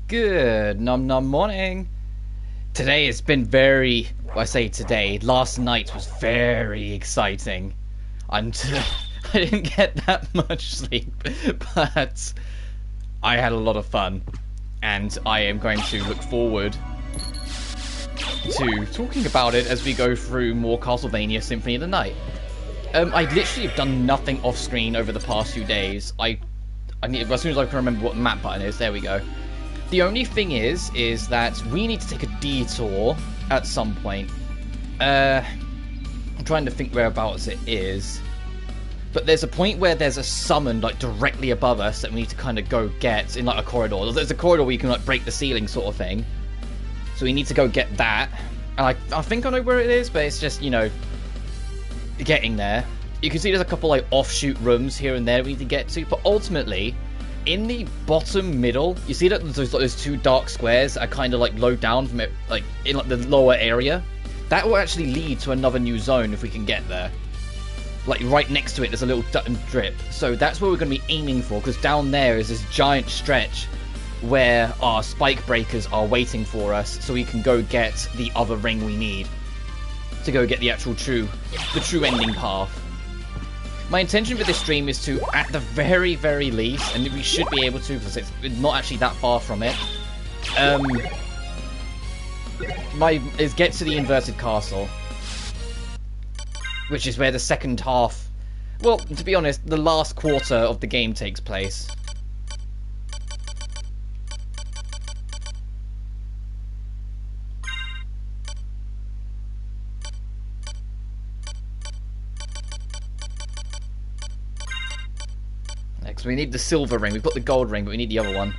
Good num num morning. Today has been very, well, I say today, last night was very exciting. Until I didn't get that much sleep, but I had a lot of fun. And I am going to look forward to talking about it as we go through more Castlevania Symphony of the Night. I literally have done nothing off screen over the past few days. I need, as soon as I can remember what the map button is, there we go. The only thing is that we need to take a detour at some point. I'm trying to think whereabouts it is. But there's a point where there's a summon like directly above us that we need to kind of go get in like a corridor. There's a corridor where you can like break the ceiling sort of thing. So we need to go get that. And I think I know where it is, but it's just, you know, getting there. You can see there's a couple like offshoot rooms here and there we need to get to, but ultimately in the bottom middle, you see that there's like those two dark squares that are kind of like low down from it, like in like the lower area. That will actually lead to another new zone if we can get there. Like right next to it, there's a little drip. So that's where we're going to be aiming for, because down there is this giant stretch where our spike breakers are waiting for us, so we can go get the other ring we need to go get the actual true ending path. My intention for this stream is to, at the very, very least, and we should be able to, because it's not actually that far from it, is get to the inverted castle, which is where the second half, well, to be honest, the last quarter of the game takes place. Next, we need the silver ring. We've got the gold ring, but we need the other one.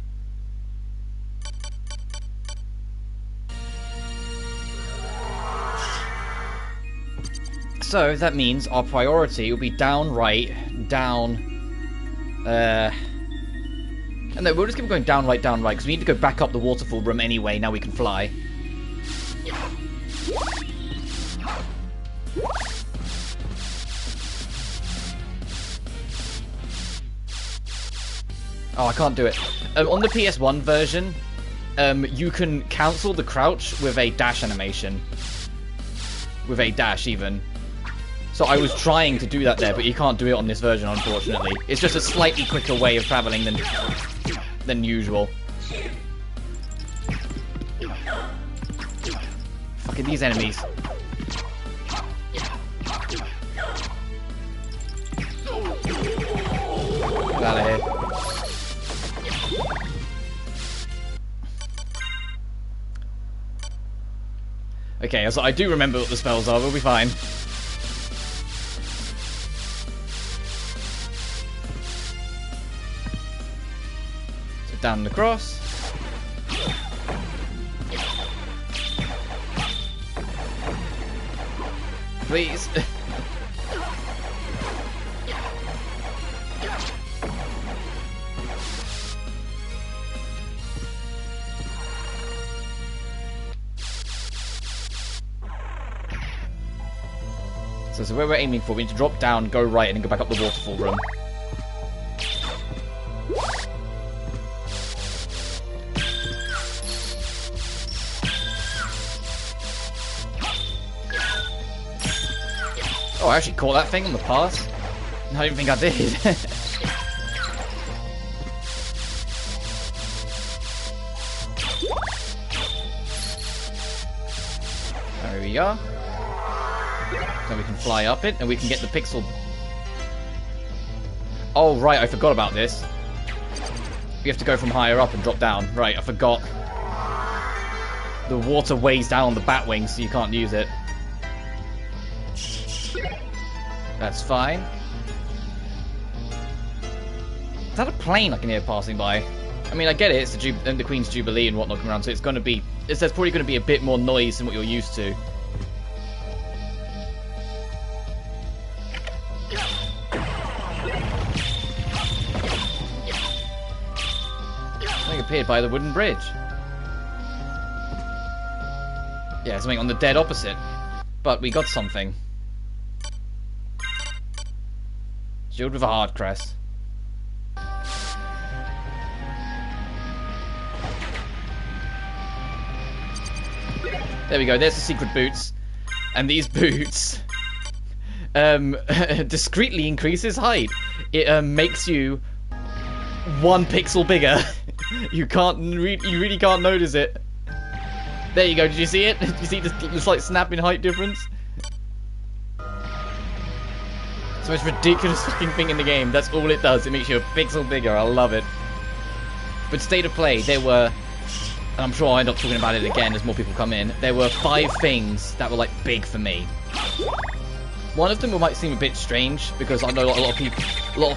So that means our priority will be down, right, down, and then we'll just keep going down, right, because we need to go back up the waterfall room anyway, now we can fly. Oh, I can't do it. On the PS1 version, you can cancel the crouch with a dash animation. With a dash, even. So I was trying to do that there, but you can't do it on this version, unfortunately. It's just a slightly quicker way of traveling than usual. Fucking these enemies. Get out of here. Okay, so I do remember what the spells are, we'll be fine. So down and across. Please. So where we're aiming for, we need to drop down, go right, and then go back up the waterfall room. Oh, I actually caught that thing on the pass? No, I didn't think I did. There we are. So we can fly up it, and we can get the pixel. Oh, right, I forgot about this. We have to go from higher up and drop down. Right, I forgot. The water weighs down on the bat wings, so you can't use it. That's fine. Is that a plane I can hear passing by? I mean, I get it, it's the Queen's Jubilee and whatnot coming around, so it's going to be... There's probably going to be a bit more noise than what you're used to. Something appeared by the wooden bridge. Yeah, something on the dead opposite. But we got something. Shield with a hard crest. There we go. There's the secret boots. And these boots discreetly increase his height. It makes you 1 pixel bigger. You really can't notice it. There you go. Did you see it? Did you see this like snapping height difference? It's the most ridiculous fucking thing in the game. That's all it does. It makes you a pixel bigger. I love it. But state of play, there were, and I'm sure I'll end up talking about it again as more people come in, there were 5 things that were like big for me. One of them might seem a bit strange because I know a lot of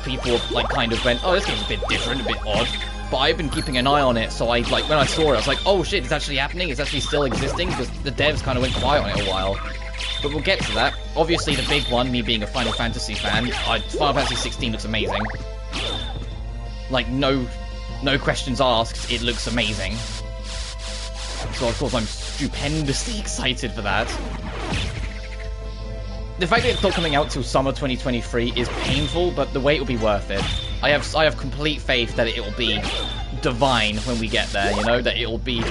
people like kind of went, oh, this game's a bit different, a bit odd. But I've been keeping an eye on it, so I like when I saw it, I was like, oh shit, it's actually happening. It's actually still existing because the devs kind of went quiet on it a while. But we'll get to that. Obviously, the big one, me being a Final Fantasy fan, Final Fantasy 16 looks amazing. Like no questions asked, it looks amazing. So of course I'm stupendously excited for that. The fact that it's not coming out till summer 2023 is painful, but the wait will be worth it. I have complete faith that it will be divine when we get there, you know? That it will be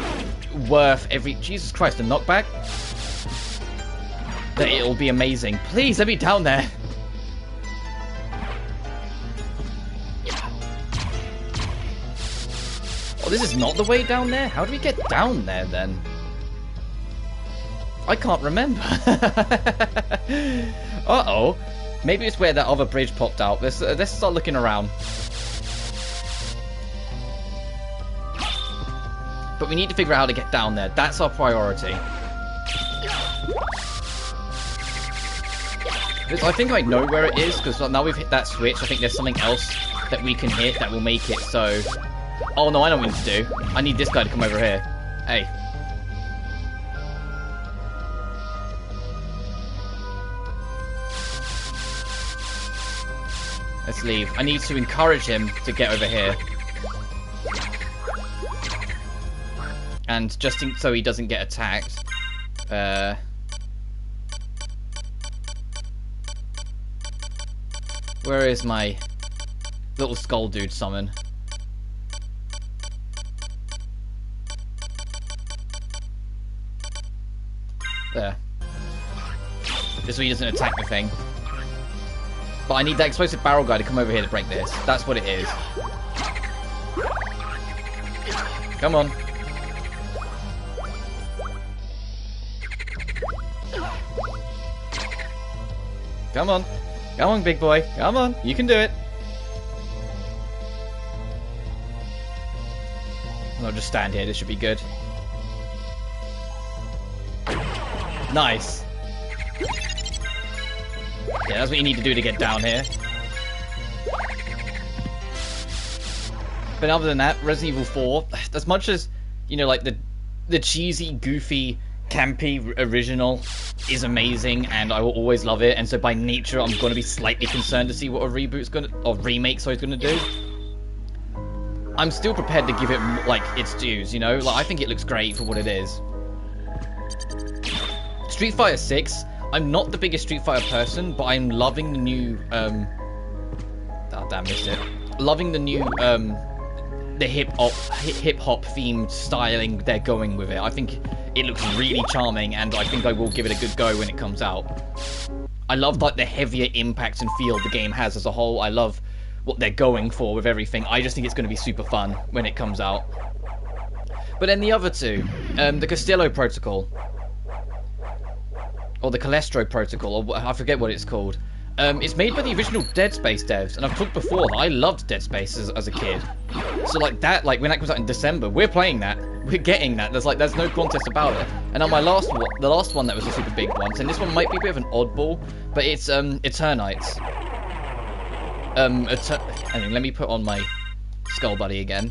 worth every... Jesus Christ, a knockback? That it will be amazing. Please, let me down there! Oh, this is not the way down there? How do we get down there, then? I can't remember. Uh-oh. Maybe it's where that other bridge popped out. Let's start looking around. But we need to figure out how to get down there. That's our priority. I think I know where it is, because now we've hit that switch, I think there's something else that we can hit that will make it so... Oh no, I know what we need to do. I need this guy to come over here. Hey. Let's leave. I need to encourage him to get over here. And just so he doesn't get attacked. Where is my little skull dude summon? There. This way he doesn't attack the thing. But I need that explosive barrel guy to come over here to break this. That's what it is. Come on. Come on. Come on, big boy. Come on. You can do it. I'll just stand here. This should be good. Nice. Yeah, that's what you need to do to get down here. But other than that, Resident Evil 4, as much as, you know, like the cheesy, goofy, campy original is amazing, and I will always love it, and so by nature I'm going to be slightly concerned to see what a reboot's going to, or remake, sorry, is going to do. I'm still prepared to give it, like, its dues, you know? Like, I think it looks great for what it is. Street Fighter 6, I'm not the biggest Street Fighter person, but I'm loving the new, oh damn, missed it. Loving the new, the hip-hop themed styling they're going with it. I think it looks really charming, and I think I will give it a good go when it comes out. I love, like, the heavier impact and feel the game has as a whole. I love what they're going for with everything. I just think it's going to be super fun when it comes out. But then the other two, the Castillo Protocol, or the Calestro Protocol, or I forget what it's called. It's made by the original Dead Space devs, and I've talked before that I loved Dead Space as a kid. So like that, like when that comes out in December, we're playing that, we're getting that. There's no contest about it. And on my last one, the last one that was a super big one, and this one might be a bit of an oddball, but it's Eternites. Let me put on my Skull Buddy again.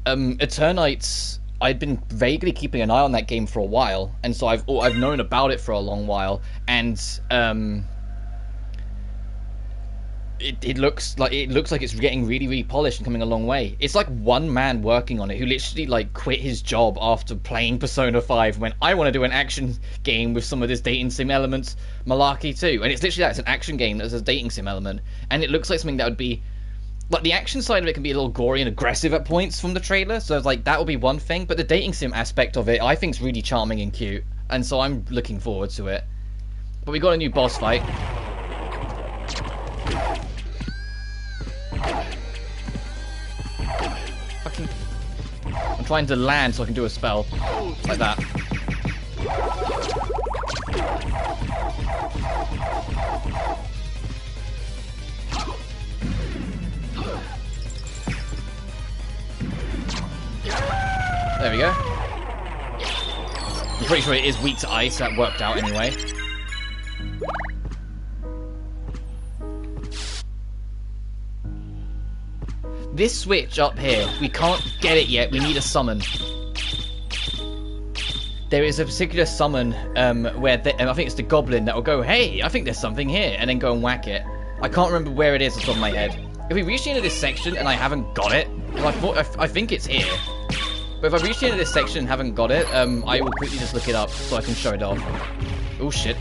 Eternites, I'd been vaguely keeping an eye on that game for a while, and so I've known about it for a long while, and it looks like it's getting really, really polished and coming a long way. It's like one man working on it who literally like quit his job after playing Persona 5 and went, I want to do an action game with some of this dating sim elements malarkey too. And it's literally that, it's an action game that has a dating sim element, and it looks like something that would be like, the action side of it can be a little gory and aggressive at points from the trailer, so like that would be one thing, but the dating sim aspect of it I think is really charming and cute. and so I'm looking forward to it. But we got a new boss fight. Fucking... I'm trying to land so I can do a spell. Like that. There we go. I'm pretty sure it is weak to ice. That worked out anyway. This switch up here, we can't get it yet. We need a summon. There is a particular summon where I think it's the goblin that will go, hey, I think there's something here, and then go and whack it. I can't remember where it is off the top of my head. If we reach the end of this section and I haven't got it, I think it's here. But if I reach the end of this section and haven't got it, I will quickly just look it up so I can show it off. Oh shit.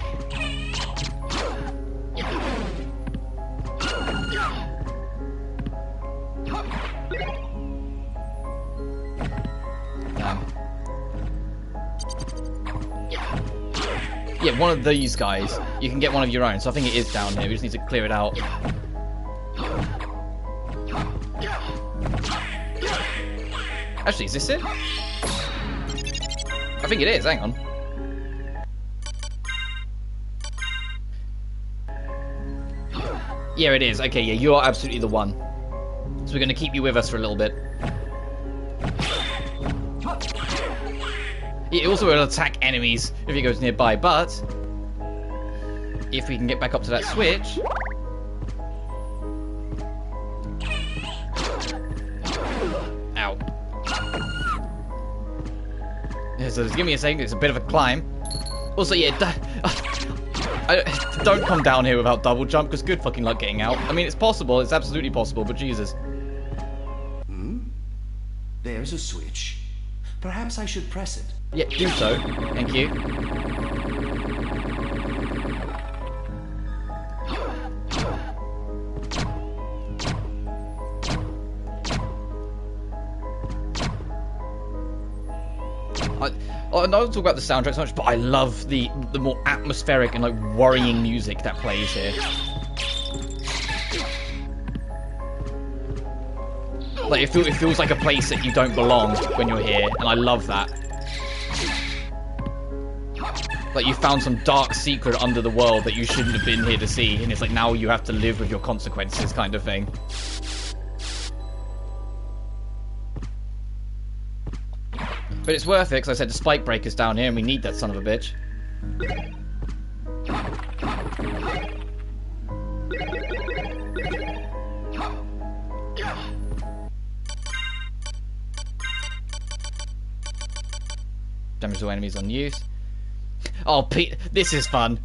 Yeah, one of these guys. You can get one of your own, so I think it is down here. We just need to clear it out. Actually, is this it? I think it is, hang on. Yeah, it is. Okay, yeah, you are absolutely the one. So we're going to keep you with us for a little bit. It also will attack enemies if he goes nearby, but if we can get back up to that switch... Ow. So just give me a second, it's a bit of a climb. Also, yeah, don't come down here without double jump, because good fucking luck getting out. I mean, it's possible, it's absolutely possible, but Jesus. There's a switch. Perhaps I should press it. Yeah, do so. Thank you. I don't talk about the soundtrack so much, but I love the more atmospheric and like worrying music that plays here. Like it feels like a place that you don't belong when you're here, and I love that. Like you found some dark secret under the world that you shouldn't have been here to see, and it's like now you have to live with your consequences, kind of thing. But it's worth it, because I said the spike breaker's down here, and we need that son of a bitch. Damage to enemies on use. Oh, Pete, this is fun.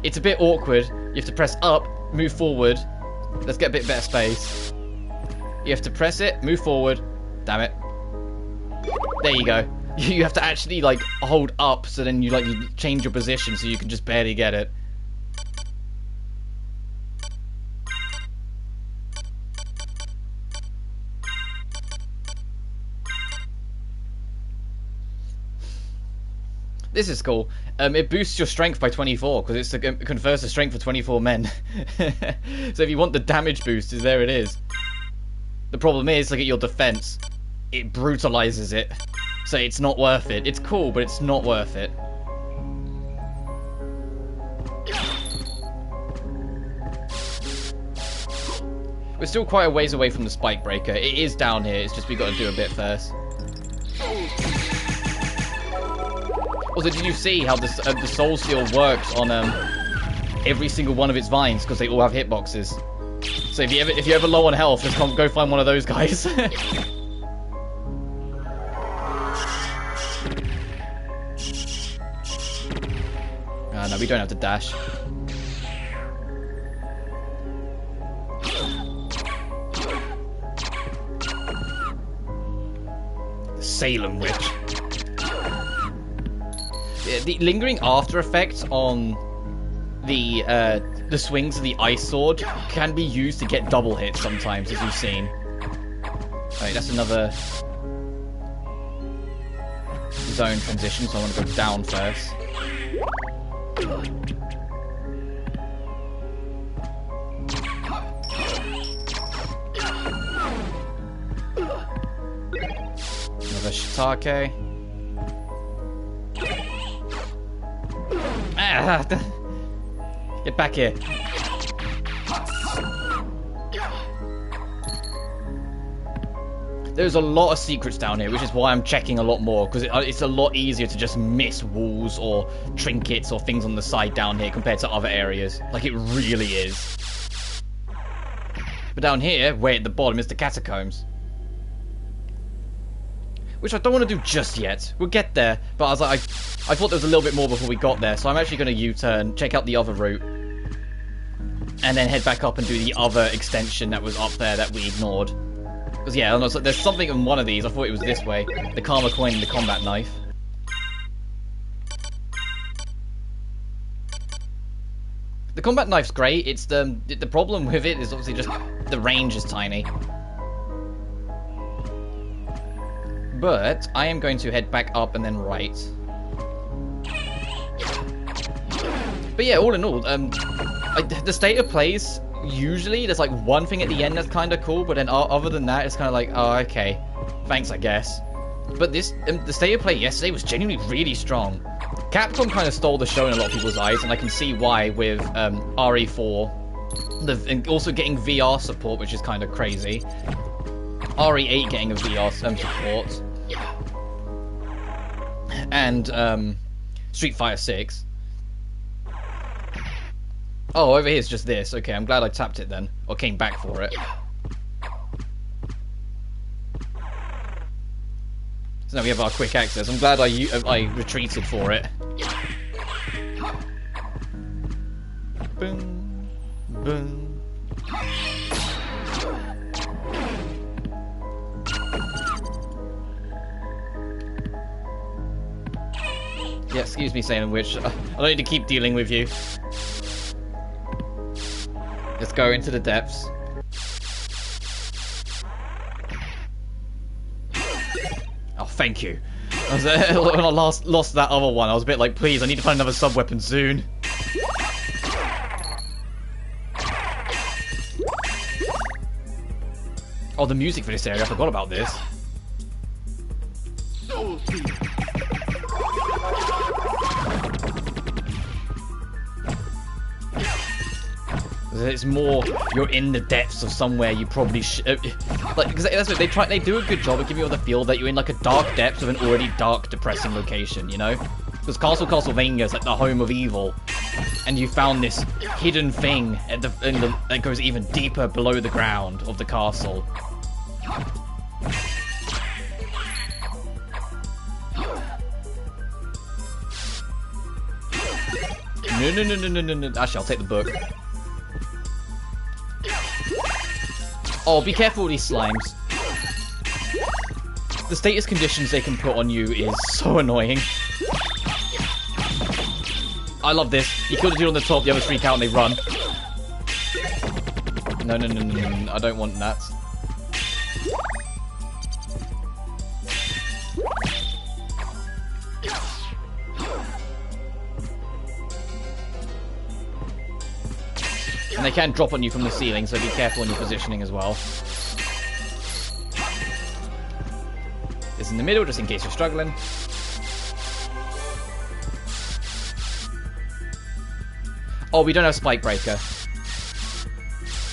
It's a bit awkward. You have to press up, move forward. Let's get a bit better space. You have to press it, move forward. Damn it. There you go. You have to actually, like, hold up, so then you change your position so you can just barely get it. This is cool. It boosts your strength by 24, because it confers the strength for 24 men. So if you want the damage boost, there it is. The problem is, look at your defense. It brutalizes it. So it's not worth it. It's cool, but it's not worth it. We're still quite a ways away from the spike breaker. It is down here, it's just we got to do a bit first. Also, did you see how the soul seal works on every single one of its vines, because they all have hitboxes? So if you're ever low on health, just go find one of those guys. No, we don't have to dash. The Salem Witch. Yeah, the lingering after effects on the swings of the ice sword can be used to get double hits sometimes, as you've seen. Alright, that's another zone transition, so I want to go down first. Another shiitake. Ah, get back here. There's a lot of secrets down here, which is why I'm checking a lot more, because it's a lot easier to just miss walls or trinkets or things on the side down here compared to other areas. Like, it really is. But down here, way at the bottom, is the catacombs. Which I don't want to do just yet. We'll get there, but I was like, I thought there was a little bit more before we got there, so I'm actually going to U-turn, check out the other route, and then head back up and do the other extension that was up there that we ignored. Because, yeah, there's something in one of these. I thought it was this way. The Karma Coin and the Combat Knife. The Combat Knife's great. It's the problem with it is obviously just the range is tiny. But I am going to head back up and then right. But yeah, all in all, the state of plays... Usually, there's like one thing at the end that's kind of cool, but then other than that, it's kind of like, oh, okay, thanks, I guess. But this, the state of play yesterday was genuinely really strong. Capcom kind of stole the show in a lot of people's eyes, and I can see why with RE4, and also getting VR support, which is kind of crazy. RE8 getting a VR support, and Street Fighter 6. Oh, over here it's just this. Okay, I'm glad I tapped it then. Or came back for it. So now we have our quick access. I'm glad I retreated for it. Boom. Boom. Yeah, excuse me, saying which. I don't need to keep dealing with you. Let's go into the depths. Oh, thank you. When I lost that other one, I was a bit like, please, I need to find another sub-weapon soon. Oh, the music for this area, I forgot about this. It's more you're in the depths of somewhere you probably like, because that's what they do a good job of giving you the feel that you're in like a dark depths of an already dark, depressing location, you know? Because Castlevania is like the home of evil, and you found this hidden thing at that goes even deeper below the ground of the castle. No. Actually, I'll take the book. Oh, be careful with these slimes. The status conditions they can put on you is so annoying. I love this. You kill the dude on the top, the others freak out and they run. No. I don't want that. And they can drop on you from the ceiling, so be careful on your positioning as well. It's in the middle, just in case you're struggling. Oh, we don't have Spike Breaker.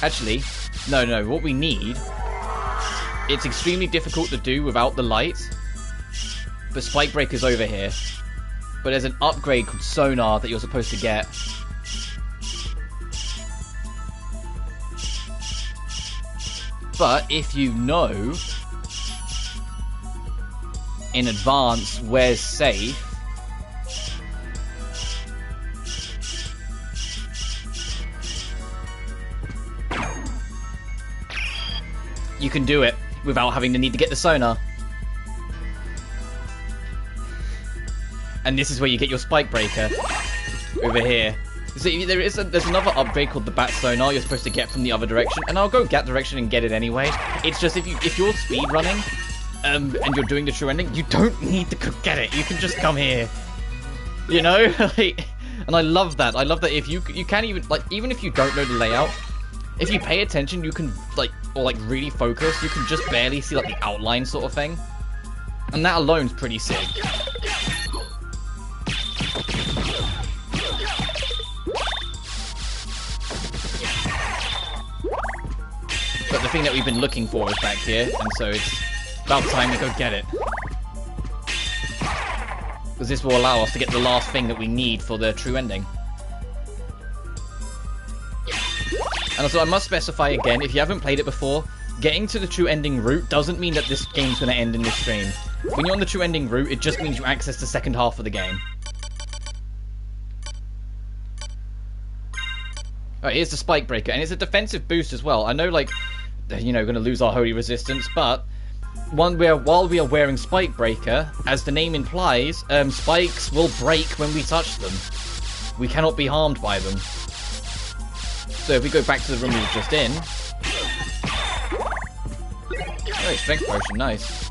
Actually, no. What we need... It's extremely difficult to do without the light. But Spike Breaker's over here. But there's an upgrade called Sonar that you're supposed to get. But if you know in advance where's safe, you can do it without having the need to get the sonar. And this is where you get your Spike Breaker over here. So there's another upgrade called the Bat Sonar you're supposed to get from the other direction, and I'll go that direction and get it anyway. It's just if you're speed running, and you're doing the true ending, you don't need to get it. You can just come here. You know? Like, and I love that. I love that if you can't even, like, even if you don't know the layout, if you pay attention, you can, like, or, like, really focus, you can just barely see, like, the outline sort of thing. And that alone's pretty sick. But the thing that we've been looking for is back here, and so it's about time to go get it. Because this will allow us to get the last thing that we need for the true ending. And also, I must specify again, if you haven't played it before, getting to the true ending route doesn't mean that this game's going to end in this stream. When you're on the true ending route, it just means you access the second half of the game. Alright, here's the Spike Breaker, and it's a defensive boost as well. I know, like, you know, we're going to lose our Holy Resistance, but while we are wearing Spike Breaker, as the name implies, spikes will break when we touch them. We cannot be harmed by them. So if we go back to the room we were just in... Oh, strength potion, nice.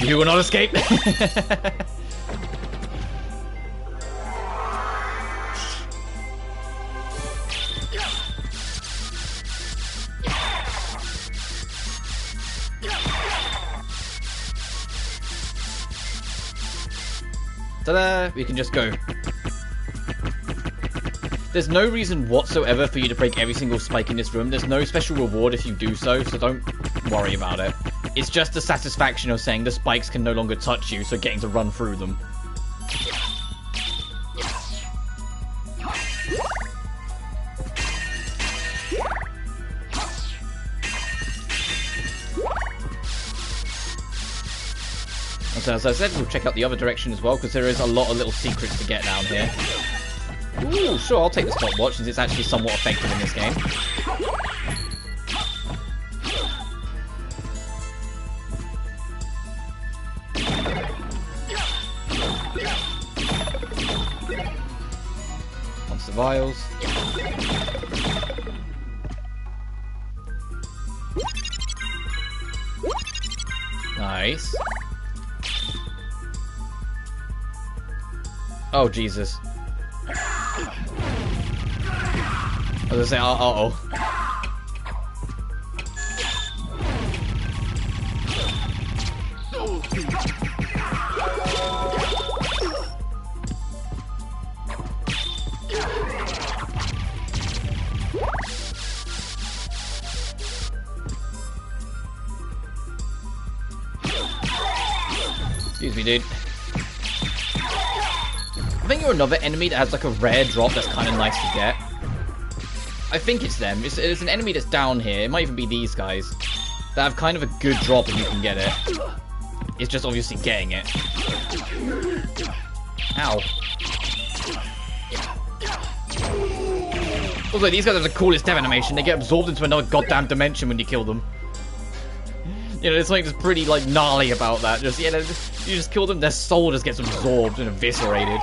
You will not escape! Ta-da! We can just go. There's no reason whatsoever for you to break every single spike in this room. There's no special reward if you do so, so don't worry about it. It's just the satisfaction of saying the spikes can no longer touch you, so getting to run through them. So as I said, we'll check out the other direction as well, because there is a lot of little secrets to get down here. Ooh, sure, I'll take the stopwatch, since it's actually somewhat effective in this game. Monster vials. Nice. Oh, Jesus. I was gonna say, uh-oh. Excuse me, dude. I think you're another enemy that has like a rare drop that's kind of nice to get. I think it's them. It's an enemy that's down here. It might even be these guys that have kind of a good drop if you can get it. It's just obviously getting it. Ow. Also, these guys have the coolest death animation. They get absorbed into another goddamn dimension when you kill them. You know, there's something that's pretty, like, gnarly about that. Just, you know, you just kill them, their soul just gets absorbed and eviscerated.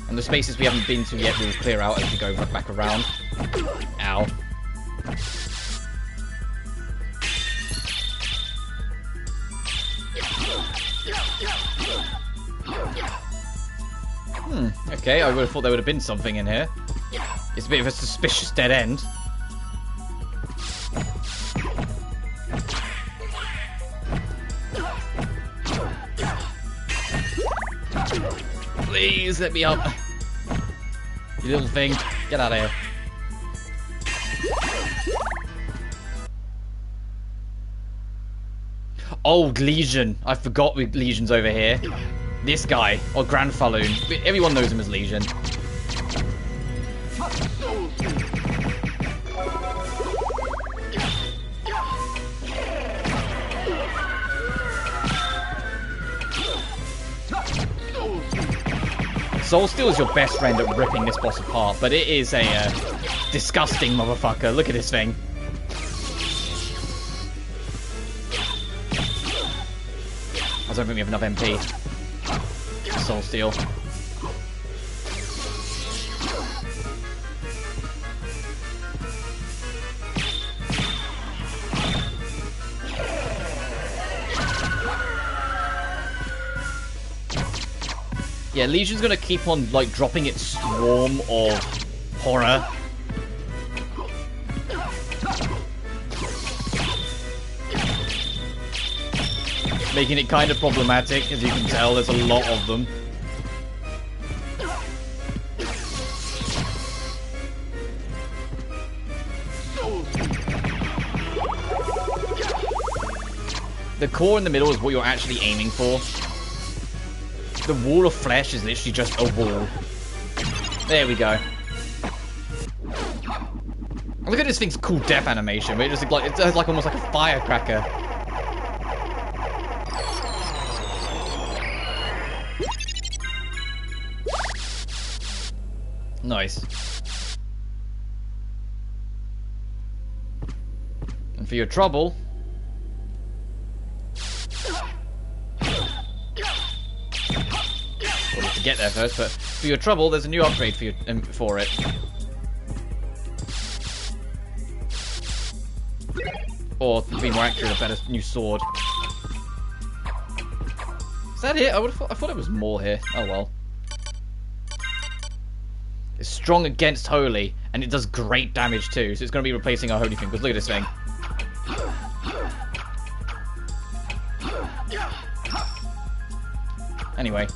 And the spaces we haven't been to yet, we'll clear out as we go back around. Ow. Okay, I would have thought there would have been something in here. It's a bit of a suspicious dead end. Please let me up. You little thing. Get out of here. Old Legion. I forgot Legion's over here. This guy, or Grand Falloon. Everyone knows him as Legion. Soul Steel is your best friend at ripping this boss apart, but it is a disgusting motherfucker. Look at this thing. I don't think we have enough MP. Soul Steel. Yeah, Legion's gonna keep on, like, dropping its swarm of horror. Making it kind of problematic, as you can tell, there's a lot of them. The core in the middle is what you're actually aiming for. The wall of flesh is literally just a wall. There we go. Look at this thing's cool death animation, where it just like, it's like almost like a firecracker. Nice. And for your trouble, get there first, but for your trouble, there's a new upgrade for you for it. Or, to be more accurate, a better new sword. Is that it? I thought it was more here. Oh well. It's strong against holy, and it does great damage too. So it's going to be replacing our holy thing. Because look at this thing. Anyway.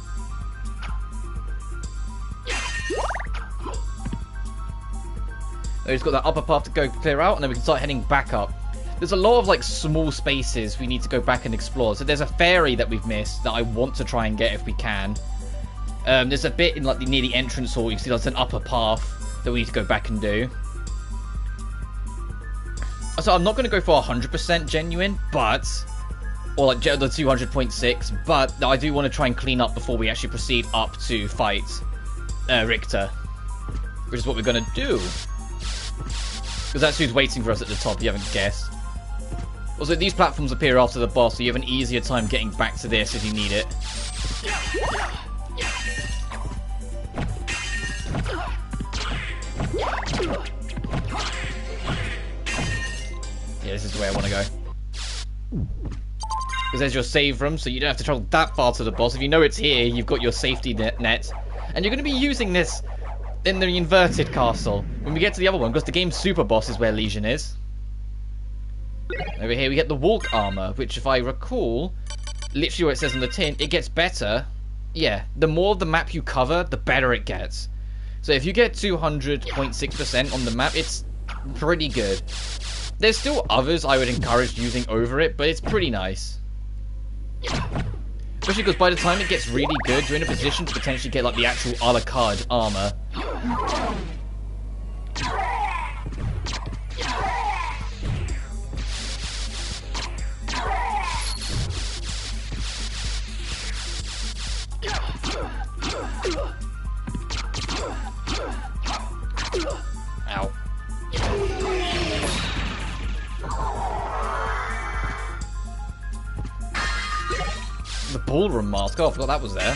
It's got that upper path to go clear out, and then we can start heading back up. There's a lot of like small spaces we need to go back and explore. So there's a fairy that we've missed that I want to try and get if we can. There's a bit in like near the entrance hall. You can see that's an upper path that we need to go back and do. So I'm not going to go for 100% genuine, but or like the 200.6, but I do want to try and clean up before we actually proceed up to fight Richter, which is what we're going to do. Because that's who's waiting for us at the top, you haven't guessed. Also, these platforms appear after the boss, so you have an easier time getting back to this if you need it. Yeah, this is the way I want to go. Because there's your save room, so you don't have to travel that far to the boss. If you know it's here, you've got your safety net. And you're going to be using this in the inverted castle when we get to the other one, because the game's super boss is where Legion is. Over here we get the walk armor, which if I recall, literally what it says on the tin, it gets better. Yeah, the more of the map you cover, the better it gets. So if you get 200.6% on the map, it's pretty good. There's still others I would encourage using over it, but it's pretty nice. Especially because by the time it gets really good, you're in a position to potentially get like the actual a la carte armor. Ow. The ballroom mask. Oh, I forgot that was there.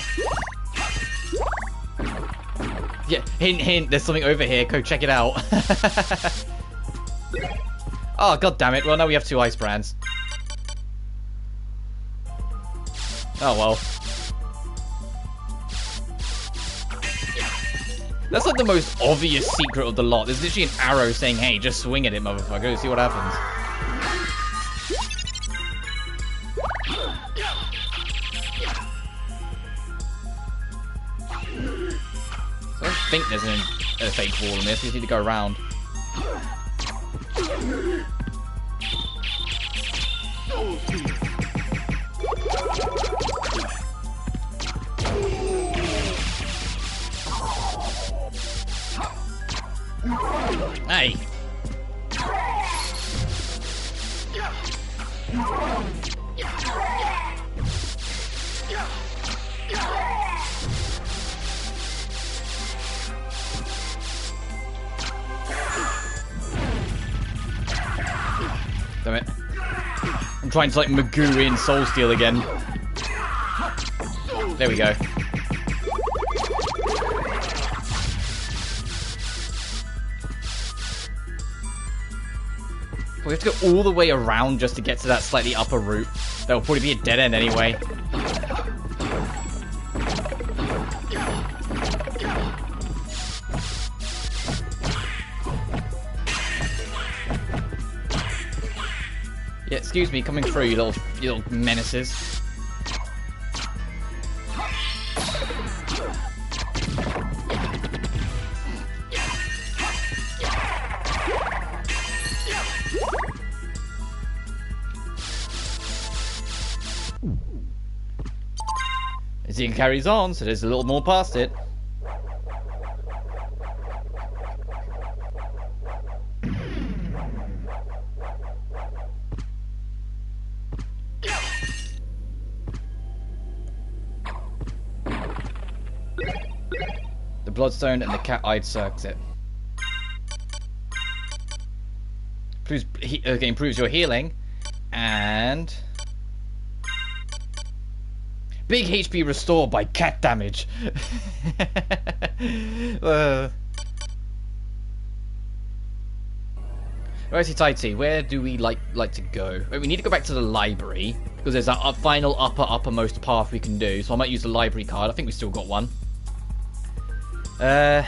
Yeah, hint, hint. There's something over here. Go check it out. Oh, god damn it. Well, now we have two ice brands. Oh, well. That's like the most obvious secret of the lot. There's literally an arrow saying, hey, just swing at it, motherfucker. See what happens. So I don't think there's a fake wall in this. We just need to go around. Hey. Damn it. I'm trying to like Magoo in Soul Steel again. There we go. We have to go all the way around just to get to that slightly upper route. That will probably be a dead end anyway. Yeah, excuse me, coming through, you little menaces. As it carries on, so there's a little more past it. The Bloodstone and the Cat-Eyed Circuit. Improves your healing, and big HP restored by cat damage. Righty tighty, where do we like to go? We need to go back to the library because there's that final uppermost path we can do. So I might use the library card. I think we still got one. A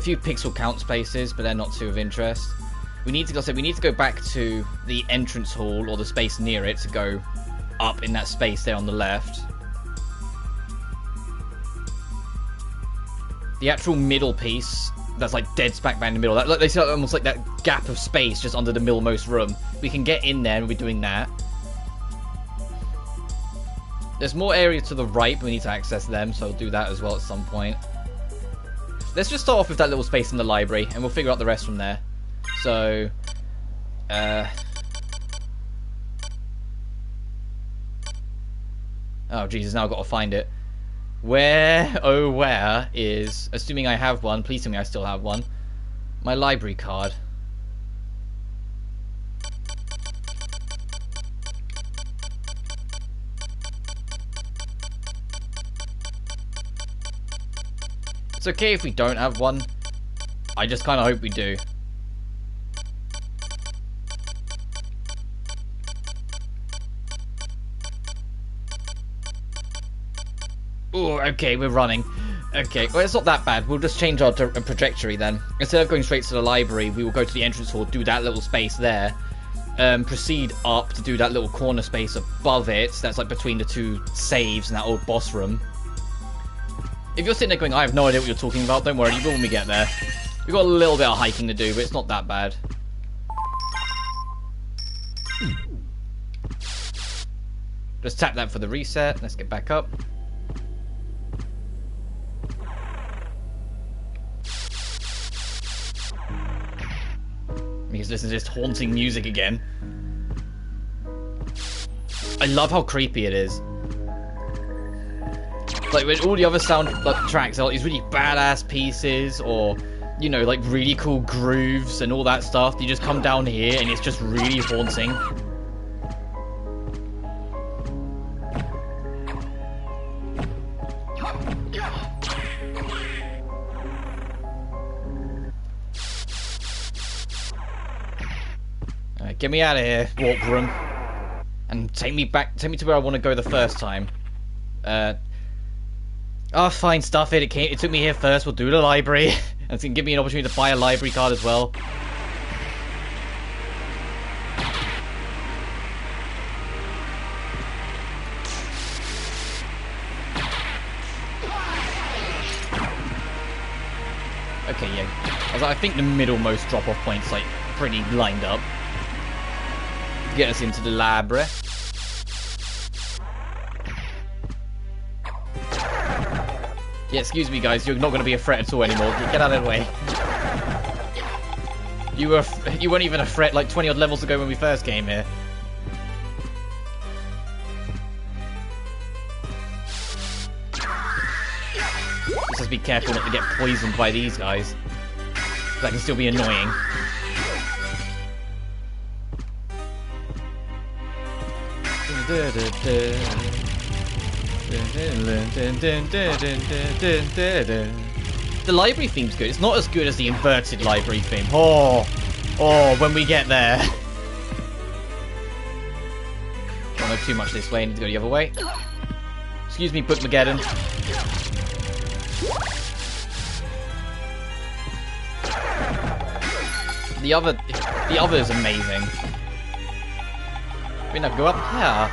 few pixel count spaces, but they're not too of interest. We need to go back to the entrance hall or the space near it to go up in that space there on the left. The actual middle piece, that's like dead smack bang in the middle. They see almost like that gap of space just under the middlemost room. We can get in there and we'll be doing that. There's more areas to the right, but we need to access them, so we'll do that as well at some point. Let's just start off with that little space in the library, and we'll figure out the rest from there. So, oh Jesus, now I've got to find it. Where, oh where, is, assuming I have one, please tell me I still have one, my library card. It's okay if we don't have one. I just kind of hope we do. Oh, okay, we're running. Okay, well, it's not that bad. We'll just change our trajectory then. Instead of going straight to the library, we will go to the entrance hall, do that little space there. Proceed up to do that little corner space above it. That's like between the two saves in that old boss room. If you're sitting there going, I have no idea what you're talking about, don't worry, you will when we get there. We've got a little bit of hiking to do, but it's not that bad. Just tap that for the reset. Let's get back up. Because listen to this haunting music again. I love how creepy it is. Like when all the other sound tracks are like these really badass pieces, or you know, like really cool grooves and all that stuff. You just come down here and it's just really haunting. Alright, get me out of here, warp room, and take me to where I want to go the first time. Oh, fine, stuff it. It took me here first. We'll do the library. And it's going to give me an opportunity to buy a library card as well. Okay, yeah. I think the middlemost drop-off point's like pretty lined up. Get us into the library. Yeah, excuse me, guys. You're not going to be a threat at all anymore. Get out of the way. You weren't even a threat like 20 odd levels ago when we first came here. Just have to be careful not to get poisoned by these guys. That can still be annoying. The library theme's good. It's not as good as the inverted library theme. Oh, when we get there. Don't go too much this way. I need to go the other way. Excuse me, Bookmageddon. The other is amazing. I mean, I go up here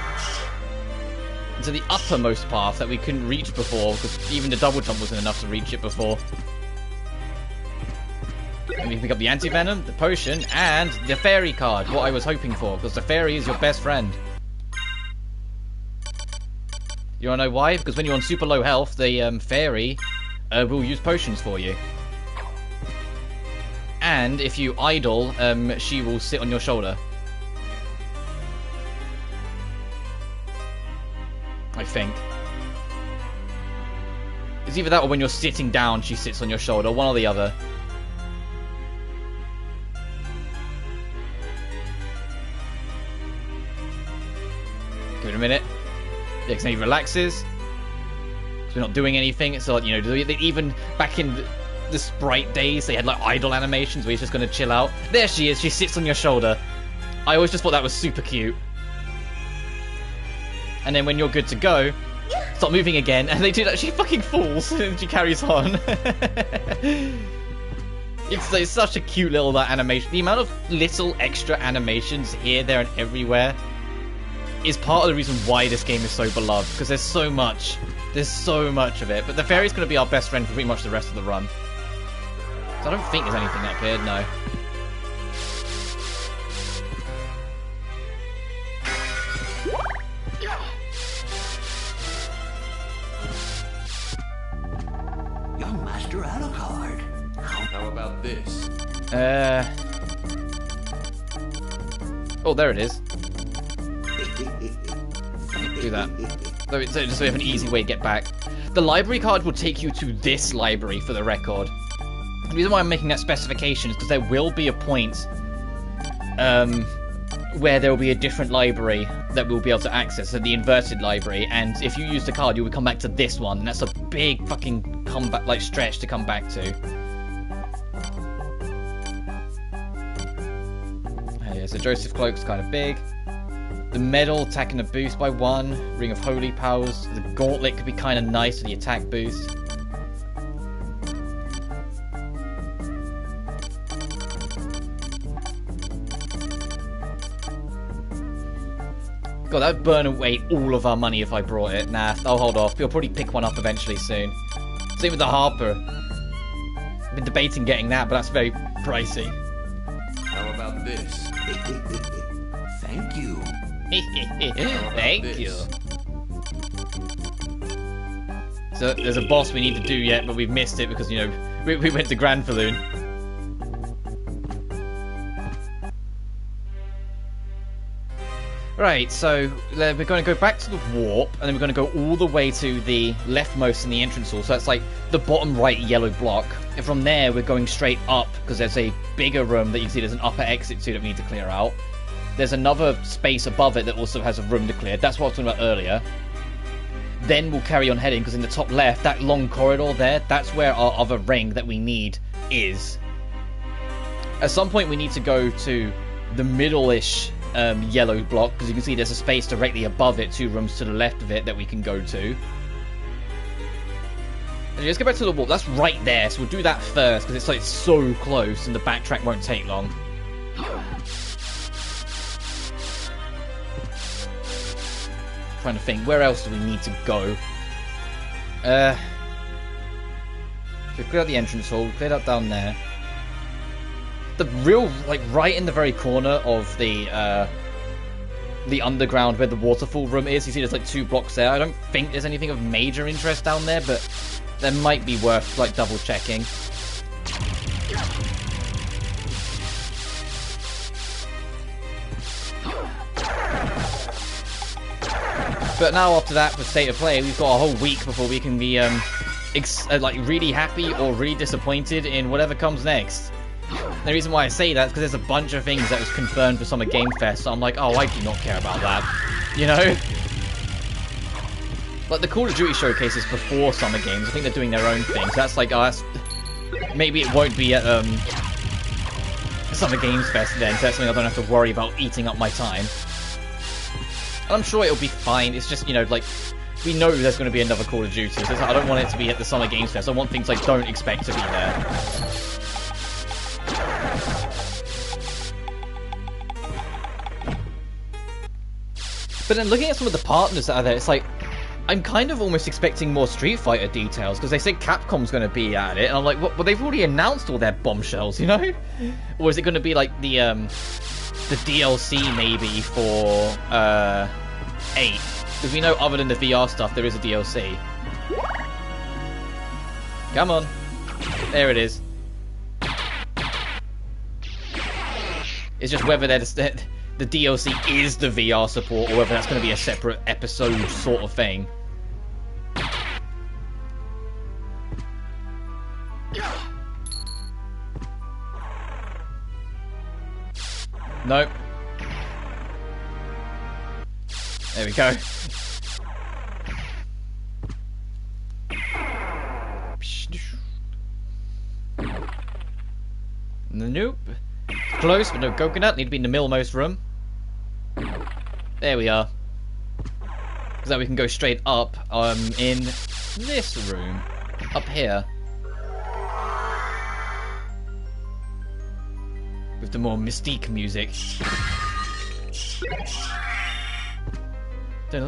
to the uppermost path that we couldn't reach before, because even the double jump wasn't enough to reach it before. And we can pick up the anti-venom, the potion, and the fairy card, what I was hoping for, because the fairy is your best friend. You wanna know why? Because when you're on super low health, the fairy will use potions for you. And if you idle, she will sit on your shoulder. I think. It's either that or when you're sitting down, she sits on your shoulder. One or the other. Give it a minute. Yeah, because then he relaxes. So we're not doing anything. So, like, you know, even back in the Sprite days, they had like idle animations where he's just going to chill out. There she is. She sits on your shoulder. I always just thought that was super cute. And then when you're good to go, start moving again, and they do that. She fucking falls, and she carries on. It's such a cute little animation. The amount of little extra animations here, there, and everywhere is part of the reason why this game is so beloved. Because there's so much of it. But the fairy's going to be our best friend for pretty much the rest of the run. So I don't think there's anything up here, no. Young Master Alucard. How about this? Oh, there it is. Do that. So just so we have an easy way to get back. The library card will take you to this library, for the record. The reason why I'm making that specification is because there will be a point where there will be a different library that we'll be able to access, so the inverted library, and if you use the card, you will come back to this one, and that's a big fucking comeback, like, stretch to come back to. Yeah, so Joseph Cloak's kind of big. The medal attacking the boost by 1. Ring of Holy Powers. The gauntlet could be kind of nice for the attack boost. God, that would burn away all of our money if I brought it. Nah, I'll hold off. We'll probably pick one up eventually soon. Same with the Harper. I've been debating getting that, but that's very pricey. How about this? Thank you. Thank you. So there's a boss we need to do yet, but we've missed it because, you know, we went to Grand Falloon. Right, so we're going to go back to the warp, and then we're going to go all the way to the leftmost in the entrance hall. So that's like the bottom right yellow block. And from there, we're going straight up, because there's a bigger room that you can see there's an upper exit to that we need to clear out. There's another space above it that also has a room to clear. That's what I was talking about earlier. Then we'll carry on heading, because in the top left, that long corridor there, that's where our other ring that we need is. At some point, we need to go to the middle-ish yellow block, because you can see there's a space directly above it, 2 rooms to the left of it that we can go to. And let's go back to the warp. That's right there, so we'll do that first, because it's like so close, and the backtrack won't take long. Trying to think, where else do we need to go? We've cleared out the entrance hall, cleared out down there. The real, like, right in the very corner of the underground where the waterfall room is, you see there's like 2 blocks there. I don't think there's anything of major interest down there, but that might be worth, like, double checking. But now after that, for State of Play, we've got a whole week before we can be like really happy or really disappointed in whatever comes next. The reason why I say that is because there's a bunch of things that was confirmed for Summer Game Fest, so I'm like, oh, I do not care about that. You know? Like, the Call of Duty showcases before Summer Games, I think they're doing their own thing. So that's like, maybe it won't be at Summer Games Fest then, so that's something I don't have to worry about eating up my time. And I'm sure it'll be fine, it's just, you know, like, we know there's going to be another Call of Duty, so I don't want it to be at the Summer Games Fest. I want things I don't expect to be there. But then looking at some of the partners that are there, it's like, I'm kind of almost expecting more Street Fighter details, because they said Capcom's going to be at it, and I'm like, what? Well, they've already announced all their bombshells, you know? Or is it going to be like the DLC maybe for 8? Because we know other than the VR stuff, there is a DLC. Come on. There it is. It's just whether the DLC is the VR support, or whether that's going to be a separate episode sort of thing. Nope. There we go. Nope. Close, but no coconut. Need to be in the middlemost room. There we are. So that we can go straight up in this room. Up here. With the more mystique music. The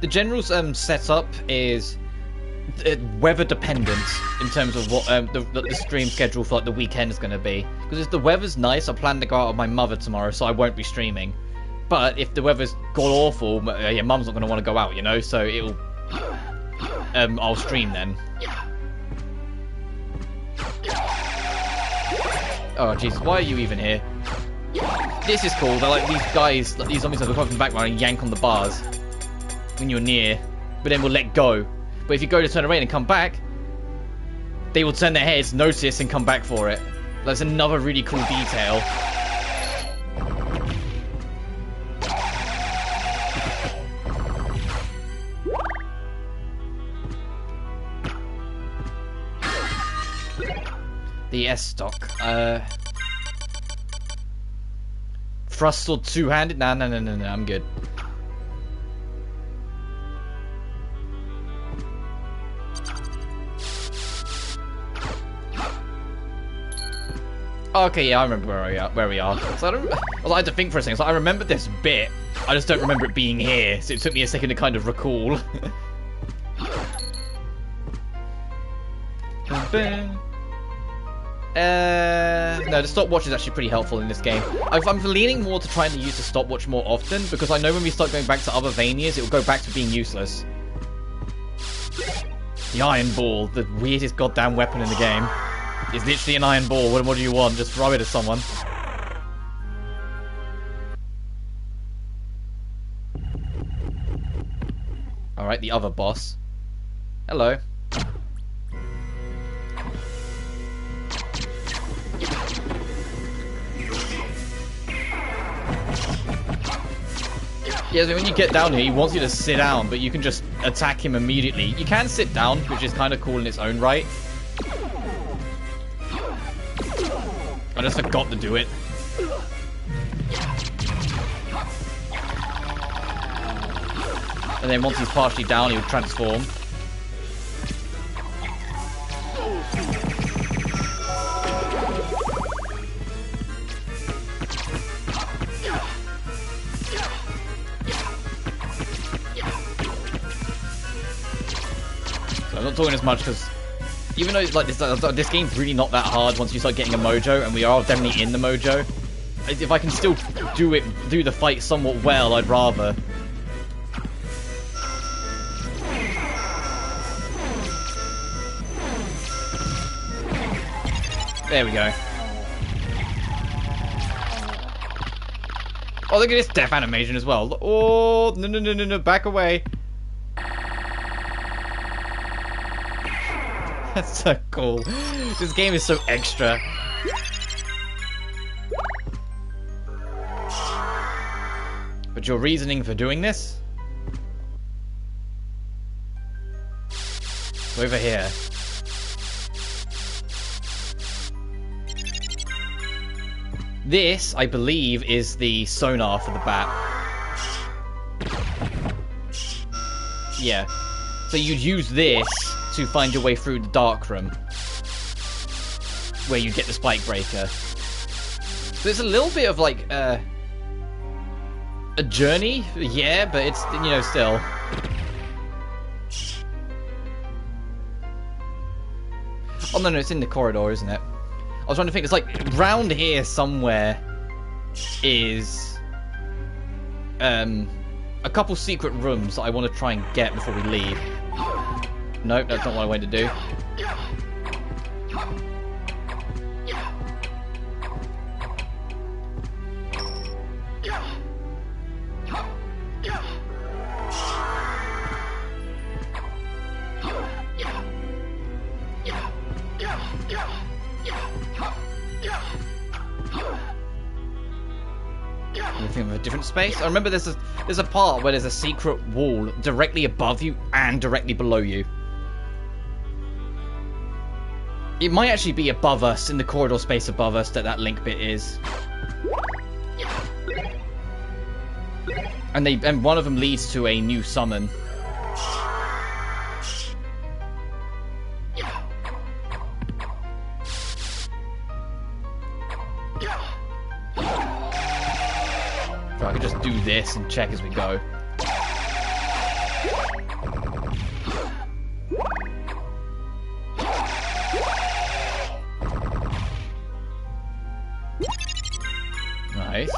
general setup is weather dependent in terms of what the stream schedule for like the weekend is going to be. Because if the weather's nice, I plan to go out with my mother tomorrow, so I won't be streaming. But if the weather's god awful, yeah, mum's not going to want to go out, you know. So it'll, I'll stream then. Oh Jesus, why are you even here? This is cool. They're like these guys, like these zombies that will come from the background and yank on the bars when you're near, but then we'll let go. But if you go to turn around and come back, they will turn their heads, notice, and come back for it. That's another really cool detail. The S stock. Thrust or two-handed? No, I'm good. Okay, yeah, I remember where we are. So I had to think for a second. So I remember this bit. I just don't remember it being here. So it took me a second to kind of recall. No, the stopwatch is actually pretty helpful in this game. I'm leaning more to trying to use the stopwatch more often, because I know when we start going back to other Vanias, it will go back to being useless. The Iron Ball, the weirdest goddamn weapon in the game. It's literally an iron ball. What do you want? Just throw it at someone. Alright, the other boss. Hello. Yeah, so when you get down here, he wants you to sit down, but you can just attack him immediately. You can sit down, which is kind of cool in its own right. I just forgot to do it. And then once he's partially down, he'll transform. So I'm not talking as much because even though like this game's really not that hard once you start getting a mojo, and we are definitely in the mojo. If I can still do the fight somewhat well, I'd rather. There we go. Oh, look at this death animation as well. Oh, no, back away. That's so cool. This game is so extra. But your reasoning for doing this? Over here. This, I believe, is the sonar for the bat. Yeah. So you'd use this to find your way through the dark room, where you get the spike breaker. So it's a little bit of like a journey, yeah, but it's, you know, still. Oh no, it's in the corridor, isn't it? I was trying to think. It's like round here somewhere is a couple secret rooms that I want to try and get before we leave. Nope, that's not what I wanted to do. Anything of a different space? I remember there's a part where there's a secret wall directly above you and directly below you. It might actually be above us, in the corridor space above us, that link bit is. And one of them leads to a new summon. So I could just do this and check as we go. Nice.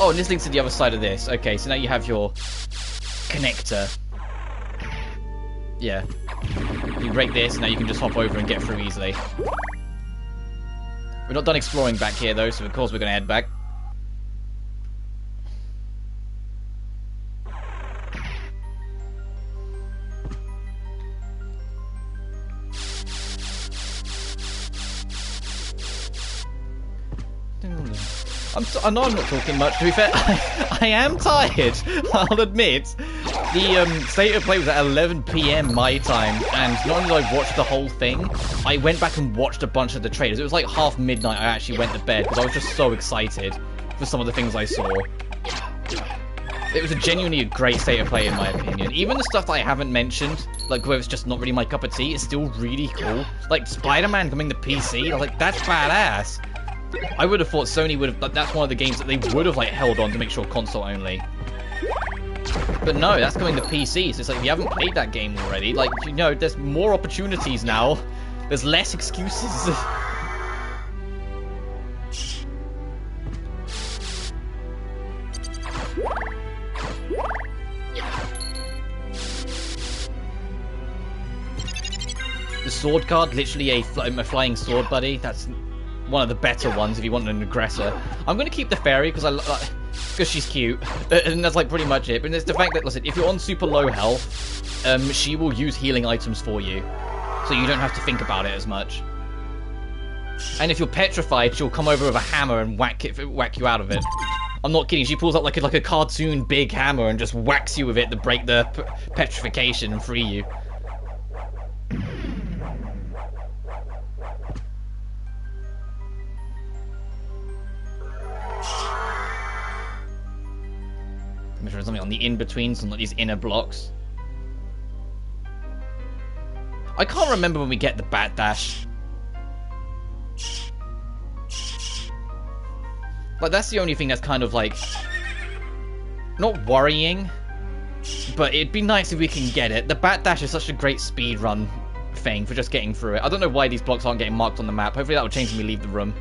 Oh, and this links to the other side of this. Okay, so now you have your connector. Yeah. You break this, and now you can just hop over and get through easily. We're not done exploring back here, though, so of course we're going to head back. I know I'm not talking much, to be fair. I am tired, I'll admit. The state of play was at 11 PM my time, and not only did I watch the whole thing, I went back and watched a bunch of the trailers. It was like half midnight I actually went to bed, because I was just so excited for some of the things I saw. It was genuinely a great state of play, in my opinion. Even the stuff that I haven't mentioned, like where it's just not really my cup of tea, is still really cool. Like Spider-Man coming to PC, I was like, that's badass. I would have thought Sony would have, that's one of the games that they would have like held on to make sure console only. But no, that's coming to PC, so it's like, if you haven't played that game already, like, you know, there's more opportunities now. There's less excuses. The sword card, literally a flying sword buddy, that's one of the better ones if you want an aggressor. I'm going to keep the fairy because she's cute, and that's like pretty much it. But it's the fact that, listen, if you're on super low health, she will use healing items for you, so you don't have to think about it as much. And if you're petrified, she'll come over with a hammer and whack you out of it. I'm not kidding. She pulls out like a cartoon big hammer and just whacks you with it to break the petrification and free you. Make sure there's something on the in-betweens and not these inner blocks. I can't remember when we get the Bat Dash. Like, that's the only thing that's kind of like, not worrying, but it'd be nice if we can get it. The Bat Dash is such a great speed run thing for just getting through it. I don't know why these blocks aren't getting marked on the map. Hopefully that will change when we leave the room.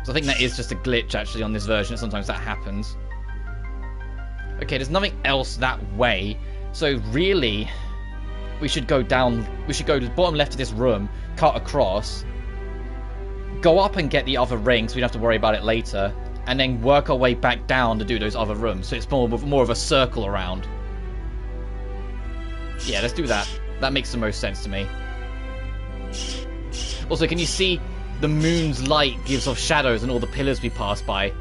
So I think that is just a glitch, actually, on this version. Sometimes that happens. Okay, there's nothing else that way. So really, we should go down. We should go to the bottom left of this room, cut across, go up and get the other ring, so we don't have to worry about it later, and then work our way back down to do those other rooms. So it's more of a circle around. Yeah, let's do that. That makes the most sense to me. Also, can you see the moon's light gives off shadows on all the pillars we pass by?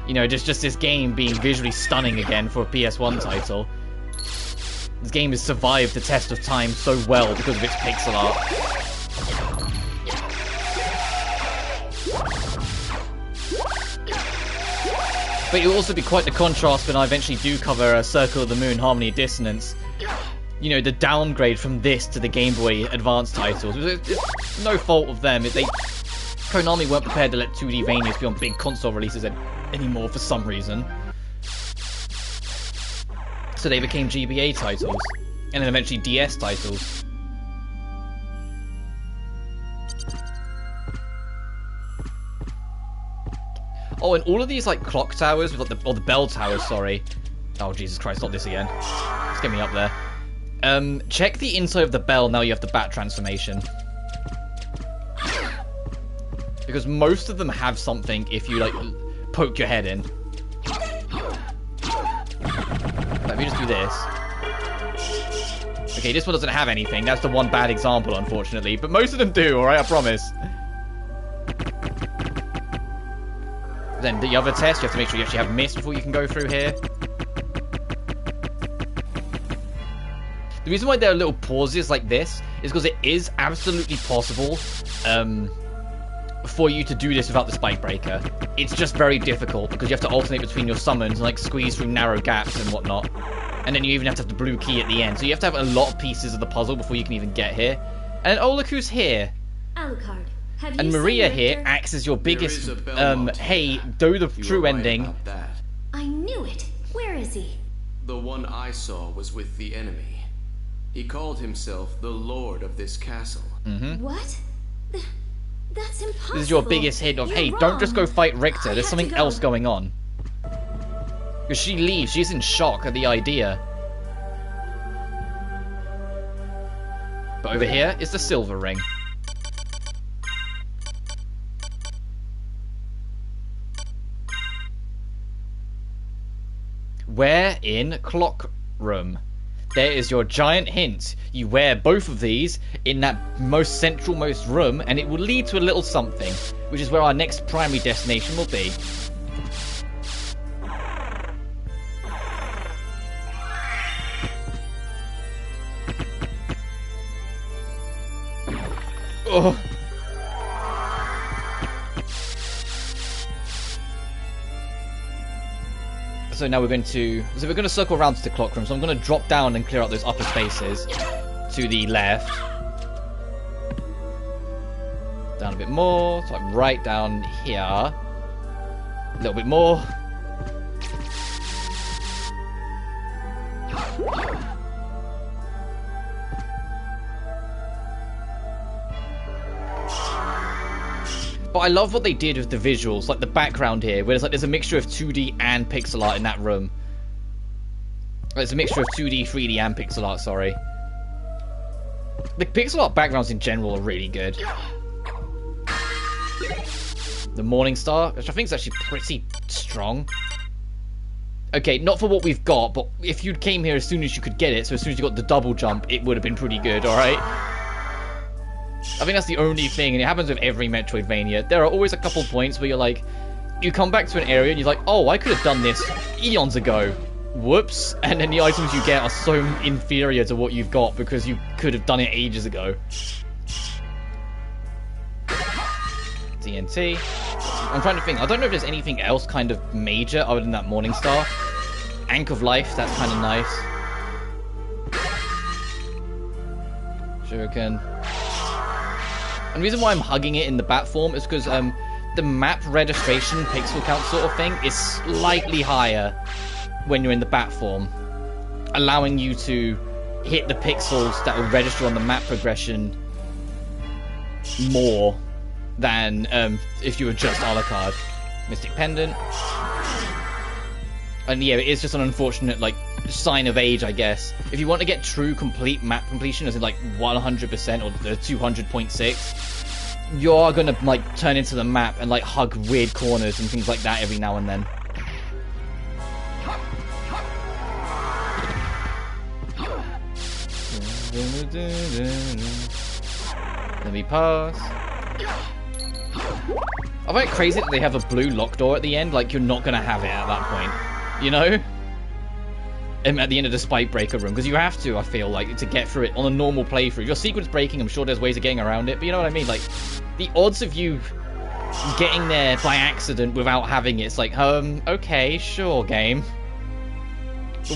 You know, just this game being visually stunning again for a PS1 title. This game has survived the test of time so well because of its pixel art. But it will also be quite the contrast when I eventually do cover a Circle of the Moon Harmony Dissonance. You know, the downgrade from this to the Game Boy Advance titles. It's no fault of them. Konami weren't prepared to let 2D Vanias be on big console releases anymore for some reason. So they became GBA titles. And then eventually DS titles. Oh, and all of these, like, clock towers, with, like, or the bell towers, sorry. Oh, Jesus Christ, not this again. Let's get me up there. Check the inside of the bell now you have the bat transformation. Because most of them have something if you, like, poke your head in. Let me just do this. Okay, this one doesn't have anything. That's the one bad example, unfortunately. But most of them do, alright? I promise. Then the other test, you have to make sure you actually have mist before you can go through here. The reason why there are little pauses like this is because it is absolutely possible for you to do this without the spike breaker. It's just very difficult because you have to alternate between your summons and like squeeze through narrow gaps and whatnot. And then you even have to have the blue key at the end. So you have to have a lot of pieces of the puzzle before you can even get here. And oh, look who's here. Alucard. And Maria here acts as your biggest, hey, do the true ending. I knew it. Where is he? The one I saw was with the enemy. He called himself the Lord of this castle. What? That's impossible. This is your biggest hint of, hey, don't just go fight Richter. There's something else going on. Because she leaves. She's in shock at the idea. But over here is the silver ring. Wear in clock room. There is your giant hint. You wear both of these in that most central most room and it will lead to a little something, which is where our next primary destination will be. Oh. So now we're going to circle around to the clock room. So I'm going to drop down and clear out those upper spaces to the left. Down a bit more. So I'm right down here. A little bit more. But I love what they did with the visuals, like the background here, where there's a mixture of 2D and pixel art in that room. It's a mixture of 2D, 3D, and pixel art, sorry. The pixel art backgrounds in general are really good. The Morning Star, which I think is actually pretty strong. Okay, not for what we've got, but if you came here as soon as you could get it, so as soon as you got the double jump, it would have been pretty good, alright? I think that's the only thing, and it happens with every Metroidvania. There are always a couple points where you're like, you come back to an area and you're like, oh, I could have done this eons ago. Whoops. And then the items you get are so inferior to what you've got because you could have done it ages ago. TNT. I'm trying to think. I don't know if there's anything else kind of major other than that Morning Star. Ank of Life, that's kind of nice. Shuriken. And the reason why I'm hugging it in the bat form is because the map registration pixel count sort of thing is slightly higher when you're in the bat form, allowing you to hit the pixels that will register on the map progression more than if you were just Alucard. Mystic Pendant. And yeah, it is just an unfortunate, like, sign of age, I guess. If you want to get true complete map completion, as in like 100% or the 200.6, you're gonna like turn into the map and like hug weird corners and things like that every now and then. Let me pass. I find it crazy that they have a blue lock door at the end, like you're not gonna have it at that point, you know? At the end of the spike breaker room, because you have to, I feel like, to get through it on a normal playthrough. If your sequence breaking, I'm sure there's ways of getting around it, but you know what I mean? Like, the odds of you getting there by accident without having it, it's like, okay, sure, game.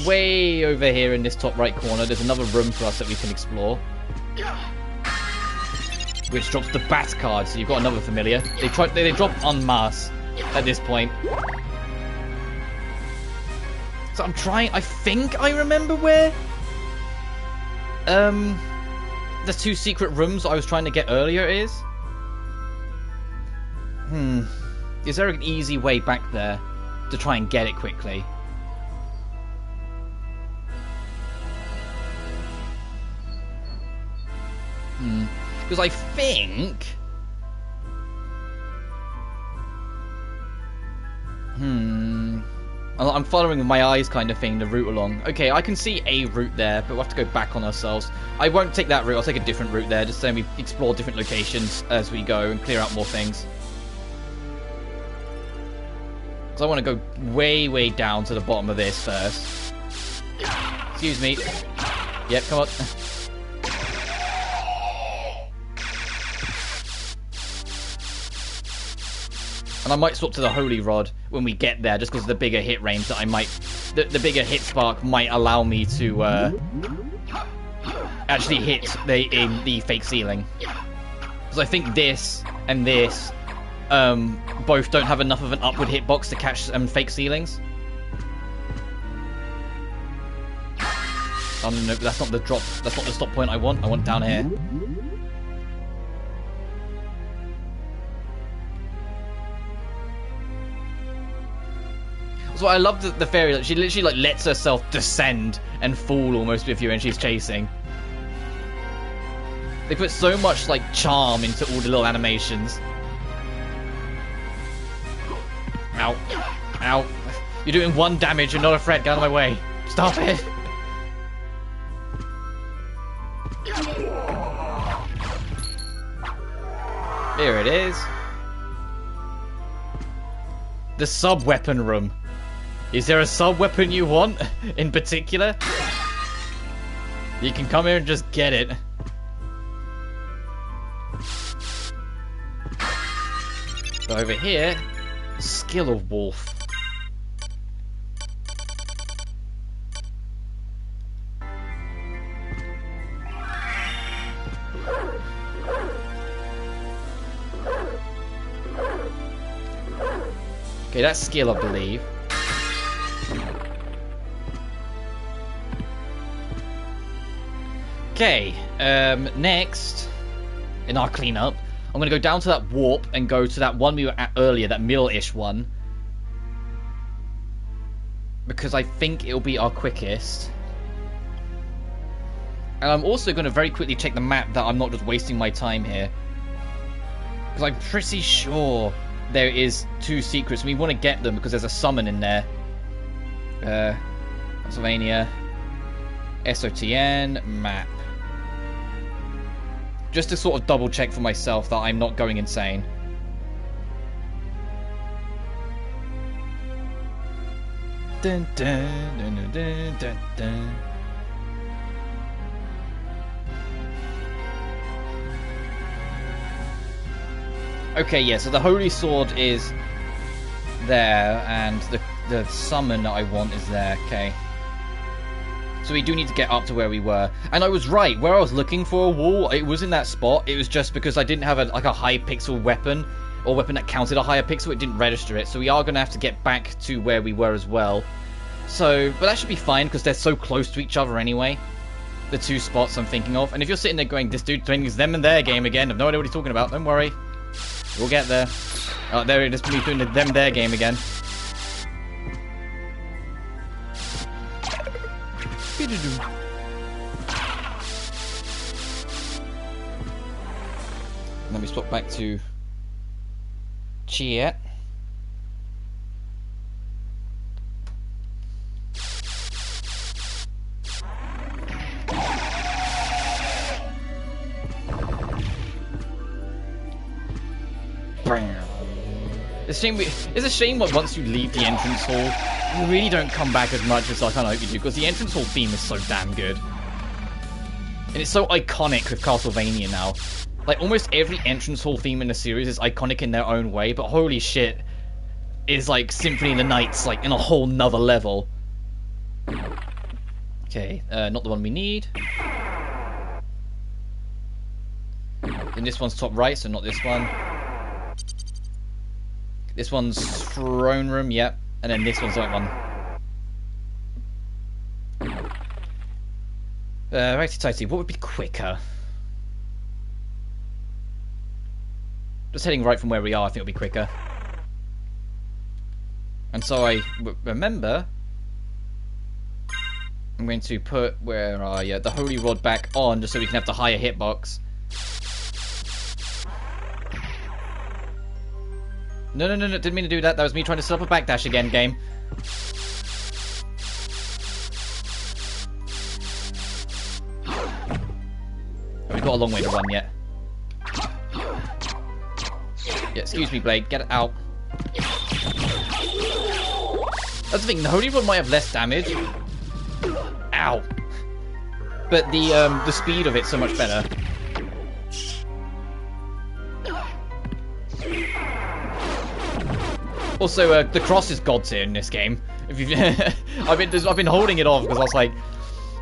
Way over here in this top right corner, there's another room for us that we can explore. Which drops the bat card, so you've got another familiar. They drop en masse at this point. So I'm trying, I think I remember where the two secret rooms I was trying to get earlier is. Is there an easy way back there to try and get it quickly? Because I think... I'm following with my eyes kind of thing, the route along. Okay, I can see a route there, but we'll have to go back on ourselves. I won't take that route, I'll take a different route there, just so we explore different locations as we go and clear out more things. Because I want to go way, way down to the bottom of this first. Excuse me. Yep, come on. And I might swap to the Holy Rod when we get there, just because of the bigger hit range that I might... The bigger hit spark might allow me to actually hit the fake ceiling. Because I think this and this both don't have enough of an upward hitbox to catch fake ceilings. Oh no, that's not the drop. That's not the stop point I want. I want down here. So I love the fairy, like, she literally like lets herself descend and fall almost with you when she's chasing. They put so much like charm into all the little animations. Ow. Ow. You're doing 1 damage and not a threat, get out of my way. Stop it. Here it is. The sub-weapon room. Is there a sub-weapon you want, in particular? You can come here and just get it. But over here, skill of wolf. Okay, that's skill, I believe. Okay, next, in our cleanup, I'm going to go down to that warp and go to that one we were at earlier, that middle-ish one. Because I think it'll be our quickest. And I'm also going to very quickly check the map that I'm not just wasting my time here. Because I'm pretty sure there is 2 secrets, and we want to get them because there's a summon in there. Castlevania, SOTN, map. Just to sort of double check for myself that I'm not going insane. Dun, dun, dun, dun, dun, dun. Okay, yeah, so the Holy Sword is there, and the summon that I want is there, okay. So we do need to get up to where we were. And I was right, where I was looking for a wall, it was in that spot. It was just because I didn't have a high pixel weapon, or weapon that counted a higher pixel, it didn't register it. So we are going to have to get back to where we were as well. So, but that should be fine, because they're so close to each other anyway. The 2 spots I'm thinking of. And if you're sitting there going, this dude thinks them and their game again, I've no idea what he's talking about, don't worry. We'll get there. Oh, there it is, me doing the them their game again. Let me swap back to chat. It's a shame that once you leave the entrance hall, you really don't come back as much as I kind of hope you do, because the entrance hall theme is so damn good. And it's so iconic with Castlevania now. Like, almost every entrance hall theme in the series is iconic in their own way, but holy shit, is like Symphony of the Night's like in a whole nother level. Okay, not the one we need. And this one's top right, so not this one. This one's throne room, yep. And then this one's the right one. Righty tighty, what would be quicker? Just heading right from where we are, I think it'll be quicker. And so I remember, I'm going to put, where are you, the Holy Rod back on, just so we can have the higher hitbox. No, didn't mean to do that. That was me trying to set up a backdash again, game. We've got a long way to run yet. Yeah, excuse me, Blade. Get it out. That's the thing. The Holy Rod might have less damage. Ow. But the speed of it's so much better. Also, the cross is god tier in this game. If you've, I've been holding it off because I was like,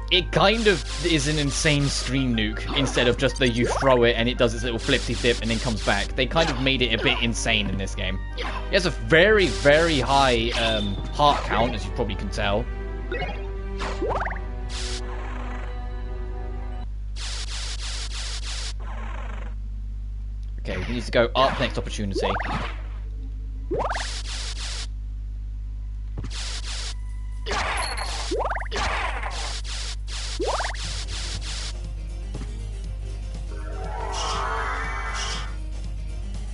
it kind of is an insane stream nuke instead of just the you throw it and it does its little flipsy flip and then comes back. They kind of made it a bit insane in this game. It has a very, very high heart count, as you probably can tell. Okay, we need to go up next opportunity.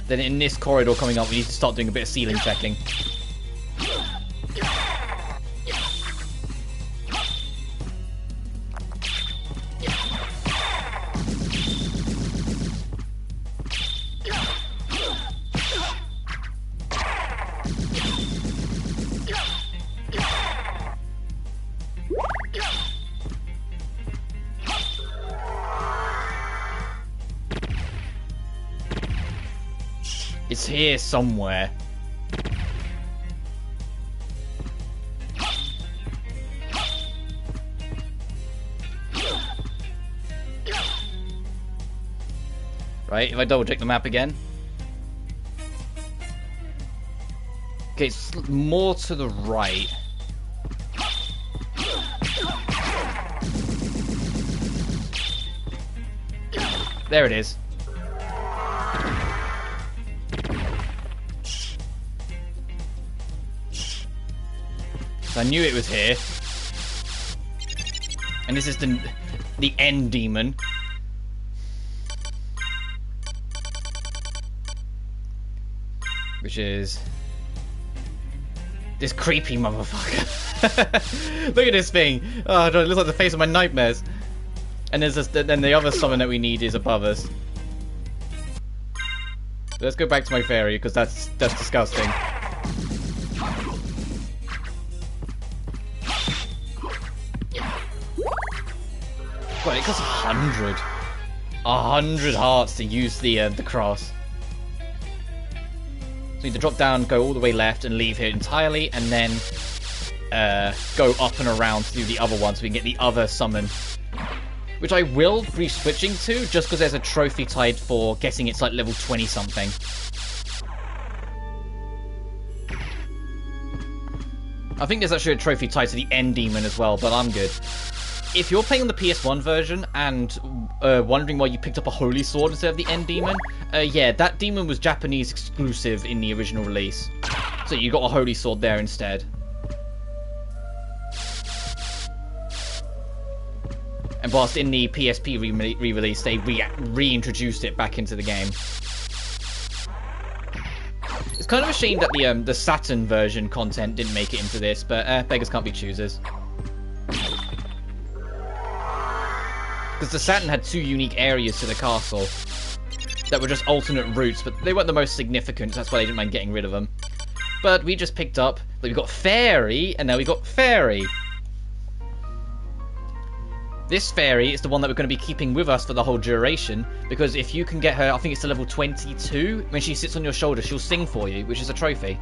Then in this corridor coming up, we need to start doing a bit of ceiling checking. It's here somewhere. Right, if I double check the map again. Okay, it's more to the right. There it is. I knew it was here. And this is the end demon. Which is this creepy motherfucker. Look at this thing. Oh, it looks like the face of my nightmares. And there's this, then the other summon that we need is above us. Let's go back to my fairy because that's disgusting. God, it costs 100. 100 hearts to use the cross. So we need to drop down, go all the way left, and leave here entirely, and then go up and around to do the other one so we can get the other summon. Which I will be switching to, just because there's a trophy tied for getting it's like level 20 something. I think there's actually a trophy tied to the end demon as well, but I'm good. If you're playing on the PS1 version and wondering why you picked up a holy sword instead of the end demon, yeah, that demon was Japanese exclusive in the original release. So you got a holy sword there instead. And whilst in the PSP re-release, they reintroduced it back into the game. It's kind of a shame that the Saturn version content didn't make it into this, but beggars can't be choosers. Because the Saturn had 2 unique areas to the castle that were just alternate routes, but they weren't the most significant, so that's why they didn't mind getting rid of them. But we just picked up that we got Fairy, and now we got Fairy. This Fairy is the one that we're going to be keeping with us for the whole duration, because if you can get her, I think it's to level 22, when she sits on your shoulder, she'll sing for you, which is a trophy.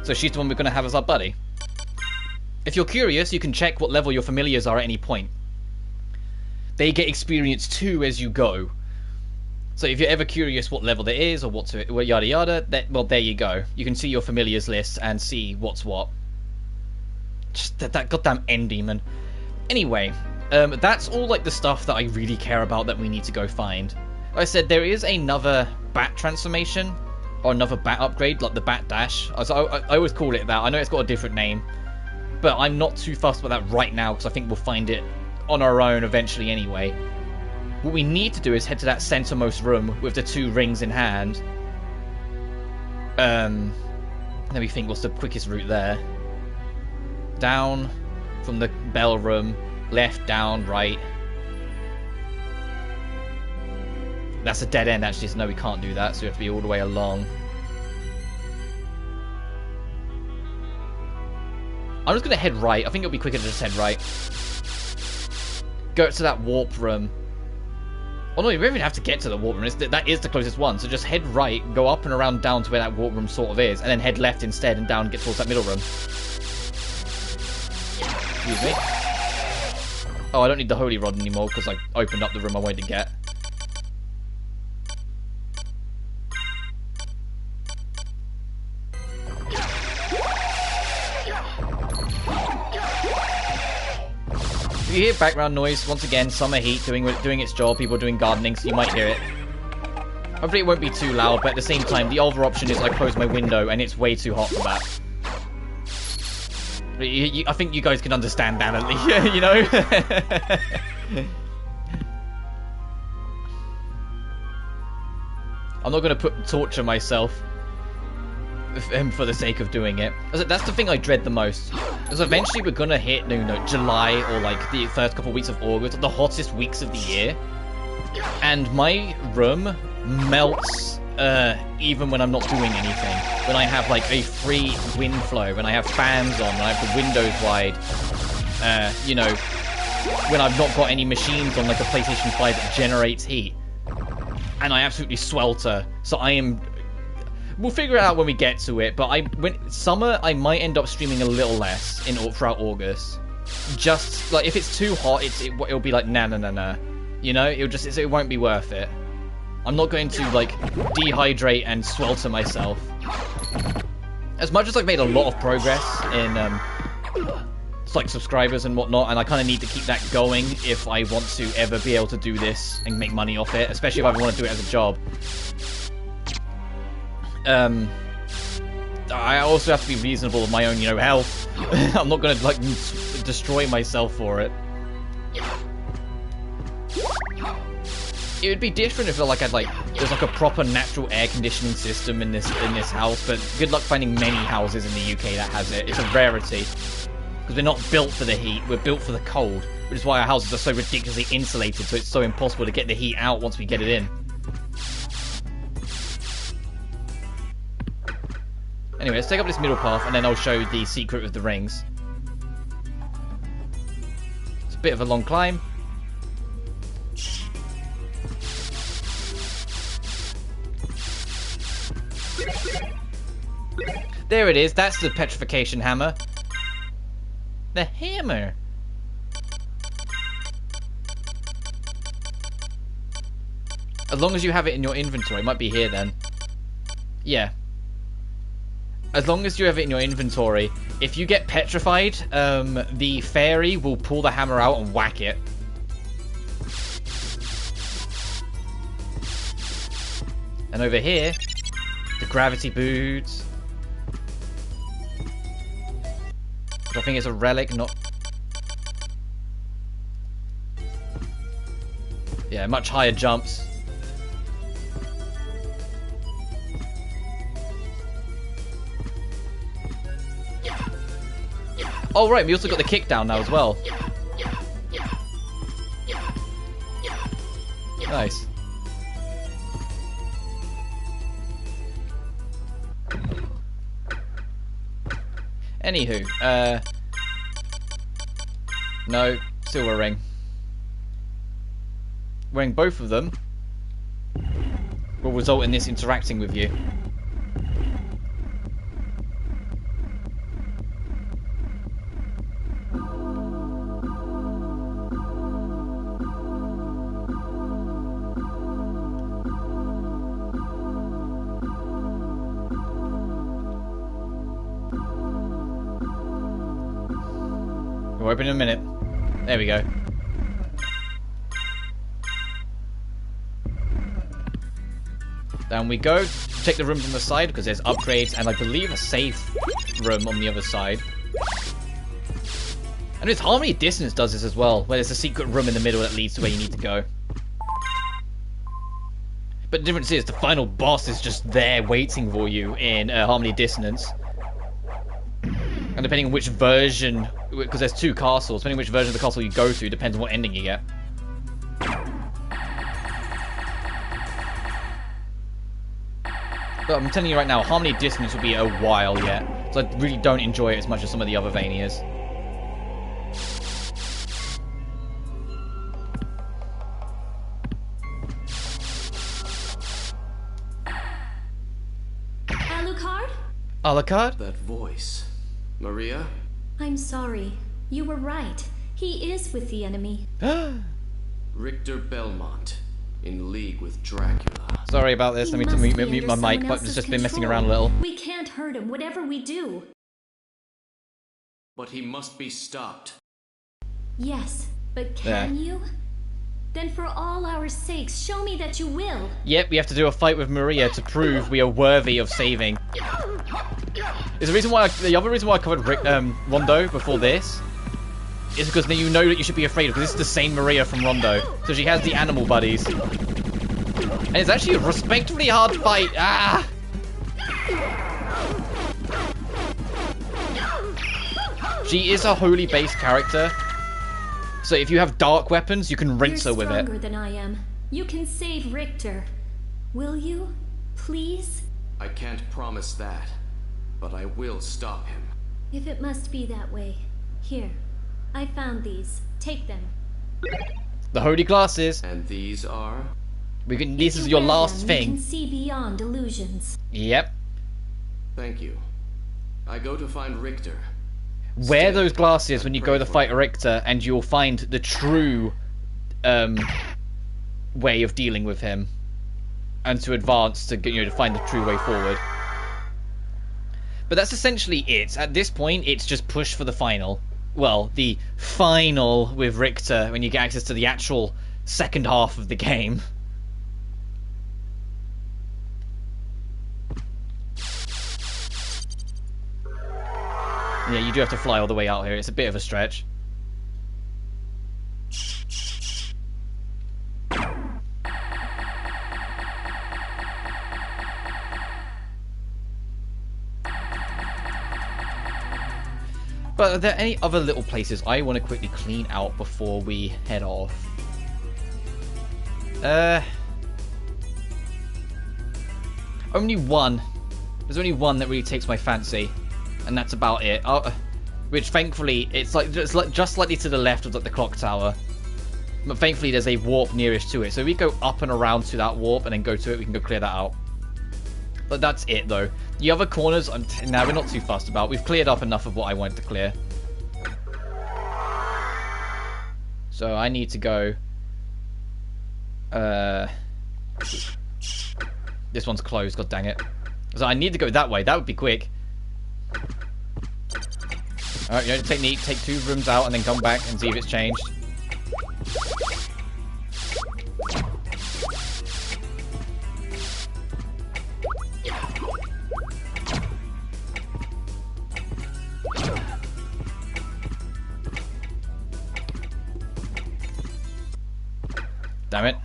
So she's the one we're going to have as our buddy. If you're curious, you can check what level your familiars are at any point. They get experience too as you go. So if you're ever curious what level it is, or what yada yada, well, there you go. You can see your familiars list and see what's what. Just that goddamn end demon. Anyway, that's all like the stuff that I really care about that we need to go find. Like I said, there is another bat transformation, or another bat upgrade, like the bat dash. I always call it that. I know it's got a different name, but I'm not too fussed about that right now, because I think we'll find it on our own eventually anyway. What we need to do is head to that centermost room with the 2 rings in hand. Let me think, what's the quickest route there? Down from the bell room, left, down, right. That's a dead end actually, so no, we can't do that, so we have to be all the way along. I'm just going to head right. I think it'll be quicker to just head right. Go to that warp room. Oh no, you don't even have to get to the warp room. That is the closest one. So just head right, go up and around down to where that warp room sort of is, and then head left instead and down and get towards that middle room. Excuse me. Oh, I don't need the holy rod anymore because I opened up the room I wanted to get. If you hear background noise, once again, summer heat doing its job, people doing gardening, so you might hear it. Hopefully it won't be too loud, but at the same time, the other option is I close my window, and it's way too hot for that. I think you guys can understand that, at least, you know? I'm not going to torture myself for the sake of doing it. That's the thing I dread the most. Because eventually we're gonna hit, July or like the first couple of weeks of August, the hottest weeks of the year, and my room melts even when I'm not doing anything. When I have like a free wind flow, when I have fans on, when I have the windows wide, when I've not got any machines on like a PlayStation 5 that generates heat, and I absolutely swelter. So I am. We'll figure it out when we get to it, but summer, I might end up streaming a little less throughout August. Just, like, if it's too hot, it'll be like, nah. You know, it won't be worth it. I'm not going to, like, dehydrate and swelter myself. As much as I've made a lot of progress in, like, subscribers and whatnot, and I kind of need to keep that going if I want to ever be able to do this and make money off it, especially if I want to do it as a job. I also have to be reasonable with my own, health. I'm not going to, like, destroy myself for it. It would be different if, like, there's like a proper natural air conditioning system in this house, but good luck finding many houses in the UK that has it. It's a rarity. Because we're not built for the heat, we're built for the cold. Which is why our houses are so ridiculously insulated, so it's so impossible to get the heat out once we get it in. Anyway, let's take up this middle path, and then I'll show the secret of the rings. It's a bit of a long climb. There it is, that's the petrification hammer. The hammer! As long as you have it in your inventory, it might be here then. Yeah. As long as you have it in your inventory, if you get petrified, the fairy will pull the hammer out and whack it. And over here, the gravity boots. Which I think is a relic, not... Yeah, much higher jumps. Oh right, we also got the kick down now as well. Nice. Anywho, no, silver ring. Wearing both of them will result in this interacting with you. We'll open in a minute. There we go. Down we go. Check the rooms on the side because there's upgrades and I believe a safe room on the other side. And it's Harmony Dissonance does this as well, where there's a secret room in the middle that leads to where you need to go. But the difference is the final boss is just there waiting for you in Harmony Dissonance. And depending on which version, because there's two castles, depending on which version of the castle you go through depends on what ending you get. But I'm telling you right now, Harmony Dissonance will be a while yet. So I really don't enjoy it as much as some of the other Vanias. Alucard? Alucard? That voice. Maria? I'm sorry. You were right. He is with the enemy. Richter Belmont. In league with Dracula. Sorry about this. He Let me must be mute my under mic, someone but it's else's just been messing control. around a little. We can't hurt him, whatever we do. But he must be stopped. Yes, but can you? Then for all our sakes, show me that you will. Yep, we have to do a fight with Maria to prove we are worthy of saving. Is the reason why the other reason why I covered Rondo before this is because then you know that you should be afraid of, because this is the same Maria from Rondo. So she has the animal buddies. And it's actually a respectfully hard fight. Ah! She is a holy base character. So if you have dark weapons, you can rinse her with it. You're stronger than I am. You can save Richter. Will you? Please? I can't promise that, but I will stop him. If it must be that way. Here. I found these. Take them. The holy glasses. And these are? This is your last thing. You can see beyond illusions. Yep. Thank you. I go to find Richter. Wear those glasses when you go to fight Richter, and you'll find the true way of dealing with him, and to advance to to find the true way forward. But that's essentially it. At this point, it's just push for the final. Well, the final with Richter when you get access to the actual second half of the game. Yeah, you do have to fly all the way out here. It's a bit of a stretch. But are there any other little places I want to quickly clean out before we head off? Only one. There's only one that really takes my fancy. And that's about it. Which thankfully it's just slightly to the left of the clock tower. But thankfully there's a warp nearest to it. So if we go up and around to that warp and then go to it, we can go clear that out. But that's it though. The other corners, now we're not too fussed about. We've cleared up enough of what I wanted to clear. So I need to go. This one's closed. God dang it. So I need to go that way. That would be quick. Alright, you know, technique, take 2 rooms out and then come back and see if it's changed. Damn it.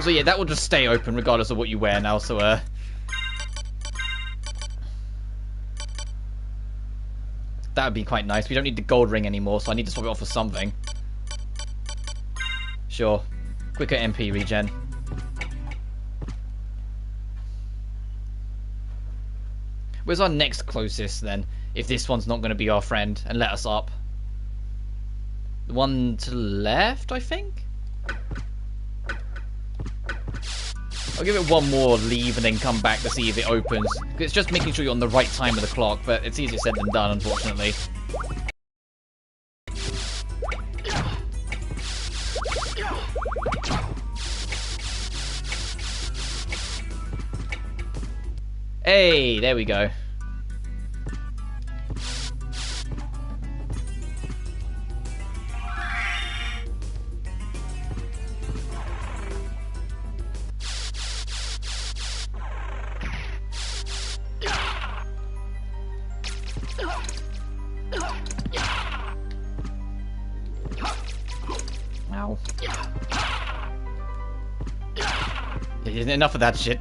So yeah, that will just stay open regardless of what you wear now, so that would be quite nice. We don't need the gold ring anymore, so I need to swap it off for something. Sure. Quicker MP regen. Where's our next closest, then? If this one's not going to be our friend and let us up. The one to the left, I think? I'll give it one more leave and then come back to see if it opens. It's just making sure you're on the right time of the clock, but it's easier said than done, unfortunately. Hey, there we go. Ow. Enough of that shit.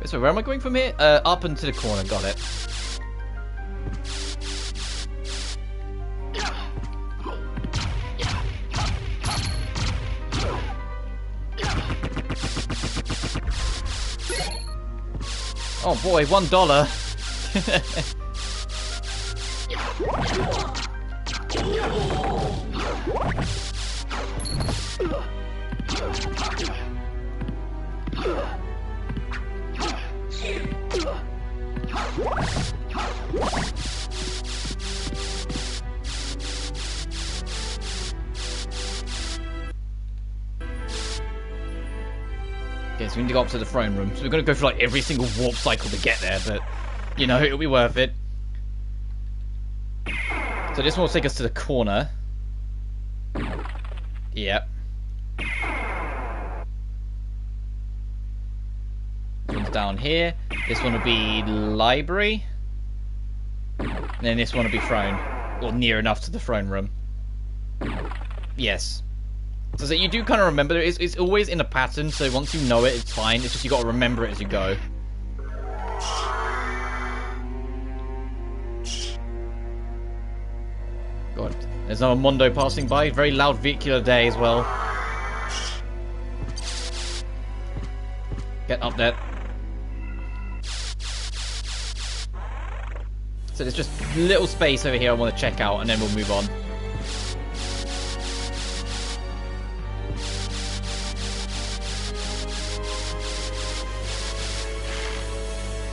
So where am I going from here? Up and to the corner, got it. Oh boy, $1. Okay, so we need to go up to the throne room. So we're going to go for like every single warp cycle to get there, but you know, it'll be worth it. So this one will take us to the corner. Yep. This one's down here. This one will be library. And then this one will be throne. Or near enough to the throne room. Yes. So that you do kind of remember it. It's always in a pattern, so once you know it, it's fine. It's just you got to remember it as you go. God, there's another Mondo passing by. Very loud vehicular day as well. Get up there. So there's just little space over here I want to check out, and then we'll move on.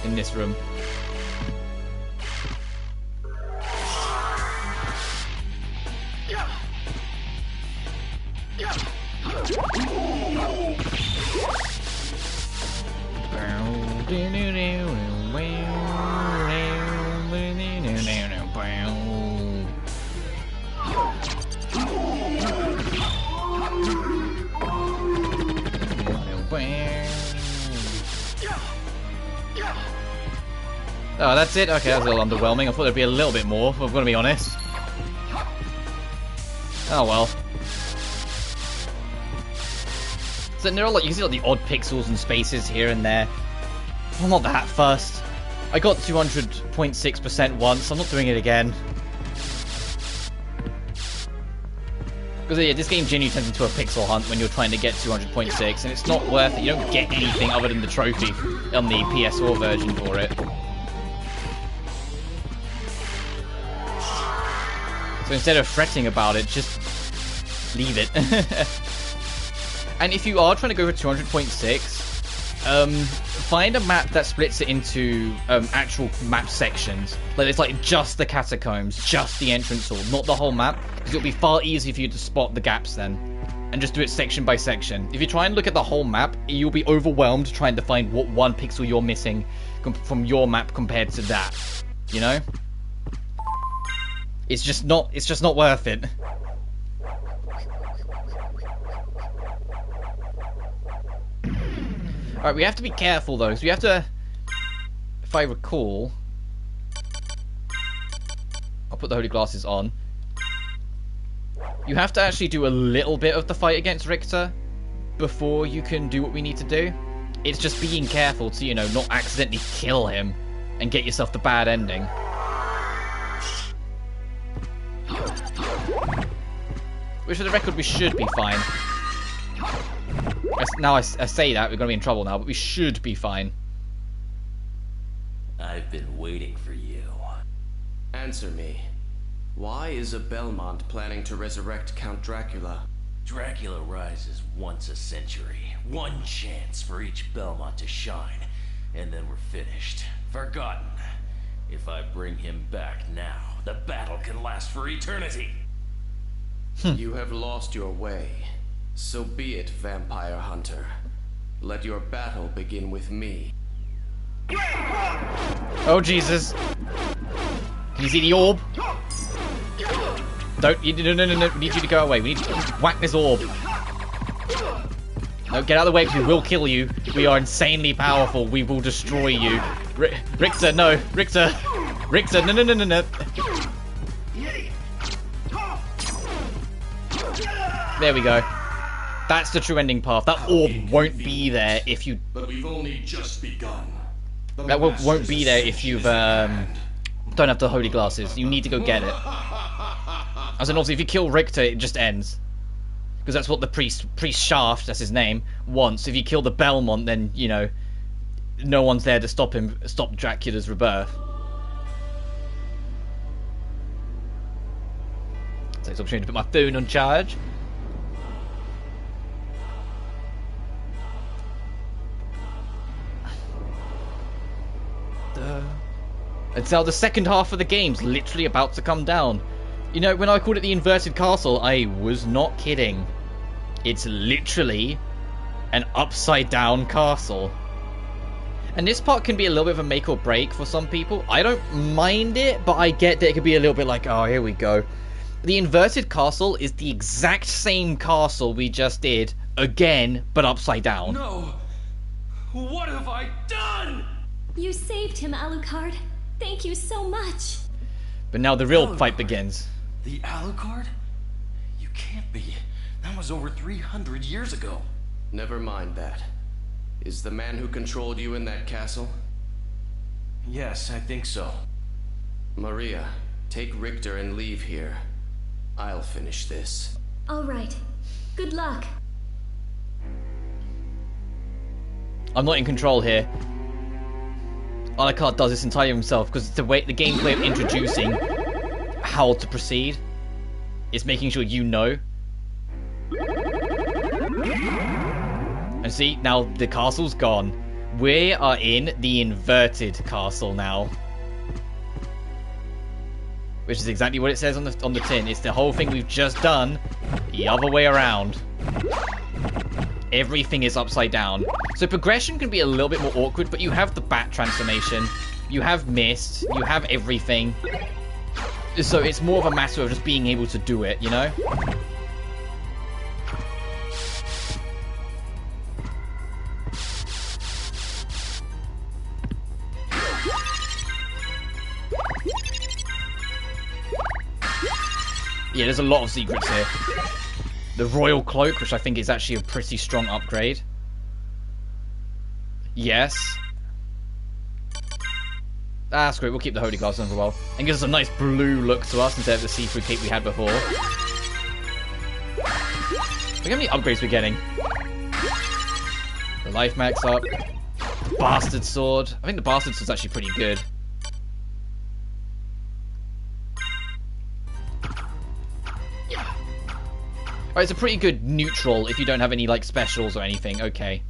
In this room. Oh, that's it? Okay, that's a little underwhelming. I thought there'd be a little bit more, if I'm going to be honest. Oh well. So there are like, you can see like the odd pixels and spaces here and there. I'm not that fussed. I got 200.6% once, I'm not doing it again. Because yeah, this game genuinely turns into a pixel hunt when you're trying to get 200.6, and it's not worth it. You don't get anything other than the trophy on the PS4 version for it. So instead of fretting about it, just leave it. And if you are trying to go for 200.6, find a map that splits it into actual map sections. Like it's like just the catacombs, just the entrance hall, not the whole map, because it'll be far easier for you to spot the gaps then. And just do it section by section. If you try and look at the whole map, you'll be overwhelmed trying to find what one pixel you're missing from your map compared to that. You know? It's just not worth it. Alright, we have to be careful though, because we have to, if I recall, put the holy glasses on. You have to actually do a little bit of the fight against Richter before you can do what we need to do. It's just being careful to, you know, not accidentally kill him and get yourself the bad ending. Which, for the record, we should be fine. Now I say that, we're going to be in trouble now, but we should be fine. I've been waiting for you. Answer me. Why is a Belmont planning to resurrect Count Dracula? Dracula rises once a century. One chance for each Belmont to shine. And then we're finished. Forgotten. If I bring him back now, the battle can last for eternity. You have lost your way. So be it, Vampire Hunter. Let your battle begin with me. Oh, Jesus. Can you see the orb? No, we need you to go away. We need to whack this orb. No, get out of the way because we will kill you. We are insanely powerful. We will destroy you. Richter, no. Richter. Richter, no. There we go. That's the true ending path. That orb won't be there if you... But we've only just begun. That won't be there if you've don't have the holy glasses. You need to go get it. As in, also, if you kill Richter, it just ends. Because that's what the priest Shaft, that's his name, wants. If you kill the Belmont, then, you know, no one's there to stop Dracula's rebirth. So it's opportunity to put my phone on charge. And now the second half of the game's literally about to come down. You know, when I called it the inverted castle, I was not kidding. It's literally an upside down castle. And this part can be a little bit of a make or break for some people. I don't mind it, but I get that it could be a little bit like, oh, here we go. The inverted castle is the exact same castle we just did, again, but upside down. No! What have I done? You saved him, Alucard. Thank you so much. But now the real fight begins. The Alucard? You can't be. That was over 300 years ago. Never mind that. Is the man who controlled you in that castle? Yes, I think so. Maria, take Richter and leave here. I'll finish this. All right. Good luck. I'm not in control here. Alucard does this entirely himself because the gameplay of introducing how to proceed is making sure you know. And see, now the castle's gone. We are in the inverted castle now. Which is exactly what it says on the tin. It's the whole thing we've just done the other way around. Everything is upside down. So progression can be a little bit more awkward, but you have the bat transformation, you have mist, you have everything. So it's more of a matter of just being able to do it, you know? Yeah, there's a lot of secrets here. The Royal Cloak, which I think is actually a pretty strong upgrade. Yes. That's great, we'll keep the Holy Glass on for a while. And gives us a nice blue look to us instead of the see-through cape we had before. Look how many upgrades we're getting. The life max up. Bastard Sword. I think the Bastard Sword's actually pretty good. Alright, it's a pretty good neutral if you don't have any, like, specials or anything. Okay.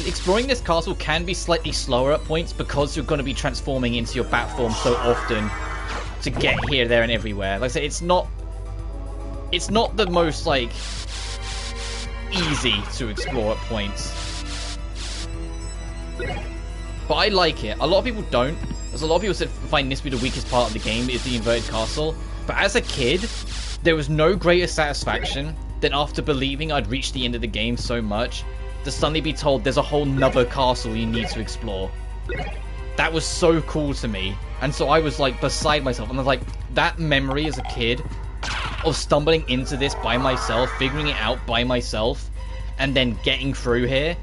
Exploring this castle can be slightly slower at points because you're going to be transforming into your bat form so often to get here, there, and everywhere. Like I said, it's not the most, like, easy to explore at points. But I like it. A lot of people don't. There's a lot of people that find this to be the weakest part of the game, is the inverted castle. But as a kid, there was no greater satisfaction than after believing I'd reached the end of the game so much, to suddenly be told there's a whole nother castle you need to explore. That was so cool to me, and so I was like beside myself, and I was like, that memory as a kid of stumbling into this by myself, figuring it out by myself, and then getting through here,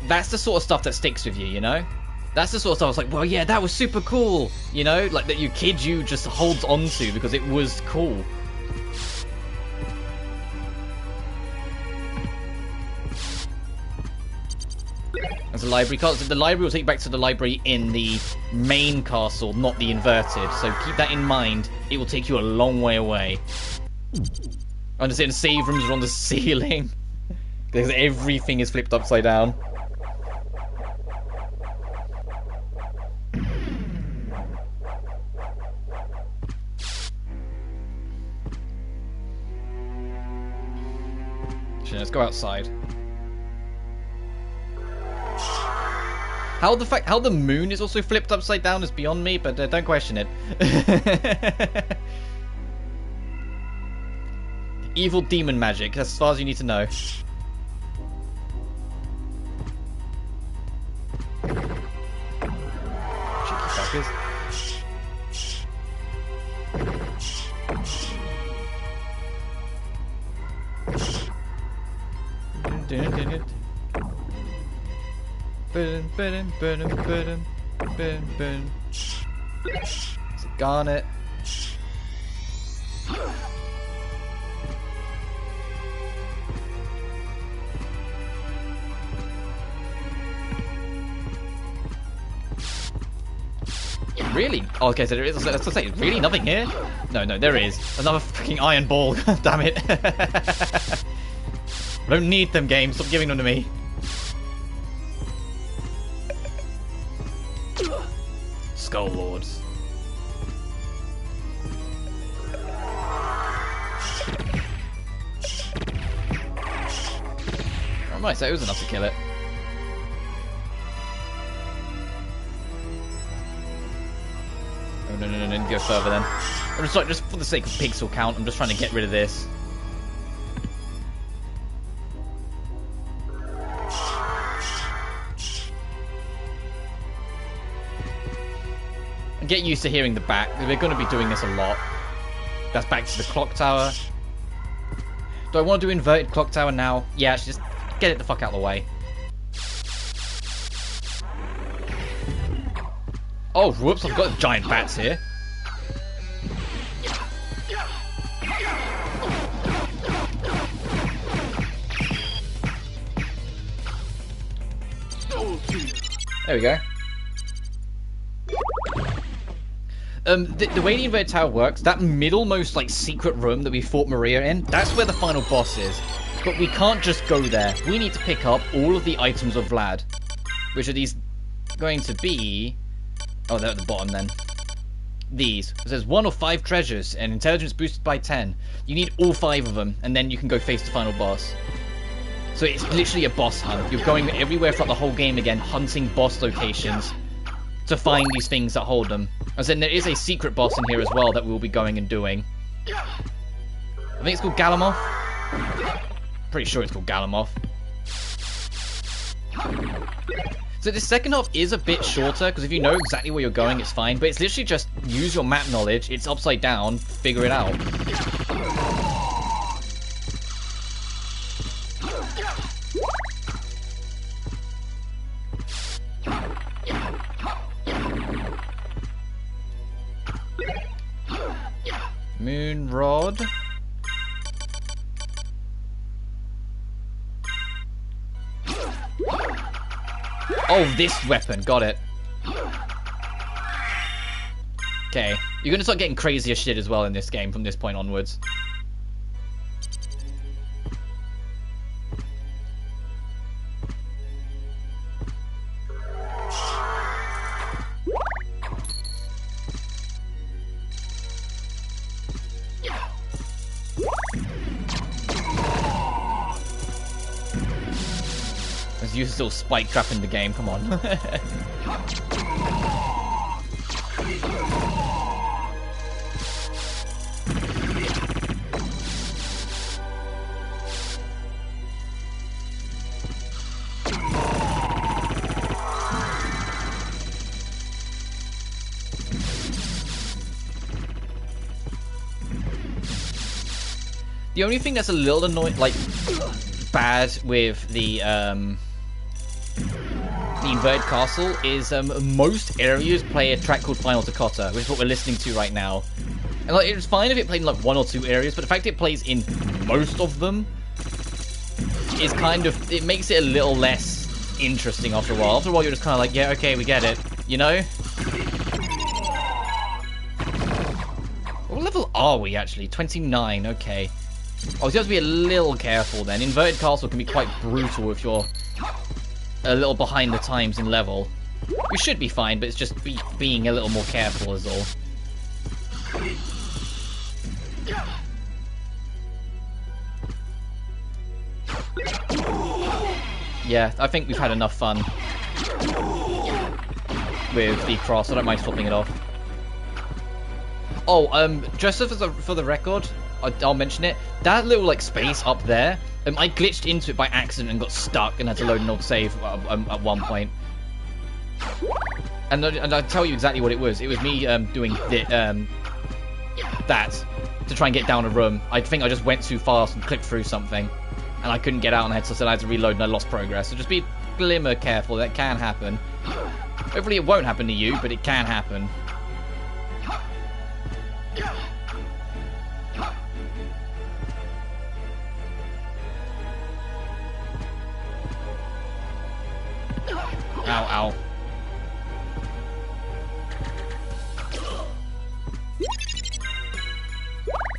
that's the sort of stuff that sticks with you, you know? That's the sort of stuff I was like, well, yeah, that was super cool, you know? Like, that you just holds on to because it was cool. As a library castle, the library will take you back to the library in the main castle, not the inverted. So keep that in mind. It will take you a long way away. I understand save rooms are on the ceiling because everything is flipped upside down. Let's go outside. How the moon is also flipped upside down is beyond me, but don't question it. Evil demon magic, that's as far as you need to know. Cheeky fuckers. It's a garnet. Really? Oh, okay, so there is. Let's say, really nothing here? No, there is. Another fucking iron ball. Damn it. I don't need them, games. Stop giving them to me. Skull Lords. Oh, nice. That was enough to kill it. Oh, no. Need to go further then. I'm just like, just for the sake of pixel count, I'm just trying to get rid of this. Get used to hearing the back. We're going to be doing this a lot. That's back to the clock tower. Do I want to do inverted clock tower now? Yeah, just get it the fuck out of the way. Oh, whoops, I've got giant bats here. There we go. The way the inverted tower works, that middlemost like secret room that we fought Maria in, that's where the final boss is. But we can't just go there. We need to pick up all of the items of Vlad, which are these going to be. Oh, they're at the bottom then. These. It says 1 of 5 treasures and intelligence boosted by 10. You need all 5 of them, and then you can go face the final boss. So it's literally a boss hunt. You're going everywhere throughout the whole game again, hunting boss locations to find these things that hold them. As in, there is a secret boss in here as well that we'll be going and doing. I think it's called Galamoth. Pretty sure it's called Galamoth. So this second half is a bit shorter, because if you know exactly where you're going, it's fine. But it's literally just use your map knowledge. It's upside down. Figure it out. Moon Rod. Oh, this weapon. Got it. Okay. You're gonna start getting crazier shit as well in this game from this point onwards. You still spike trap in the game, come on. The only thing that's a little annoying, like, bad with the inverted castle is most areas play a track called Final Toccata, which is what we're listening to right now. And like, it's fine if it played in like 1 or 2 areas, but the fact it plays in most of them is kind of, it makes it a little less interesting after a while. After a while, you're just kind of like, yeah, okay, we get it, you know? What level are we actually? 29, okay. Oh, so you have to be a little careful then. Inverted castle can be quite brutal if you're a little behind the times in level. We should be fine, but it's just being a little more careful is all. Yeah, I think we've had enough fun with the cross. I don't mind flipping it off. Oh, just for the record, I'll mention it. That little like space up there, I glitched into it by accident and got stuck and had to load an old save at one point. And I'll tell you exactly what it was. It was me doing that to try and get down a room. I think I just went too fast and clicked through something, and I couldn't get out, and I had to reload, and I lost progress. So just be glimmer careful. That can happen. Hopefully it won't happen to you, but it can happen. Ow, ow.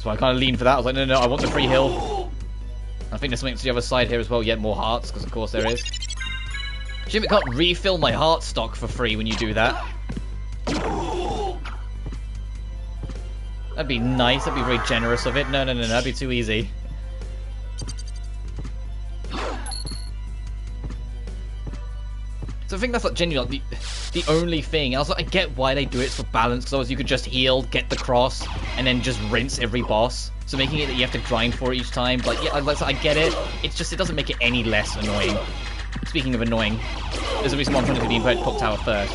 So I kind of leaned for that. I was like, no, I want the free heal. I think there's something to the other side here as well. Yet more hearts, because of course there is. Jim, it can't refill my heart stock for free when you do that. That'd be nice. That'd be very generous of it. No, that'd be too easy. So I think that's like genuinely like, the only thing. I was like, I get why they do it for balance, because otherwise you could just heal, get the cross, and then just rinse every boss. So making it that you have to grind for it each time, but yeah, I get it. It's just, it doesn't make it any less annoying. Speaking of annoying, there's a reason why I'm trying to do the inverted clock tower first.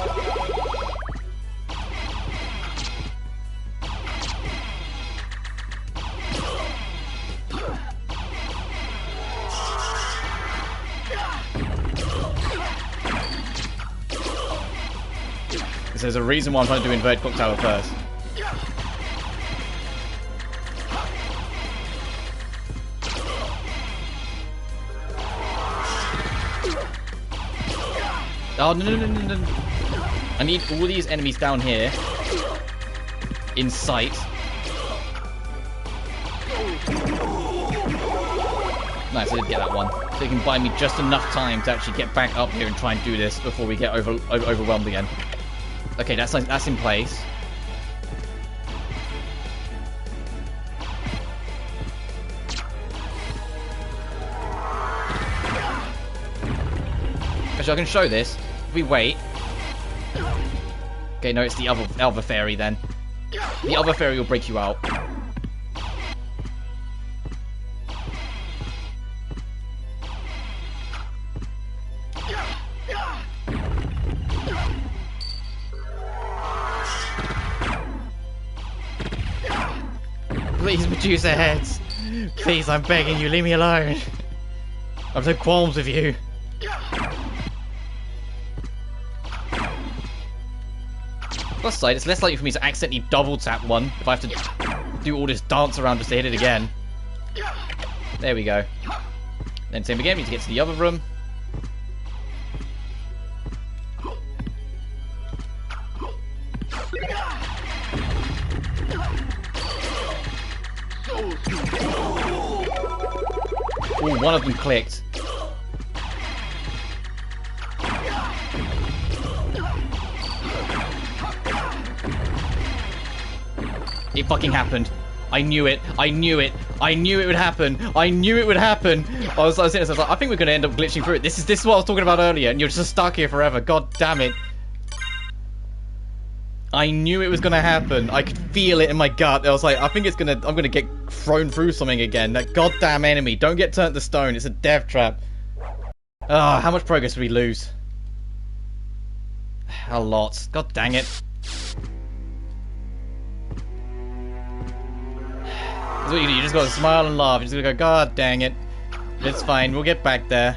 There's a reason why I'm trying to do inverted clock tower first. Oh, no. I need all these enemies down here in sight. Nice, I did get that one. So you can buy me just enough time to actually get back up here and try and do this before we get overwhelmed again. Okay, that's in place. Actually, I can show this. If we wait. Okay, no, it's the other fairy then. The other fairy will break you out. Please, Medusa heads. Please, I'm begging you, leave me alone. I've no qualms with you. Plus side, it's less likely for me to accidentally double tap one if I have to do all this dance around just to hit it again. There we go. Then same again, we need to get to the other room. Ooh, one of them clicked. It fucking happened. I knew it. I knew it. I knew it would happen. I knew it would happen. I was sitting there, so I was like, I think we're going to end up glitching through it. This is what I was talking about earlier, and you're just stuck here forever. God damn it. I knew it was going to happen. I could feel it in my gut. I was like, I think I'm going to get thrown through something again. That goddamn enemy. Don't get turned to stone. It's a death trap. Ah, how much progress did we lose? A lot. God dang it. That's what you do. You just gotta smile and laugh. You just gotta go, God dang it. It's fine. We'll get back there.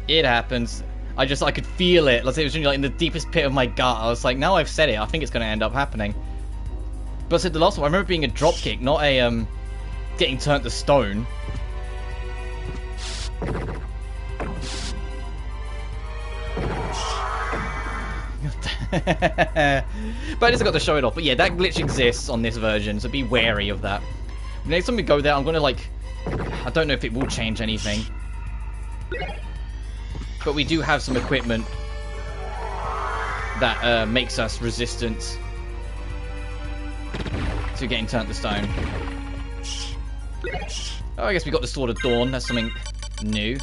It happens. I could feel it. Let's say it was like in the deepest pit of my gut. I was like, now I've said it, I think it's gonna end up happening. But I said the last one, I remember being a dropkick, not a getting turned to stone. But I just got to show it off. But yeah, that glitch exists on this version, so be wary of that. Next time we go there, I'm gonna like, I don't know if it will change anything, but we do have some equipment that makes us resistant to getting turned to stone. Oh, I guess we got the Sword of Dawn. That's something new.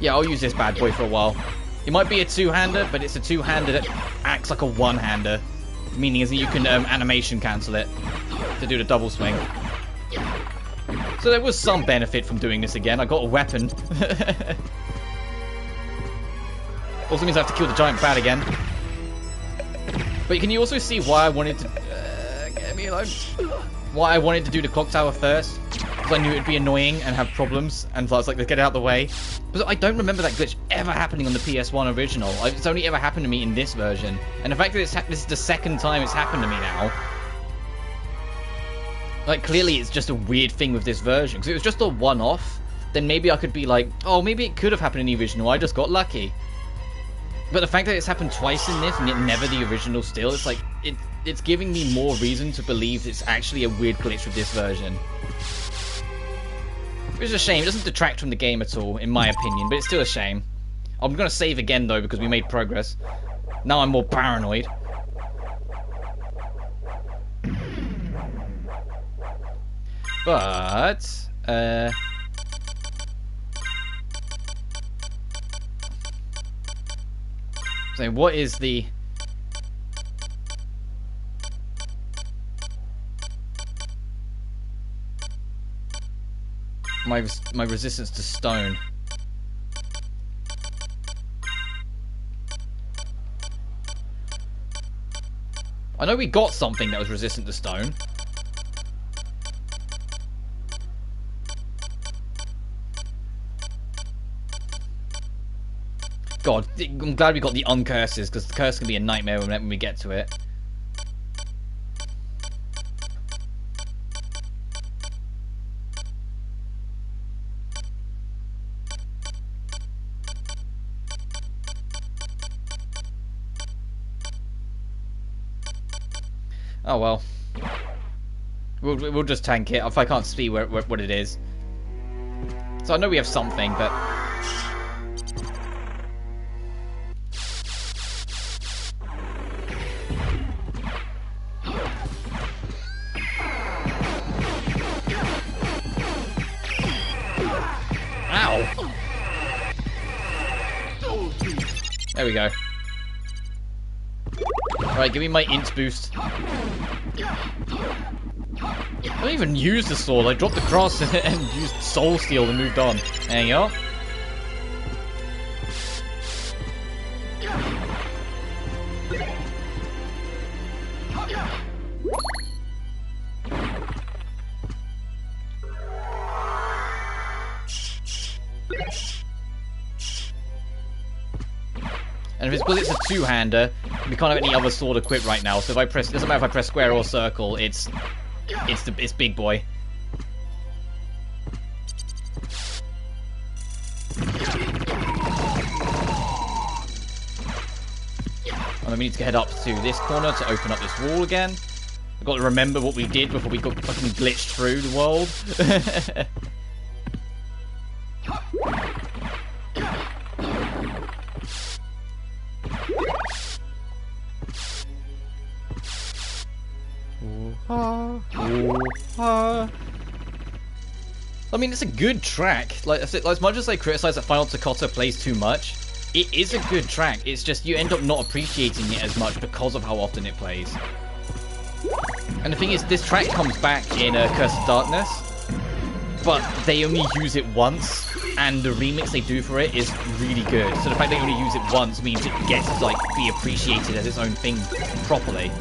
Yeah, I'll use this bad boy for a while. It might be a two-hander, but it's a two-hander that acts like a one-hander. Meaning is that you can animation cancel it to do the double swing. So there was some benefit from doing this again. I got a weapon. Also means I have to kill the giant bat again. But can you also see why I wanted to... get me alone. Why I wanted to do the clock tower first? Because I knew it would be annoying and have problems. And so I was like, let's get it out of the way. But I don't remember that glitch ever happening on the PS1 original. It's only ever happened to me in this version. And the fact that this is the second time it's happened to me now... Like, clearly it's just a weird thing with this version. Because if it was just a one-off, then maybe I could be like, oh, maybe it could have happened in the original, I just got lucky. But the fact that it's happened twice in this, and yet never the original still, it's like, it's giving me more reason to believe it's actually a weird glitch with this version. Which is a shame. It doesn't detract from the game at all, in my opinion, but it's still a shame. I'm going to save again, though, because we made progress. Now I'm more paranoid. But, so what is the... My resistance to stone. I know we got something that was resistant to stone. God, I'm glad we got the uncurses, because the curse can be a nightmare when we get to it. Oh well. We'll just tank it if I can't see what it is. So I know we have something, but... Ow! There we go. Alright, give me my int boost. I don't even use the sword. I dropped the cross and used soul steal and moved on. There you go. And if it's because it's a two-hander, we can't have any other sword equipped right now. So if I press, doesn't matter if I press square or circle, it's big boy. And then we need to head up to this corner to open up this wall again. I've got to remember what we did before we got fucking glitched through the world. I mean, it's a good track. Like as much as I criticize that Final Takata plays too much, it is a good track. It's just you end up not appreciating it as much because of how often it plays. And the thing is, this track comes back in Curse of Darkness, but they only use it once, and the remix they do for it is really good. So the fact they only use it once means it gets to like be appreciated as its own thing properly.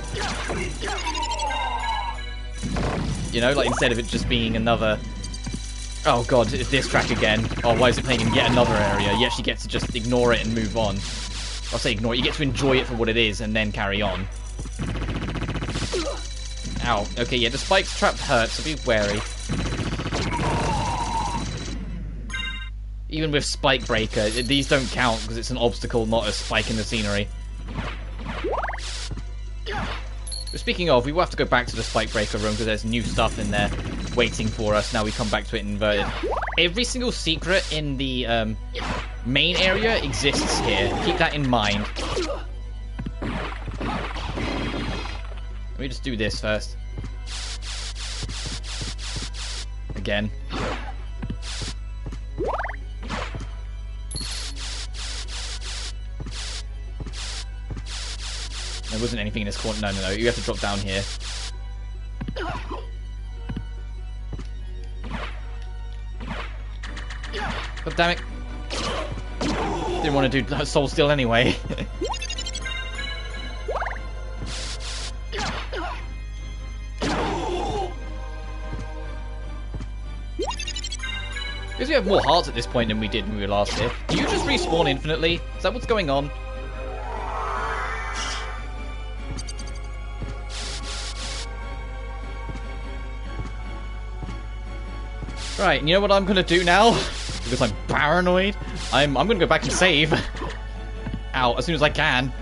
You know, like instead of it just being another, oh god, it's this track again. Oh, why is it playing in yet another area? You actually get to just ignore it and move on. I'll say ignore it. You get to enjoy it for what it is and then carry on. Ow. Okay, yeah, the spikes trap hurt, so be wary. Even with Spike Breaker, these don't count because it's an obstacle, not a spike in the scenery. But speaking of, we will have to go back to the Spike Breaker room because there's new stuff in there waiting for us. Now we come back to it inverted. Every single secret in the main area exists here. Keep that in mind. Let me just do this first. Again. There wasn't anything in this corner. No, no, no. You have to drop down here. Oh, damn it. Didn't want to do Soul Steal anyway. Because we have more hearts at this point than we did when we were last here. Do you just respawn infinitely? Is that what's going on? Right, and you know what I'm gonna do now? Because I'm paranoid. I'm gonna go back and save. Ow, as soon as I can.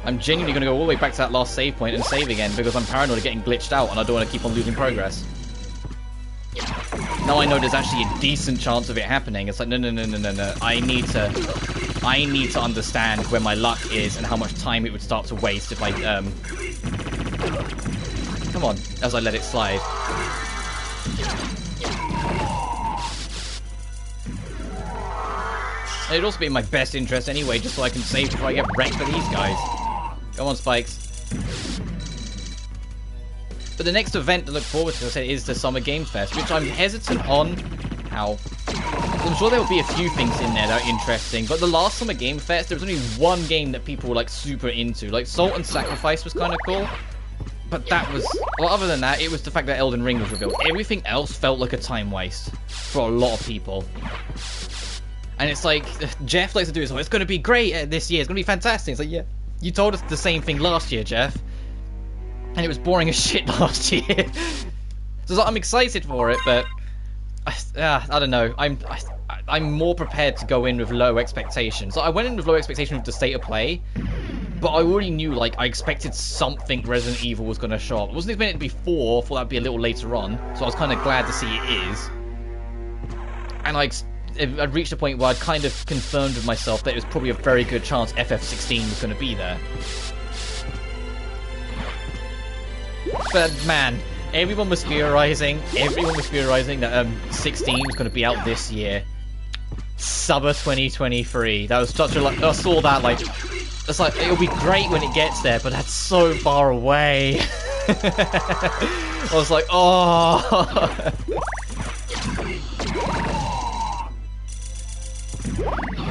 I'm genuinely going to go all the way back to that last save point and save again because I'm paranoid of getting glitched out and I don't want to keep on losing progress. Now I know there's actually a decent chance of it happening. It's like, no, no, no, no, no, no. I need to understand where my luck is and how much time it would start to waste if I, come on, as I let it slide. And it'd also be in my best interest anyway, just so I can save before I get wrecked by these guys. Come on, Spikes. But the next event to look forward to, as I said, is the Summer Game Fest, which I'm hesitant on. Ow. I'm sure there will be a few things in there that are interesting, but the last Summer Game Fest, there was only one game that people were, like, super into. Like, Salt and Sacrifice was kind of cool, but that was... Well, other than that, it was the fact that Elden Ring was revealed. Everything else felt like a time waste for a lot of people. And it's like, Jeff likes to do this, oh, it's going to be great this year, it's going to be fantastic. It's like, yeah, you told us the same thing last year, Jeff. And it was boring as shit last year. So I'm excited for it, but... I don't know. I'm more prepared to go in with low expectations. So I went in with low expectations with the state of play, but I already knew, like, I expected something Resident Evil was going to show up. I wasn't expecting it to be 4, thought that'd be a little later on, so I was kind of glad to see it is. And I'd reached a point where I'd kind of confirmed with myself that it was probably a very good chance FF16 was going to be there. But man, everyone was theorizing that 16 was going to be out this year. Summer 2023. That was such a, like, I saw that, like, it's like, it'll be great when it gets there, but that's so far away. I was like, oh.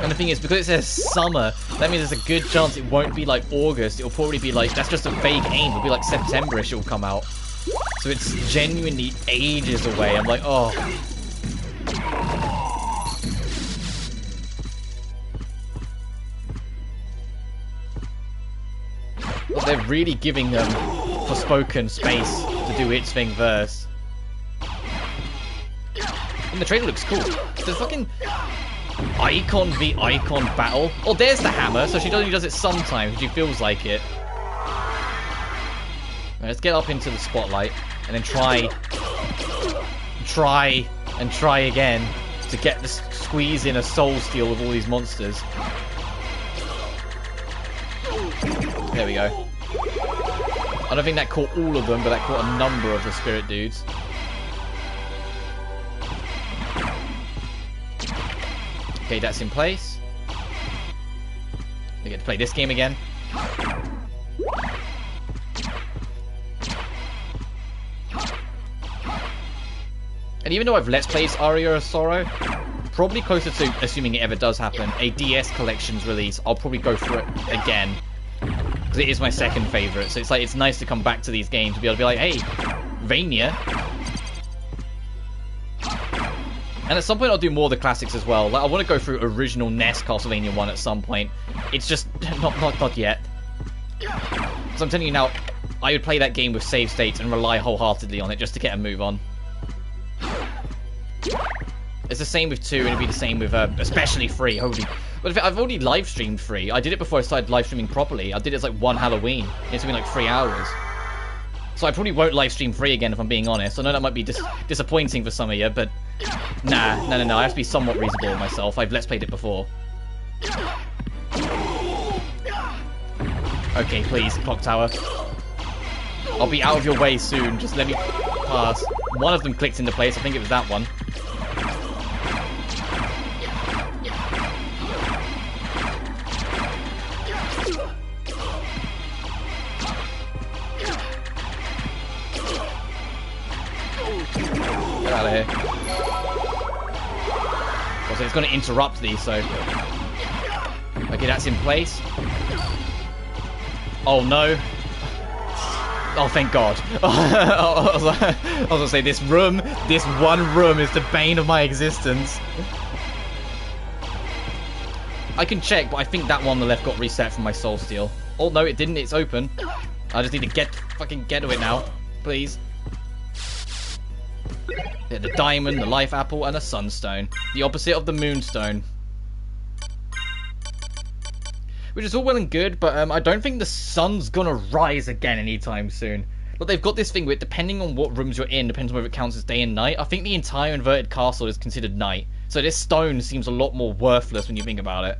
And the thing is, because it says summer, that means there's a good chance it won't be like August. It'll probably be like, that's just a vague aim. It'll be like September-ish it'll come out. So it's genuinely ages away. I'm like, oh. But they're really giving them Forspoken space to do its thing first. And the trailer looks cool. The fucking... Icon v Icon battle. Oh, there's the hammer. So she only does it sometimes. She feels like it. Right, let's get up into the spotlight and then try again to get this squeeze in a soul steal with all these monsters. There we go. I don't think that caught all of them, but that caught a number of the spirit dudes. Okay, that's in place. I get to play this game again. And even though I've Let's Played Aria of Sorrow, probably closer to, assuming it ever does happen, a DS Collections release, I'll probably go through it again. Because it is my second favourite, so it's nice to come back to these games and be able to be like, hey, Vania. And at some point I'll do more of the classics as well. Like, I want to go through original NES Castlevania 1 at some point. It's just not yet. So I'm telling you now, I would play that game with save states and rely wholeheartedly on it just to get a move on. It's the same with 2, and it'd be the same with especially 3. Holy, but I've already live streamed 3. I did it before I started live streaming properly. I did it as like one Halloween. It's been like 3 hours. So I probably won't live stream 3 again if I'm being honest. I know that might be disappointing for some of you, but nah, no. I have to be somewhat reasonable with myself. I've Let's Played it before. Okay, please, Clock Tower. I'll be out of your way soon. Just let me pass. One of them clicked into place. I think it was that one. Get out of here. Also, it's going to interrupt these, so... Okay, that's in place. Oh, no. Oh, thank God. I was going to say, this one room is the bane of my existence. I can check, but I think that one on the left got reset from my soul steal. Oh, no, it didn't. It's open. I just need to fucking get to it now. Please. Yeah, the diamond, the life apple, and a sunstone. The opposite of the moonstone. Which is all well and good, but I don't think the sun's gonna rise again anytime soon. But they've got this thing where, depending on what rooms you're in, depends on whether it counts as day and night. I think the entire inverted castle is considered night. So this stone seems a lot more worthless when you think about it.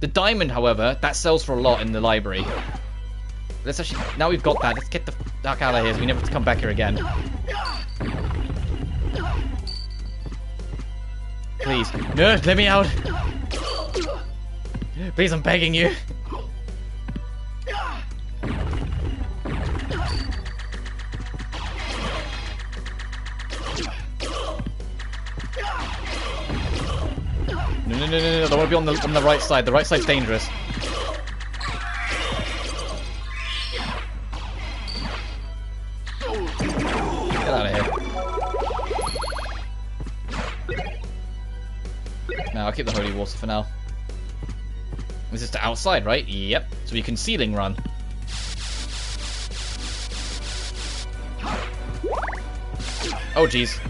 The diamond, however, that sells for a lot in the library. Let's actually... Now we've got that, let's get the fuck out of here so we never have to come back here again. Please. No, let me out. Please, I'm begging you. No. I don't want to be on the right side. The right side's dangerous. Get out of here. No, I'll keep the holy water for now. This is to outside, right? Yep. So you can ceiling run. Oh, jeez.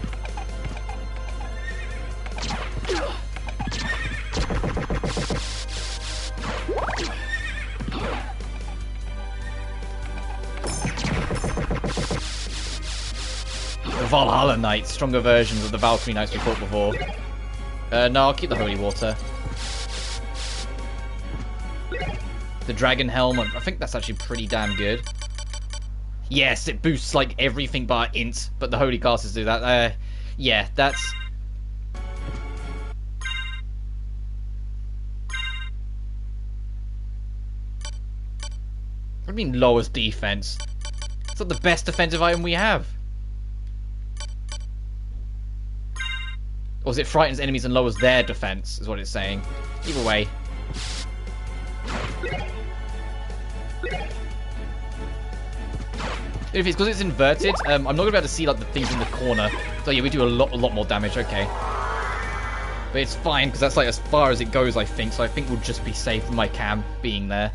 The Valhalla Knights, stronger versions of the Valkyrie Knights we fought before. No, I'll keep the holy water. The Dragon Helm, I think that's actually pretty damn good. Yes, it boosts like everything bar int, but the holy casters do that. Yeah, that's... What do you mean lowest defense? It's not the best defensive item we have. Or is it frightens enemies and lowers their defense, is what it's saying. Either way. If it's because it's inverted, I'm not going to be able to see like the things in the corner. So yeah, we do a lot more damage, okay. But it's fine, because that's like as far as it goes, I think. So I think we'll just be safe with my cam being there.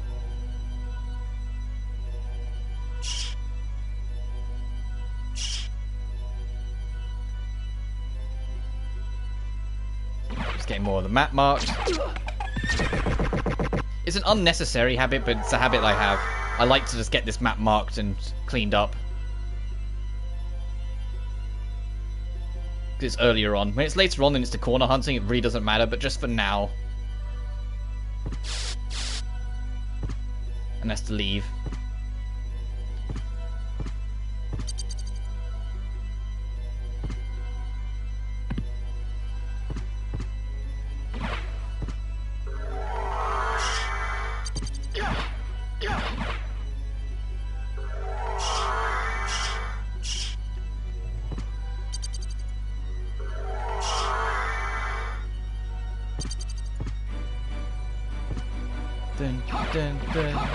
Just getting more of the map marks. It's an unnecessary habit, but it's a habit I have. I like to just get this map marked and cleaned up. Because it's earlier on. When it's later on and it's the corner hunting, it really doesn't matter, but just for now. And that's to leave. Dun, dun, dun.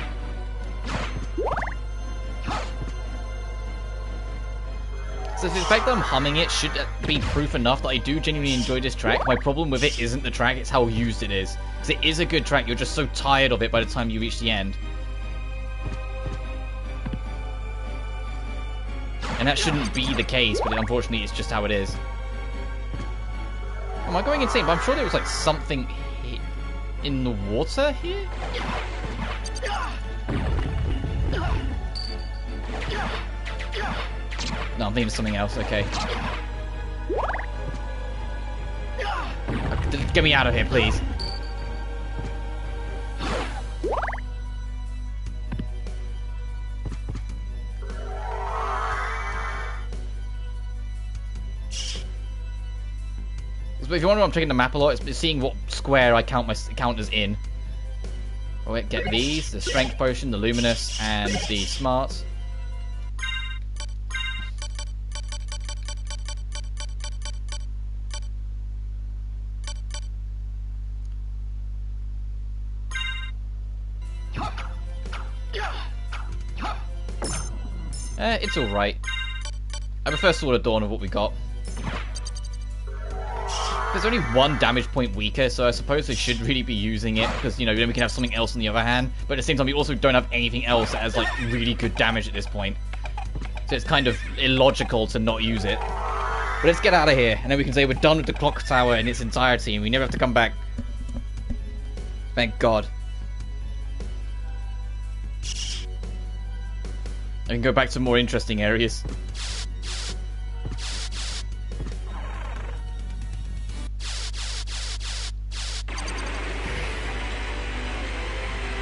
So the fact that I'm humming it should be proof enough that I do genuinely enjoy this track. My problem with it isn't the track, it's how used it is. Because it is a good track, you're just so tired of it by the time you reach the end. And that shouldn't be the case, but unfortunately it's just how it is. Am I going insane? But I'm sure there was like something in the water here? No, I'm thinking of something else, okay. Get me out of here, please. If you wonder why I'm checking the map a lot, it's seeing what square I count my counters in. Oh, get these, the strength potion, the luminous, and the smarts. It's alright. I prefer Sword of Dawn of what we got. There's only one damage point weaker, so I suppose they should really be using it, because, you know, then we can have something else on the other hand. But at the same time, we also don't have anything else that has, like, really good damage at this point. So it's kind of illogical to not use it. But let's get out of here, and then we can say we're done with the clock tower in its entirety, and we never have to come back. Thank God. I can go back to more interesting areas.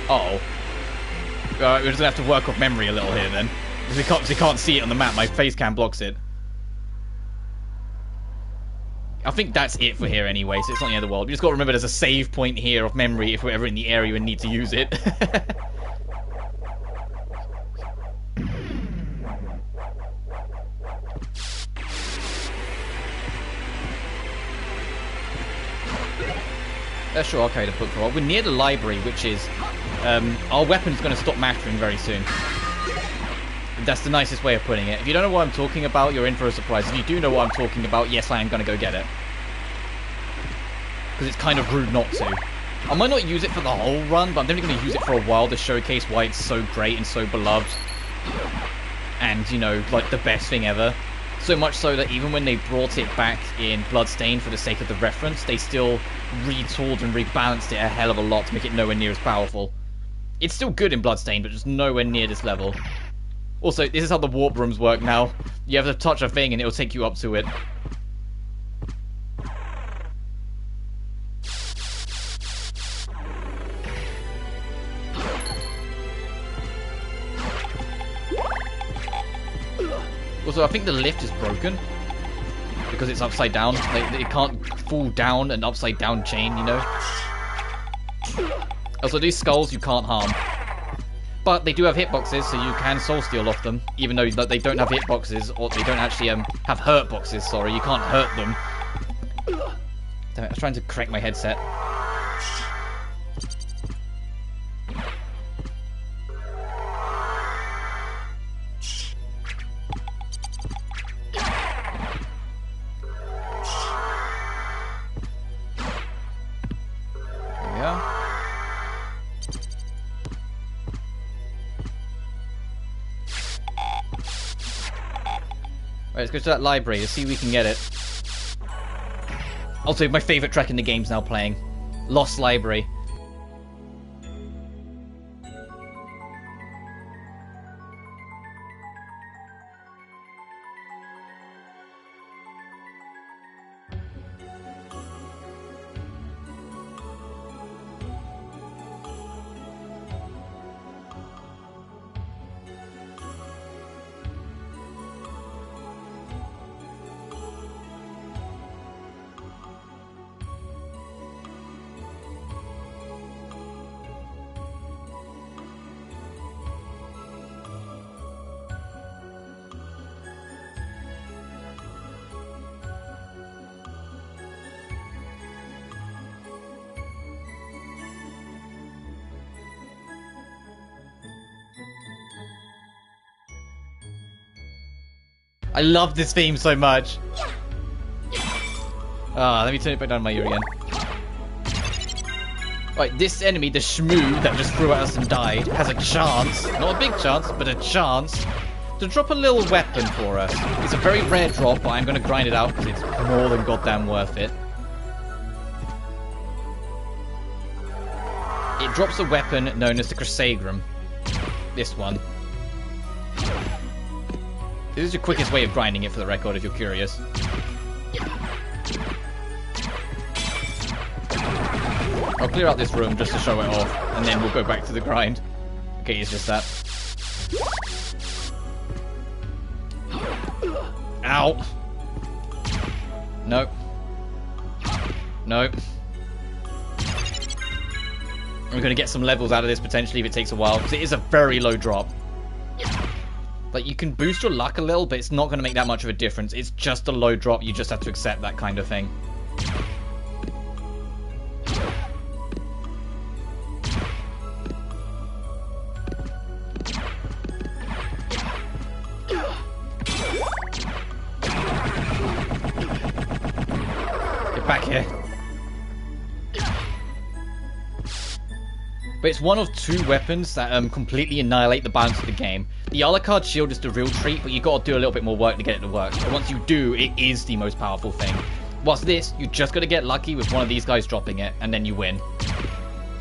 Uh-oh. We're just gonna have to work off memory a little here then. Because we can't see it on the map, my face cam blocks it. I think that's it for here anyway, so it's not the end of the world. We just gotta remember there's a save point here of memory if we're ever in the area and need to use it. Sure, I'll carry the book for a while. We're near the library, which is... our weapon's going to stop mattering very soon. That's the nicest way of putting it. If you don't know what I'm talking about, you're in for a surprise. If you do know what I'm talking about, yes, I am going to go get it. Because it's kind of rude not to. I might not use it for the whole run, but I'm definitely going to use it for a while to showcase why it's so great and so beloved. And, you know, like the best thing ever. So much so that even when they brought it back in Bloodstained for the sake of the reference, they still retooled and rebalanced it a hell of a lot to make it nowhere near as powerful. It's still good in Bloodstained, but just nowhere near this level. Also, this is how the warp rooms work now. You have to touch a thing and it'll take you up to it. Also, I think the lift is broken because it's upside down. Like, it can't fall down an upside down chain, you know? Also, these skulls you can't harm. But they do have hitboxes, so you can soul steal off them, even though they don't have hitboxes, or they don't actually have hurt boxes, sorry. You can't hurt them. Damn it, I was trying to correct my headset. Right, let's go to that library. Let's see if we can get it. Also, my favourite track in the game's now playing. Lost Library. I love this theme so much. Let me turn it back down my ear again. Right, this enemy, the shmoo that just threw at us and died, has a chance, not a big chance, but a chance, to drop a little weapon for us. It's a very rare drop, but I'm going to grind it out because it's more than goddamn worth it. It drops a weapon known as the Crusagram. This one. This is the quickest way of grinding it, for the record, if you're curious. I'll clear out this room just to show it off, and then we'll go back to the grind. Okay, it's just that. Ow! Nope. Nope. We're going to get some levels out of this potentially if it takes a while, because it is a very low drop. Like, you can boost your luck a little, but it's not going to make that much of a difference. It's just a low drop, you just have to accept that kind of thing. Get back here. But it's one of two weapons that completely annihilate the balance of the game. The Alucard shield is the real treat, but you got to do a little bit more work to get it to work. But once you do, it is the most powerful thing. Whilst this, you just got to get lucky with one of these guys dropping it, and then you win.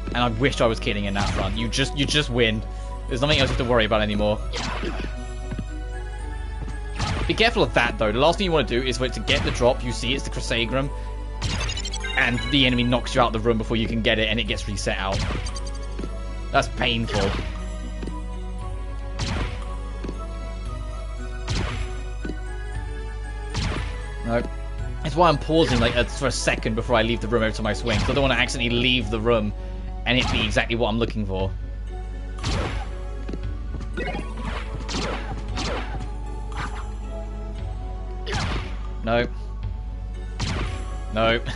And I wish I was kidding in that front. You just win. There's nothing else you have to worry about anymore. Be careful of that, though. The last thing you want to do is for it to get the drop. You see it's the Crusagram, and the enemy knocks you out of the room before you can get it, and it gets reset out. That's painful. Nope. That's why I'm pausing like for a second before I leave the room every time I swing. So I don't want to accidentally leave the room and it be exactly what I'm looking for. Nope. Nope.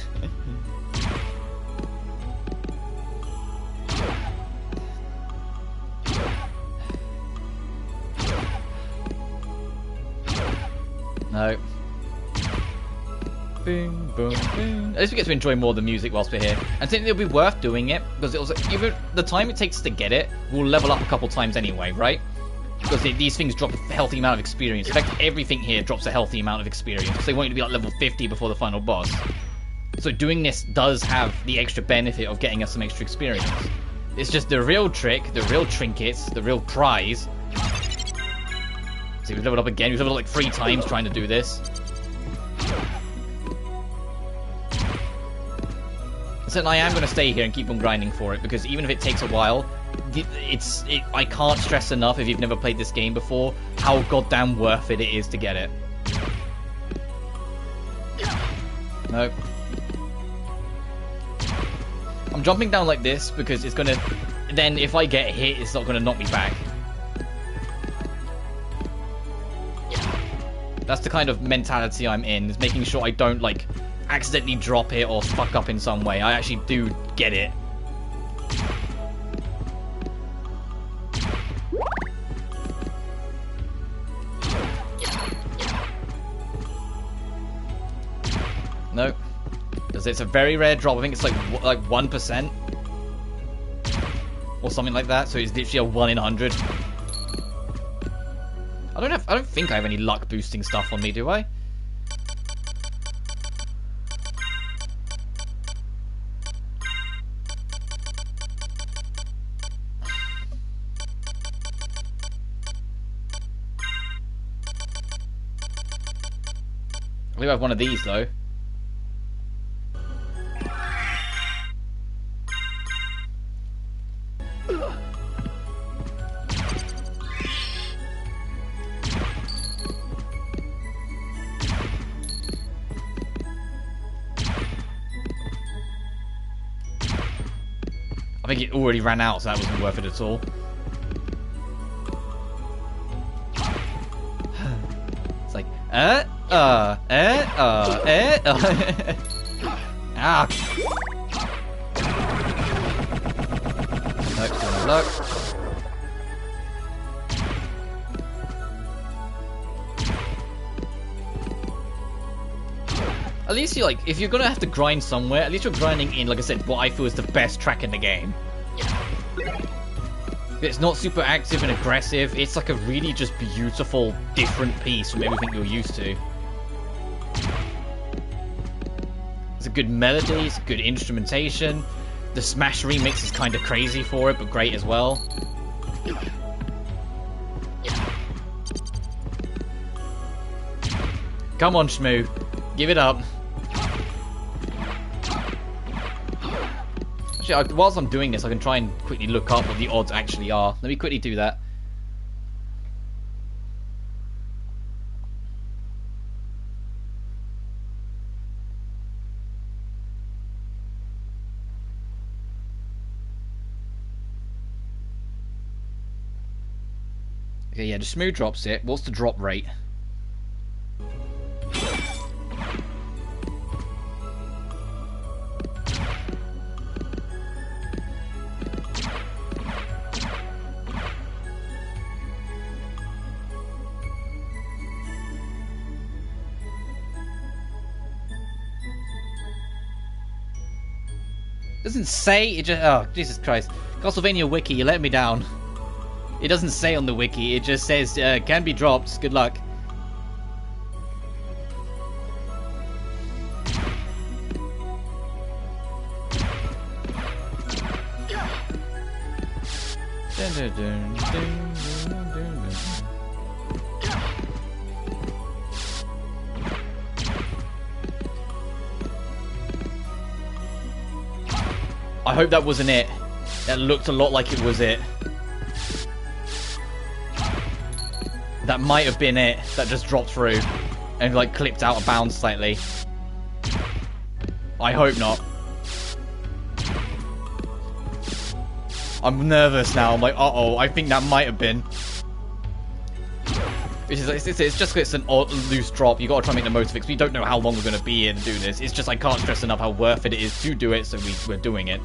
No. Boom, boom, boom. At least we get to enjoy more of the music whilst we're here. And I think it'll be worth doing it, because it'll, even the time it takes to get it, we'll level up a couple times anyway, right? Because these things drop a healthy amount of experience. In fact, everything here drops a healthy amount of experience. So they want you to be like level 50 before the final boss. So doing this does have the extra benefit of getting us some extra experience. It's just the real trick, the real trinkets, the real prize. See, we've leveled up again. We've leveled up like 3 times trying to do this. So I am going to stay here and keep on grinding for it, because even if it takes a while, I can't stress enough, if you've never played this game before, how goddamn worth it is to get it. Nope. I'm jumping down like this because it's going to... Then if I get hit, it's not going to knock me back. That's the kind of mentality I'm in, is making sure I don't, like, accidentally drop it or fuck up in some way. I actually do get it. Nope. Because it's a very rare drop. I think it's like 1%. Or something like that. So it's literally a 1 in 100. I don't think I have any luck boosting stuff on me, do I? I believe I have one of these though. I think it already ran out, so that wasn't worth it at all. It's like, Ah. Nope, still no luck. least you like, if you're gonna have to grind somewhere, at least you're grinding in, like I said, what I feel is the best track in the game. It's not super active and aggressive. It's like a really just beautiful, different piece from everything you're used to. It's a good melody, it's good instrumentation. The Smash remix is kind of crazy for it, but great as well. Come on, Shmoo. Give it up. Actually, whilst I'm doing this, I can try and quickly look up what the odds actually are. Let me quickly do that. Okay, yeah, the Shmoo drops it. What's the drop rate? Doesn't say, it just, oh, Jesus Christ. Castlevania Wiki, you let me down. It doesn't say on the wiki, it just says, can be dropped, good luck. Dun, dun, dun, dun, dun, dun, dun. I hope that wasn't it. That looked a lot like it was it. That might have been it. That just dropped through and like clipped out of bounds slightly. I hope not. I'm nervous now. I'm like, uh-oh, I think that might have been. It's just it's an odd, loose drop. You got to try and make the most of it because we don't know how long we're going to be here to do this. It's just I can't stress enough how worth it is to do it, so we're doing it.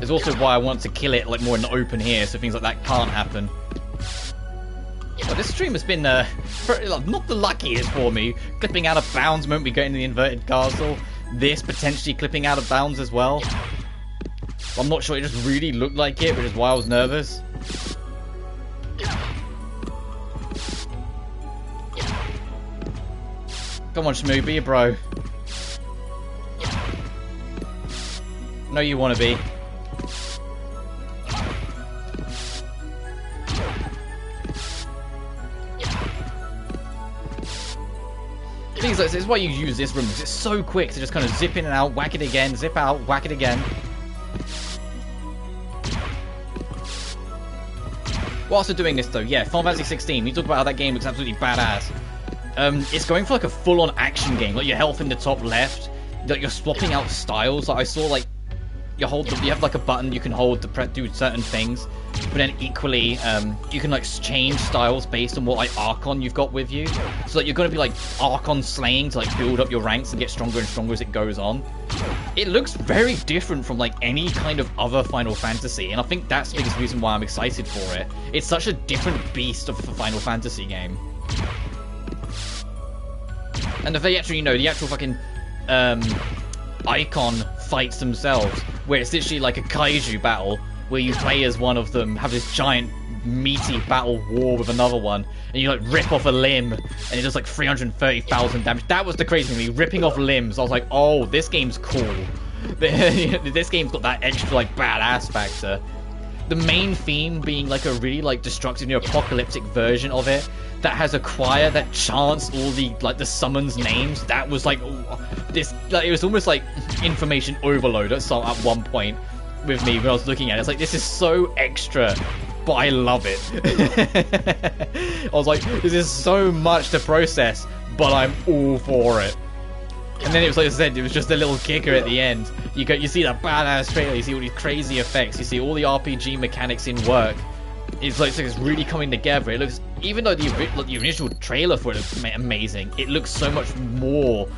It's also why I want to kill it like more in the open here, so things like that can't happen. But this stream has been not the luckiest for me. Clipping out of bounds moment we get into the inverted castle. This potentially clipping out of bounds as well. I'm not sure, it just really looked like it, which is why I was nervous. Come on, Shmoo, be a bro. No, you want to be. Things like this is why you use this room, because it's so quick to just kind of zip in and out, whack it again, zip out, whack it again. Whilst we're doing this though, yeah, Final Fantasy 16, we talk about how that game looks absolutely badass. It's going for like a full-on action game, like your health in the top left, like you're swapping out styles. Like I saw like you have like a button you can hold to do certain things, but then equally you can like change styles based on what like Archon you've got with you. So like you're going to be like Archon slaying to like build up your ranks and get stronger and stronger as it goes on. It looks very different from like any kind of other Final Fantasy, and I think that's the biggest reason why I'm excited for it. It's such a different beast of a Final Fantasy game. And if they actually, the actual fucking icon fights themselves, where it's literally like a kaiju battle, where you play as one of them, have this giant meaty battle war with another one, and you like rip off a limb, and it does like 330,000 damage. That was the crazy thing, me ripping off limbs. I was like, oh, this game's cool. This game's got that extra like badass factor. The main theme being like a really like destructive, apocalyptic version of it that has a choir that chants all the summons names. That was like this, like, it was almost like information overload at one point with me when I was looking at it. It's like, this is so extra, but I love it. I was like, this is so much to process, but I'm all for it. And then it was like I said, it was just a little kicker at the end. You see that badass trailer, you see all these crazy effects, you see all the RPG mechanics in work. It's like it's really coming together. It looks, even though the initial trailer for it looks amazing, it looks so much more,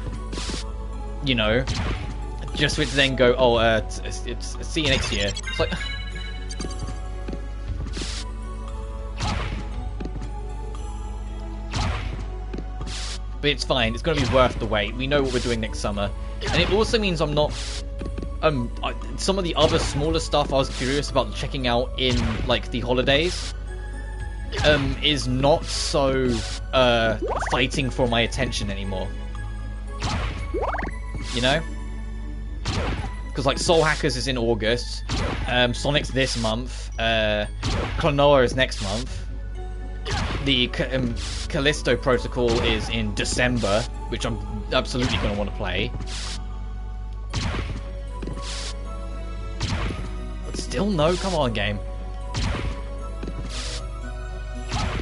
just for it to then go, oh, see you next year. It's like, But it's fine. It's going to be worth the wait. We know what we're doing next summer. And it also means I'm not... some of the other smaller stuff I was curious about checking out in, like, the holidays is not so fighting for my attention anymore. You know? Because, like, Soul Hackers is in August, Sonic's this month, Klonoa is next month, the Callisto Protocol is in December, which I'm absolutely going to want to play. But still no, come on, game.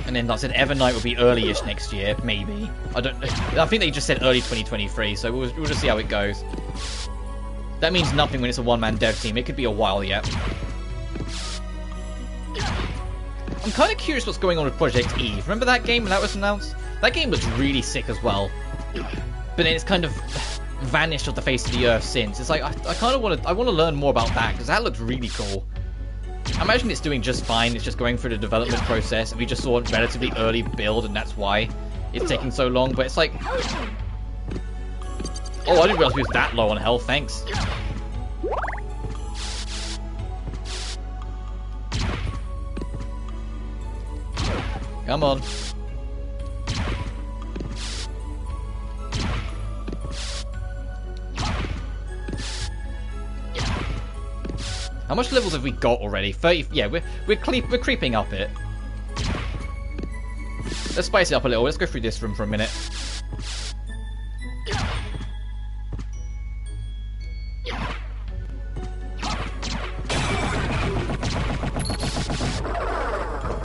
And then, like I said, Evernight will be early-ish next year, maybe. I think they just said early 2023, so we'll just see how it goes. That means nothing when it's a one-man dev team. It could be a while yet. I'm kind of curious what's going on with Project Eve. Remember that game when that was announced? That game was really sick as well. But then it's kind of vanished off the face of the earth since. It's like, I kind of want to learn more about that, because that looks really cool. I imagine it's doing just fine. It's just going through the development process, and we just saw a relatively early build, and that's why it's taking so long. But it's like... Oh, I didn't realize we was that low on health, thanks. Come on. How much levels have we got already? 30. Yeah, we're creeping up it. Let's spice it up a little. Let's go through this room for a minute.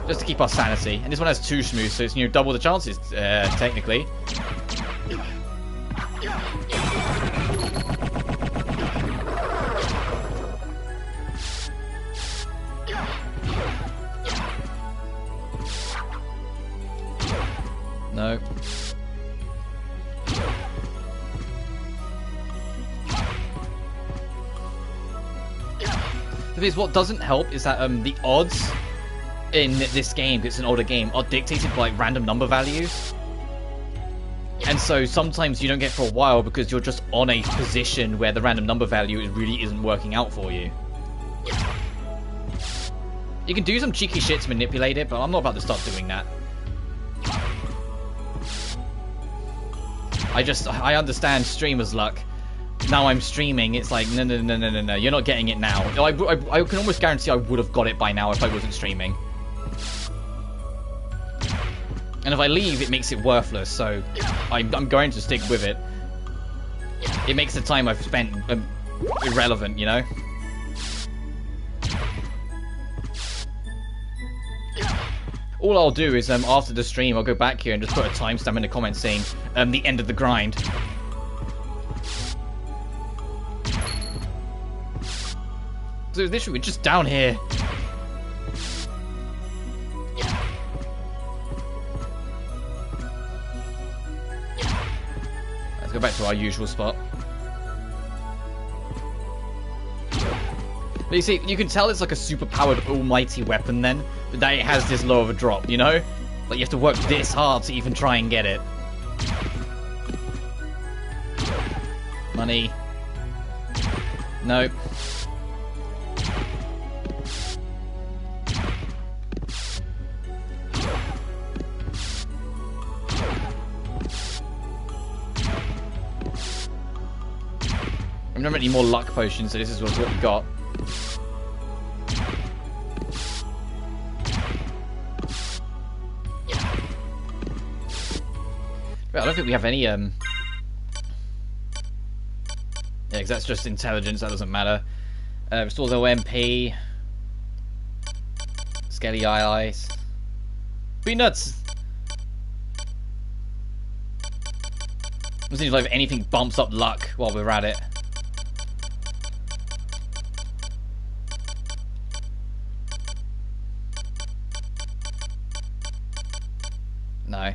Just to keep our sanity. And this one has 2 smooths, so it's, you know, double the chances, technically. No. The thing is, what doesn't help is that the odds in this game, it's an older game, are dictated by random number values. And so sometimes you don't get for a while because you're just on a position where the random number value really isn't working out for you. You can do some cheeky shit to manipulate it, but I'm not about to start doing that. I understand streamer's luck. Now I'm streaming, it's like, no, you're not getting it now. I can almost guarantee I would have got it by now if I wasn't streaming. And if I leave, it makes it worthless, so I'm going to stick with it. It makes the time I've spent irrelevant, you know? All I'll do is, after the stream, I'll go back here and just put a timestamp in the comments saying, the end of the grind. So literally, we're just down here. Let's go back to our usual spot. But you see, you can tell it's like a super-powered almighty weapon then, but that it has this low of a drop, you know? Like, you have to work this hard to even try and get it. Money. Nope. I don't have any more luck potions, so this is what we got. I don't think we have any, yeah, because that's just intelligence, that doesn't matter. Restores OMP. Skelly eyes. Be nuts! Let's see if anything bumps up luck while we're at it. No.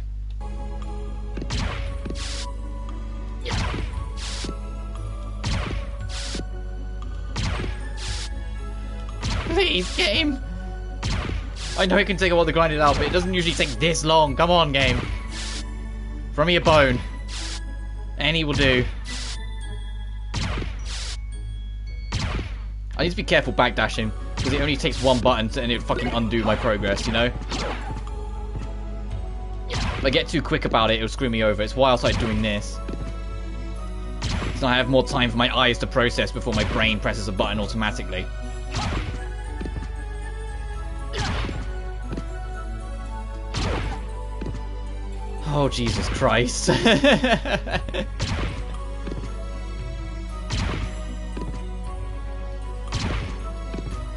Please, game! I know it can take a while to grind it out, but it doesn't usually take this long. Come on, game. Throw me a bone. Any will do. I need to be careful backdashing, because it only takes one button and it fucking undo my progress, you know? If I get too quick about it, it'll screw me over. It's why I started doing this. So I have more time for my eyes to process before my brain presses a button automatically. Oh, Jesus Christ.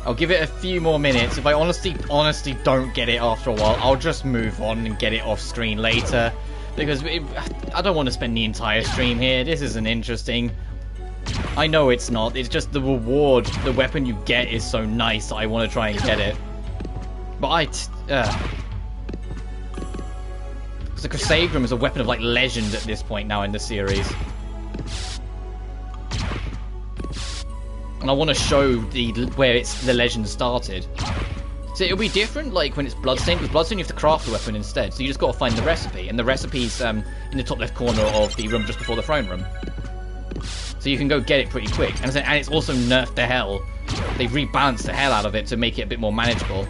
I'll give it a few more minutes. If I honestly don't get it after a while, I'll just move on and get it off screen later. Because I don't want to spend the entire stream here. This isn't interesting. I know it's not. It's just the reward, the weapon you get is so nice that I want to try and get it. But because the Crusaderum is a weapon of, like, legend at this point now in the series. And I want to show where the legend started. So it'll be different, like, when it's Bloodstained. With Bloodstained, you have to craft the weapon instead. So you just got to find the recipe. And the recipe's in the top left corner of the room just before the throne room. So you can go get it pretty quick. And it's also nerfed to hell. They've rebalanced the hell out of it to make it a bit more manageable.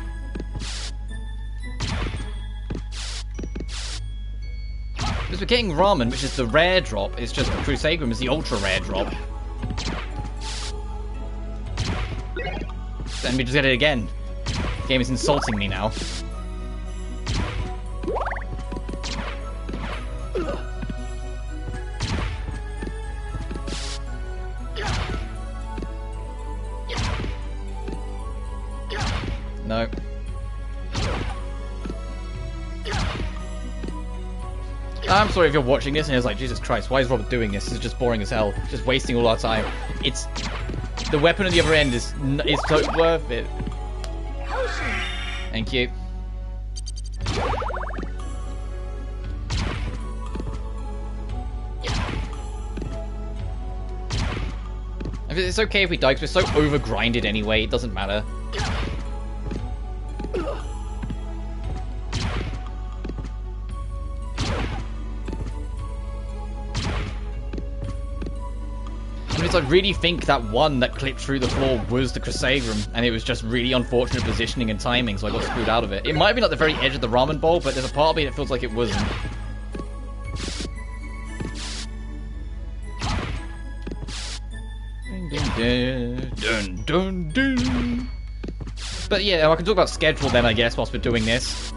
Because we're getting Ramen, which is the rare drop. It's just the Crusaderum is the ultra rare drop. Then we just get it again. The game is insulting me now. No. I'm sorry if you're watching this and it's like, Jesus Christ, why is Robert doing this? This is just boring as hell. Just wasting all our time. It's... The weapon at the other end is so worth it. Thank you. It's okay if we die because we're so over-grinded anyway, it doesn't matter. I really think that one that clipped through the floor was the Crusaderum, and it was just really unfortunate positioning and timing, so I got screwed out of it. It might have been at the very edge of the ramen bowl, but there's a part of me that feels like it wasn't. Dun, dun, dun. But yeah, I can talk about schedule then, I guess, whilst we're doing this.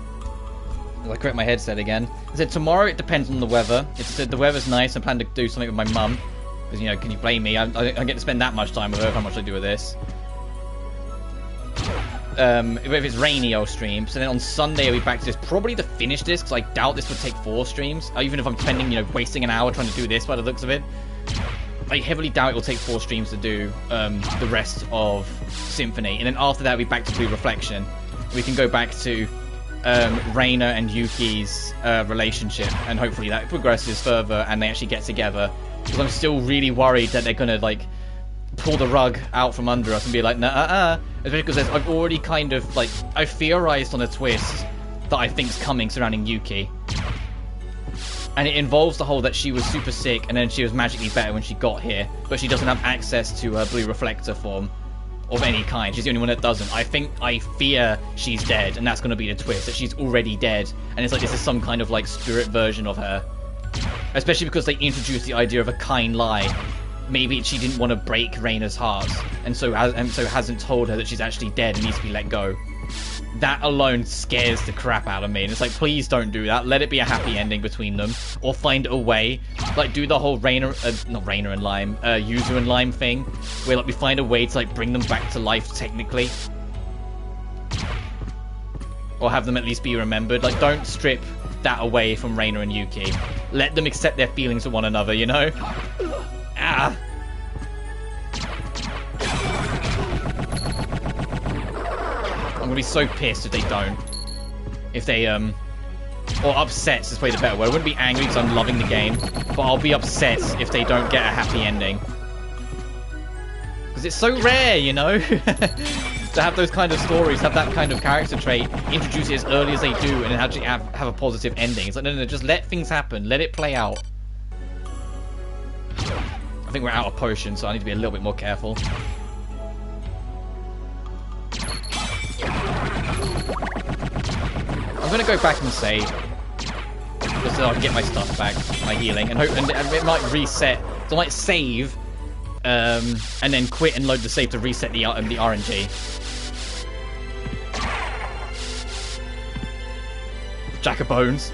I correct my headset again. I said tomorrow it depends on the weather. It said the weather's nice, I plan to do something with my mum. Because, you know, can you blame me? I get to spend that much time with her, how much I do with this. If it's rainy, I'll stream. So then on Sunday, I'll be back to this. Probably to finish this, because I doubt this would take 4 streams. Even if I'm spending, you know, wasting an hour trying to do this by the looks of it. I heavily doubt it will take 4 streams to do the rest of Symphony. And then after that, we'll be back to Blue Reflection. We can go back to Reina and Yuki's relationship. And hopefully that progresses further and they actually get together. Because I'm still really worried that they're gonna, like, pull the rug out from under us and be like, nah, especially because I've already kind of, like, I've theorized on a twist that I think's coming surrounding Yuki. And it involves the whole that she was super sick and then she was magically better when she got here, but she doesn't have access to her blue reflector form of any kind. She's the only one that doesn't. I fear she's dead, and that's gonna be the twist, that she's already dead, and it's like this is some kind of, like, spirit version of her. Especially because they introduced the idea of a kind lie. Maybe she didn't want to break Reina's heart, and so hasn't told her that she's actually dead and needs to be let go. That alone scares the crap out of me, and it's like, please don't do that. Let it be a happy ending between them, or find a way, like do the whole not Reina and Lime, Yuzu and Lime thing, where like we find a way to like bring them back to life technically, or have them at least be remembered. Like, don't strip that away from Reina and Yuki. Let them accept their feelings for one another, you know? Ah. I'm gonna be so pissed if they don't. If they, or upset is probably the better word. I wouldn't be angry because I'm loving the game, but I'll be upset if they don't get a happy ending. Because it's so rare, you know? to have those kind of stories, have that kind of character trait, introduce it as early as they do, and actually have a positive ending. It's like, no, just let things happen, let it play out. I think we're out of potions, so I need to be a little bit more careful. I'm gonna go back and save, just so I can get my stuff back, my healing, and hope, and it might reset. So I might save, and then quit and load the save to reset the RNG. Jack of Bones.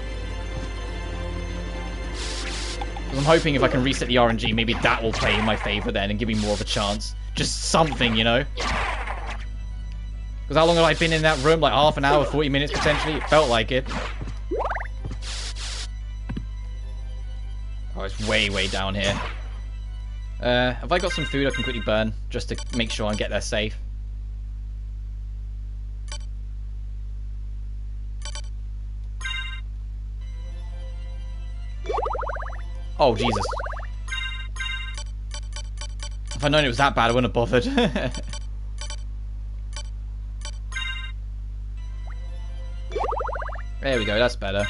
I'm hoping if I can reset the RNG, maybe that will play in my favor then and give me more of a chance. Just something, you know? Because how long have I been in that room? Like half an hour, 40 minutes potentially? It felt like it. Oh, it's way, way down here. Have I got some food I can quickly burn? Just to make sure I get there safe. Oh, Jesus. If I'd known it was that bad, I wouldn't have bothered. There we go, that's better.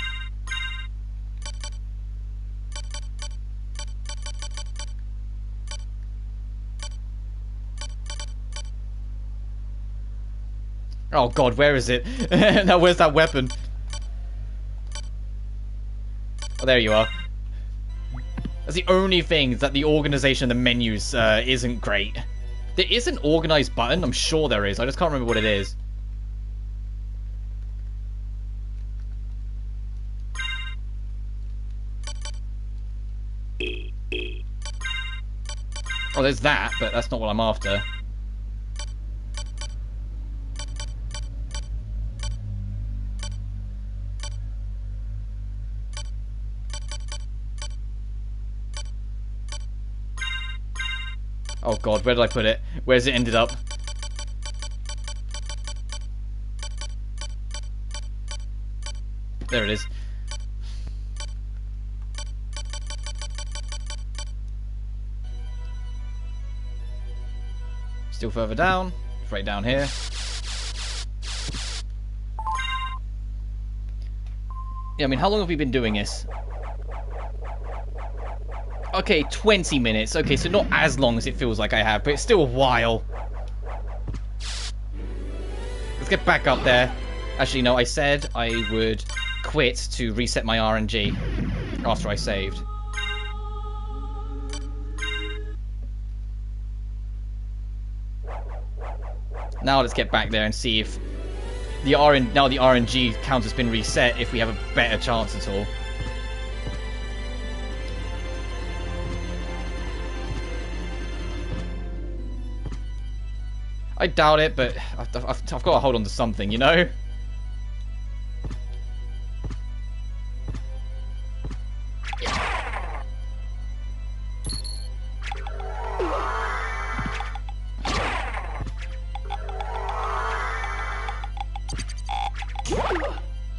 Oh god, where is it? Now where's that weapon? Oh, there you are. That's the only thing, that the organization of the menus isn't great. There is an organized button, I'm sure there is. I just can't remember what it is. Oh, there's that, but that's not what I'm after. Oh god, where did I put it? Where's it ended up? There it is. Still further down. Right down here. Yeah, I mean, how long have we been doing this? Okay, 20 minutes. Okay, so not as long as it feels like I have, but it's still a while. Let's get back up there. Actually, no, I said I would quit to reset my RNG after I saved. Now let's get back there and see if now the RNG count has been reset, if we have a better chance at all. I doubt it, but I've got to hold on to something, you know?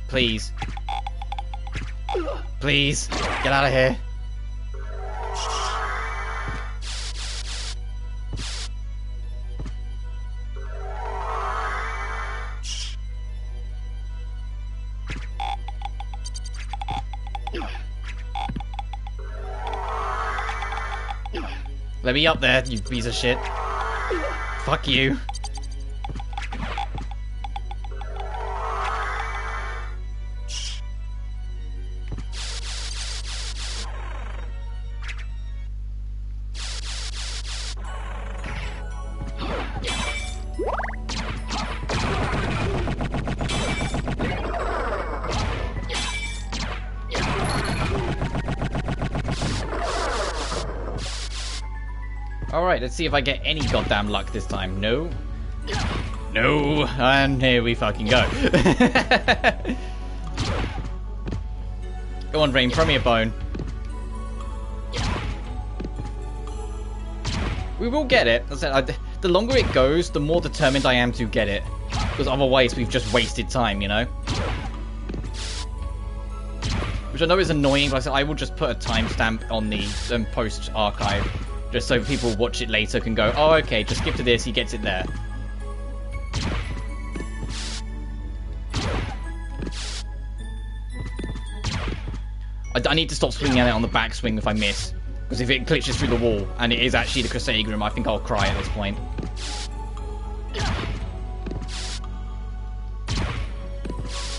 Please. Please, get out of here. Let me up there, you piece of shit. Fuck you. Alright, let's see if I get any goddamn luck this time. No. No. And here we fucking go. Go on, Rain, throw me a bone. We will get it. The longer it goes, the more determined I am to get it. Because otherwise we've just wasted time, you know? Which I know is annoying, but I will just put a timestamp on the post-archive. Just so people watch it later can go, oh, okay, just skip to this, he gets it there. I need to stop swinging at it on the backswing if I miss. Because if it glitches through the wall, and it is actually the Crusader, I think I'll cry at this point.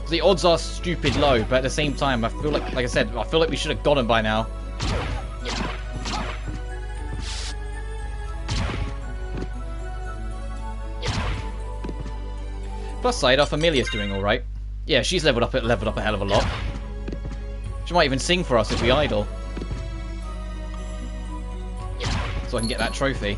The odds are stupid low, but at the same time, I feel like I said, I feel like we should have got him by now. Plus side, our Familia's doing alright. Yeah, she's leveled up a hell of a lot. She might even sing for us if we idle. So I can get that trophy.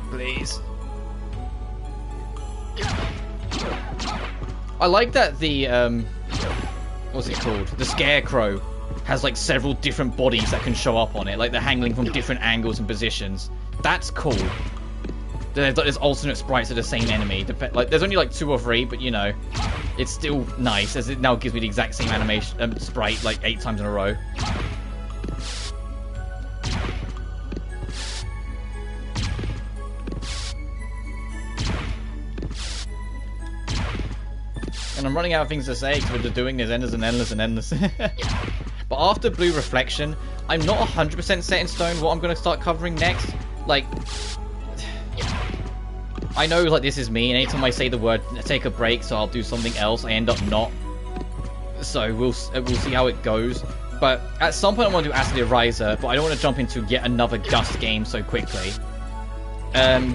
Please. I like that the, what's it called? The Scarecrow has like several different bodies that can show up on it. Like they're handling from different angles and positions. That's cool. There's alternate sprites of the same enemy. Like there's only like 2 or 3, but you know, it's still nice as it now gives me the exact same animation sprite like 8 times in a row. And I'm running out of things to say because we're just doing this endless and endless and endless. But after Blue Reflection, I'm not 100% set in stone what I'm going to start covering next. Like, I know like this is me, and anytime I say the word take a break, so I'll do something else, I end up not. So we'll see how it goes. But at some point I want to do Acid Riser, but I don't want to jump into yet another Gust game so quickly.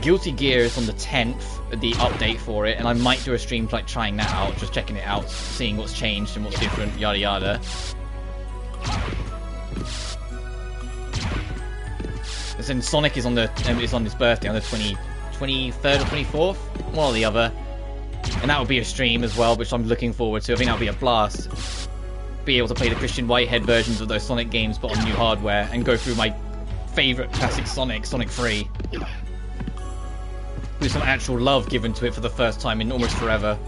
Guilty Gear is on the 10th, the update for it, and I might do a stream like trying that out, just checking it out, seeing what's changed and what's different, yada yada. And then Sonic is on his birthday on the 23rd or 24th, one or the other, and that will be a stream as well, which I'm looking forward to. I think that'll be a blast. Be able to play the Christian Whitehead versions of those Sonic games, but on new hardware, and go through my favourite classic Sonic 3. With some actual love given to it for the first time in almost forever.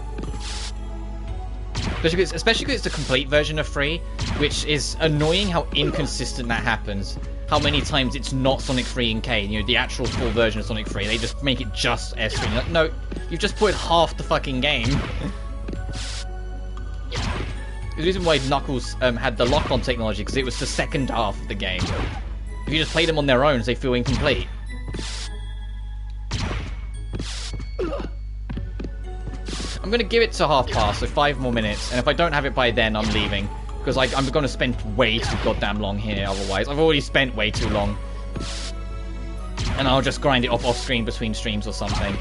Especially because it's the complete version of 3, which is annoying how inconsistent that happens. How many times it's not Sonic 3 in K, you know, the actual full version of Sonic 3, they just make it just S3. You're like, no, you've just put half the fucking game. The reason why Knuckles had the lock-on technology, because it was the second half of the game. If you just play them on their own, they feel incomplete. I'm going to give it to half past, so 5 more minutes, and if I don't have it by then, I'm leaving. Because I'm going to spend way too goddamn long here otherwise. I've already spent way too long. And I'll just grind it off screen between streams or something.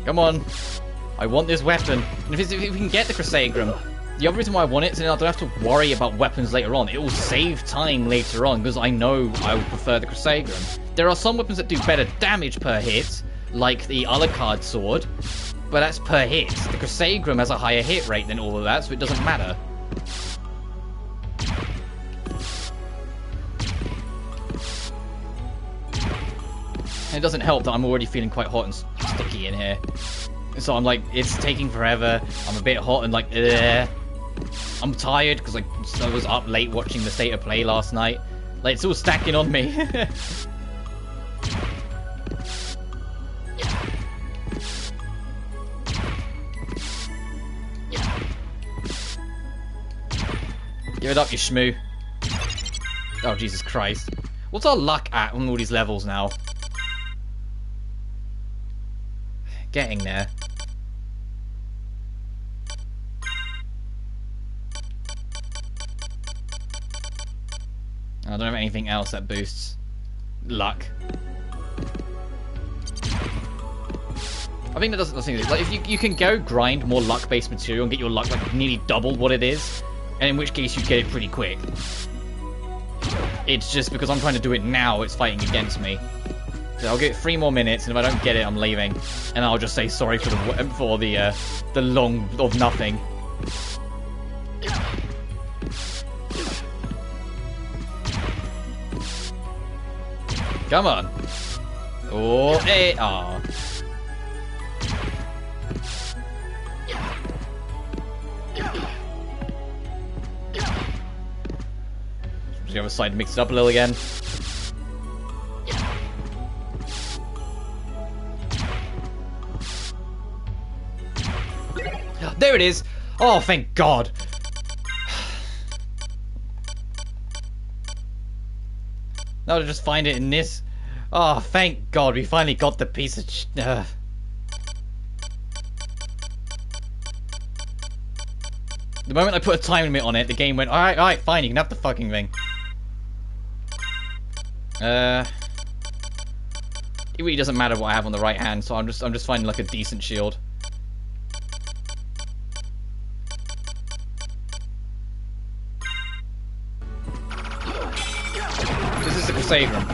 Come on. I want this weapon. And if we can get the Crusader, the other reason why I want it is then I don't have to worry about weapons later on. It will save time later on, because I know I would prefer the Crusader. There are some weapons that do better damage per hit, like the Alucard sword, but that's per hit. The Crusader has a higher hit rate than all of that, so it doesn't matter. And it doesn't help that I'm already feeling quite hot and sticky in here. So I'm like, it's taking forever. I'm a bit hot and like, ugh. I'm tired because I was up late watching the State of Play last night. Like, it's all stacking on me. Give it up, you shmoo. Oh, Jesus Christ. What's our luck at on all these levels now? Getting there. I don't have anything else that boosts luck. I think that doesn't like if you can go grind more luck-based material and get your luck like nearly double what it is, and in which case you get it pretty quick. It's just because I'm trying to do it now, it's fighting against me. So I'll get 3 more minutes, and if I don't get it, I'm leaving, and I'll just say sorry for the long of nothing. Come on. Oh, hey, aw. The other side to mix it up a little again. There it is! Oh, thank God! Now to just find it in this. Oh, thank God, we finally got the piece of The moment I put a time limit on it, the game went, alright, fine, you can have the fucking thing. It really doesn't matter what I have on the right hand, so I'm just finding like a decent shield. This is the Crusade room.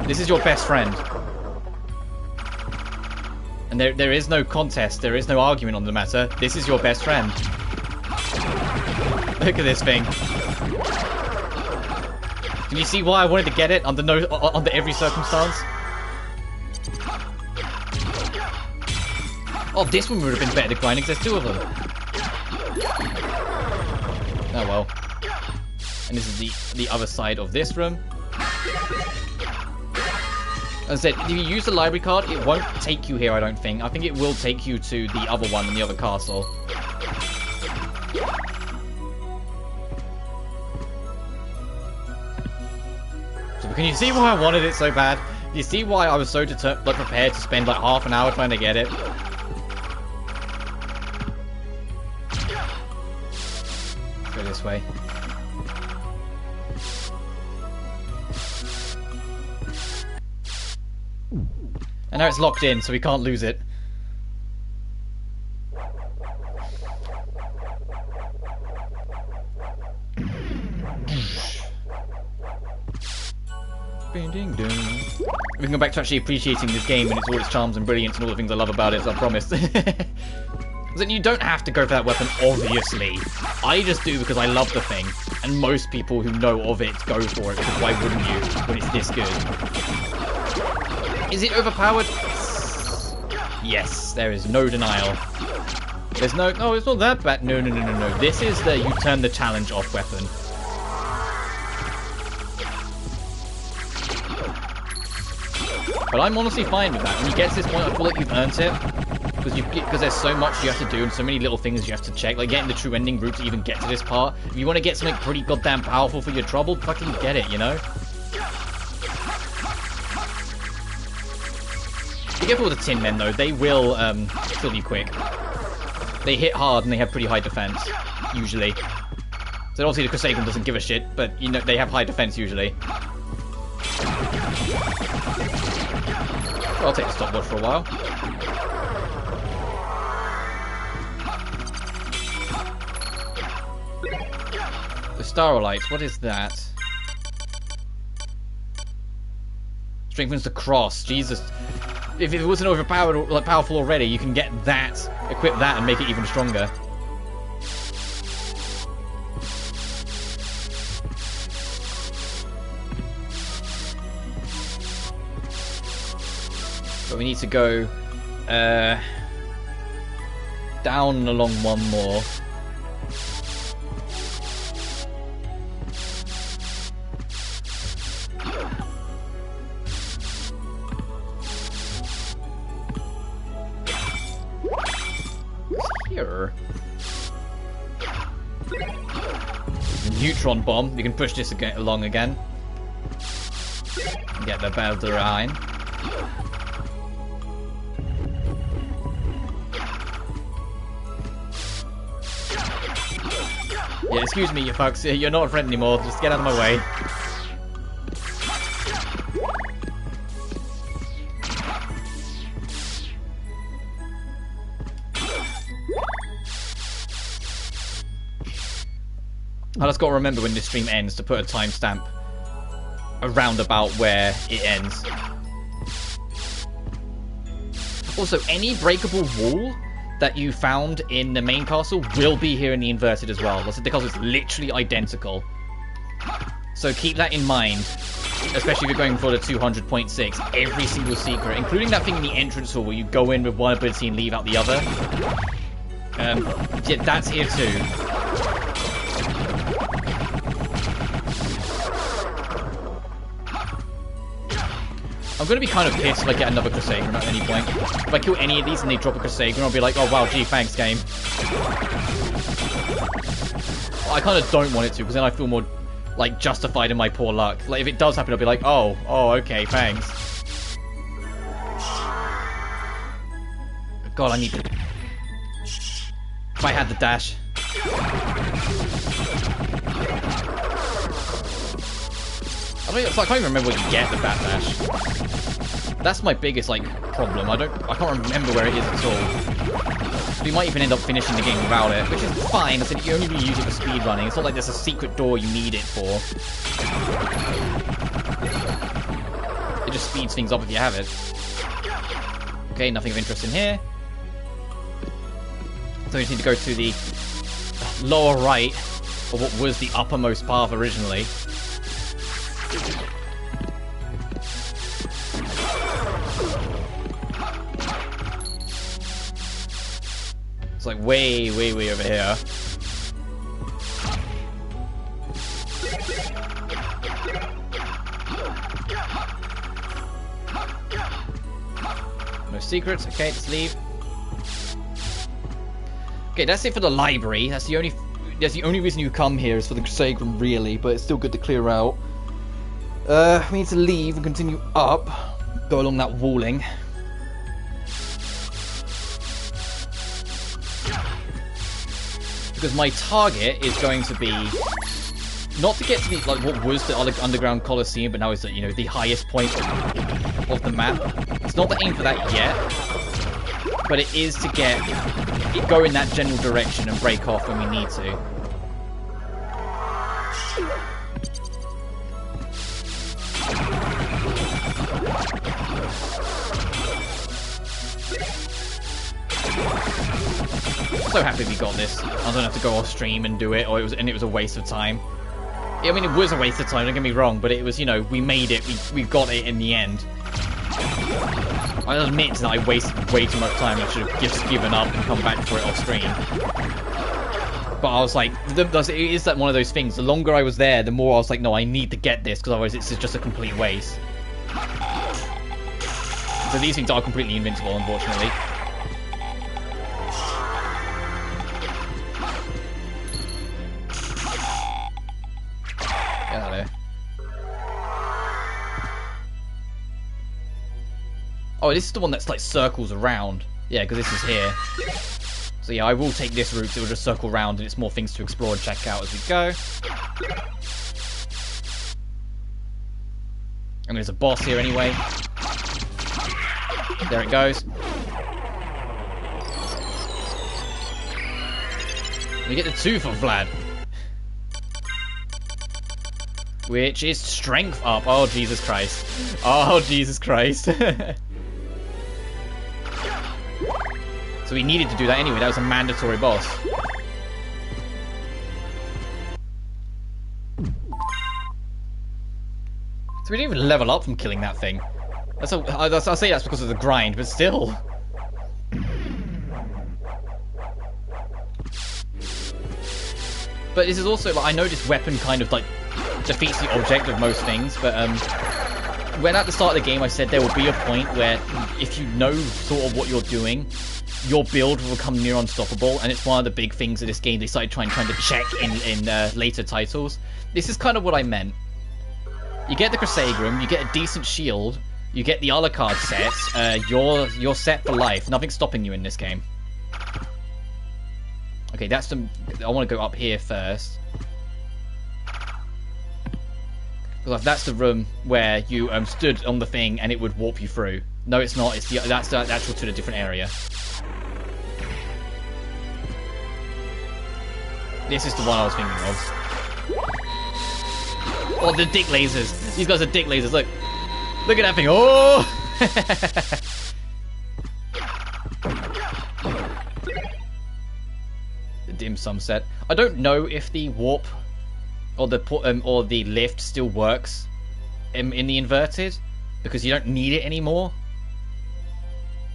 This is your best friend. And there is no contest, there is no argument on the matter. This is your best friend. Look at this thing. Can you see why I wanted to get it under every circumstance? Oh, this one would have been better to grind because there's two of them. Oh well. And this is the other side of this room. As I said, if you use the library card, it won't take you here, I don't think. I think it will take you to the other one in the other castle. Can you see why I wanted it so bad? You see why I was so prepared to spend like half an hour trying to get it? Let's go this way. And now it's locked in, so we can't lose it. We can go back to actually appreciating this game and all its charms and brilliance and all the things I love about it, so I promise. Then you don't have to go for that weapon, obviously. I just do because I love the thing, and most people who know of it go for it, because why wouldn't you when it's this good? Is it overpowered? Yes, there is no denial. There's no, oh, it's not that bad. No. This is the you turn the challenge off weapon. But I'm honestly fine with that. When you get to this point, I feel like you've earned it. Because there's so much you have to do and so many little things you have to check. Like getting the true ending route to even get to this part. If you want to get something pretty goddamn powerful for your trouble, fucking get it, you know? Be careful with the Tin Men, though. They will kill you quick. They hit hard and they have pretty high defense, usually. So obviously the Crusader doesn't give a shit, but you know they have high defense usually. I'll take the stopwatch for a while. The Starlights, what is that? Strengthens the cross. Jesus. If it wasn't overpowered or like powerful already, you can get that, equip that, and make it even stronger. But we need to go down along one more. Here. The neutron bomb. You can push this along again. Get the Belderine. Yeah, excuse me, you folks. You're not a friend anymore. Just get out of my way. I just got to remember when this stream ends to put a timestamp around about where it ends. Also, any breakable wall that you found in the main castle will be here in the inverted as well. The castle is literally identical. So keep that in mind. especially if you're going for the 200.6, every single secret, including that thing in the entrance hall where you go in with one ability and leave out the other. Yeah, that's here too. I'm going to be kind of pissed if I get another Crusader at any point. If I kill any of these and they drop a Crusader, I'll be like, oh wow, gee, thanks, game. I kind of don't want it to, because then I feel more, like, justified in my poor luck. Like, if it does happen, I'll be like, oh, okay, thanks. God, I need to... If I had the dash. I can't even remember what you get with that dash. That's my biggest, like, problem. I can't remember where it is at all. You might even end up finishing the game without it, which is fine. I said you only really use it for speed running. It's not like there's a secret door you need it for. It just speeds things up if you have it. Okay, nothing of interest in here. So we just need to go to the lower right of what was the uppermost path originally. It's like way over here. No secrets. Okay, let's leave. Okay, that's it for the library. That's the only reason you come here is for the Crusader, really, but it's still good to clear out. We need to leave and continue up. Go along that walling. Because my target is going to be not to get to the, like, what was the underground Colosseum, but now is the, you know, the highest point of the map. It's not to aim for that yet, but it is to go in that general direction and break off when we need to. So happy we got this. I don't have to go off stream and do it, or it was a waste of time. I mean, it was a waste of time, don't get me wrong, but it was, you know, we made it, we got it in the end. I admit that I wasted way too much time. I should have just given up and come back for it off screen. But I was like, it is that one of those things. The longer I was there, the more I was like, no, I need to get this, because otherwise it's just a complete waste. So these things are completely invincible, unfortunately. Get out of there. Oh, this is the one that's like circles around. Yeah, because this is here. So yeah, I will take this route. It will just circle around, and it's more things to explore and check out as we go. And there's a boss here anyway. There it goes. We get the 2 for Vlad. Which is strength up. Oh, Jesus Christ. Oh, Jesus Christ. So we needed to do that anyway. That was a mandatory boss. So we didn't even level up from killing that thing. I'll say that's because of the grind, but still. But this is also, like, I know this weapon kind of, like, defeats the object of most things, but, when at the start of the game I said there will be a point where, if you know sort of what you're doing, your build will become near unstoppable, and it's one of the big things of this game they started trying to check in later titles. This is kind of what I meant. You get the Crusader, you get a decent shield, you get the a la carte sets, you're set for life. Nothing's stopping you in this game. Okay, that's the... I want to go up here first. Because that's the room where you stood on the thing and it would warp you through. No, it's not. That's the actual to the different area. This is the one I was thinking of. Oh, the dick lasers. These guys are dick lasers. Look. Look at that thing. Oh! The dim sum set. I don't know if the warp or the lift still works in the inverted because you don't need it anymore.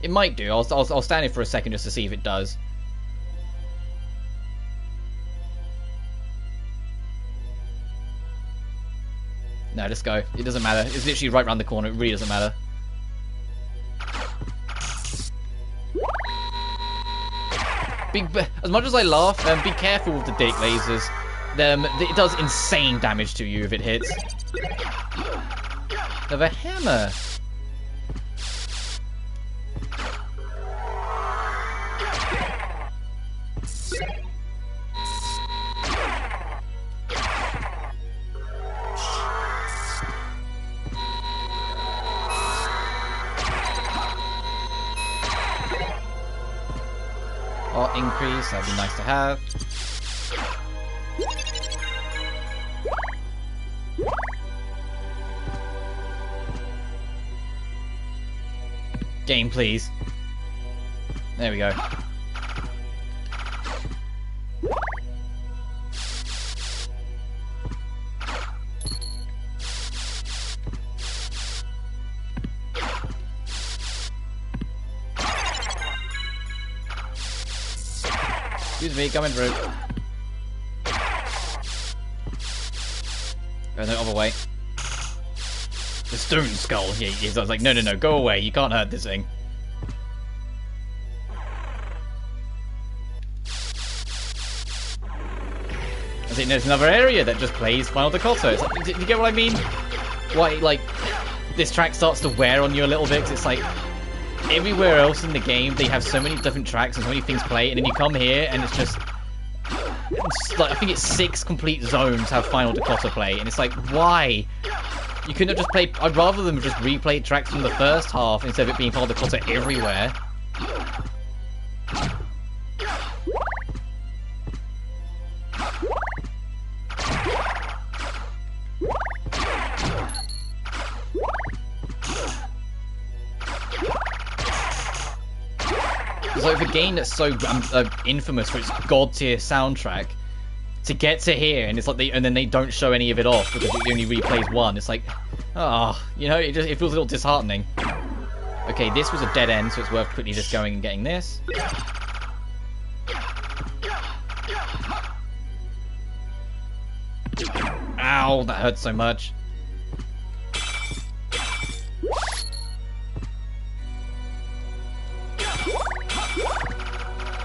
It might do. I'll stand it for a second just to see if it does. No, let's go. It doesn't matter. It's literally right around the corner. It really doesn't matter. As much as I laugh, be careful with the dick lasers. It does insane damage to you if it hits. Another hammer. Increase, that'd be nice to have. Game, please. There we go. Excuse me, coming through. Go the other way. The stone skull. Yeah, I was like, no, go away. You can't hurt this thing. I think there's another area that just plays Final Dakota. It's like, do you get what I mean? Why, like, this track starts to wear on you a little bit, 'cause it's like, everywhere else in the game, they have so many different tracks and so many things play, and then you come here and it's like, I think it's 6 complete zones have Final Dakota play, and it's like, why? You couldn't have just played. I'd rather them just replay tracks from the first half instead of it being Final Dakota everywhere. Like, the game that's so infamous for its god tier soundtrack, to get to here and it's like and then they don't show any of it off because it only replays one. It's like, you know, it feels a little disheartening. Okay, this was a dead end, so it's worth quickly just going and getting this. Ow, that hurts so much.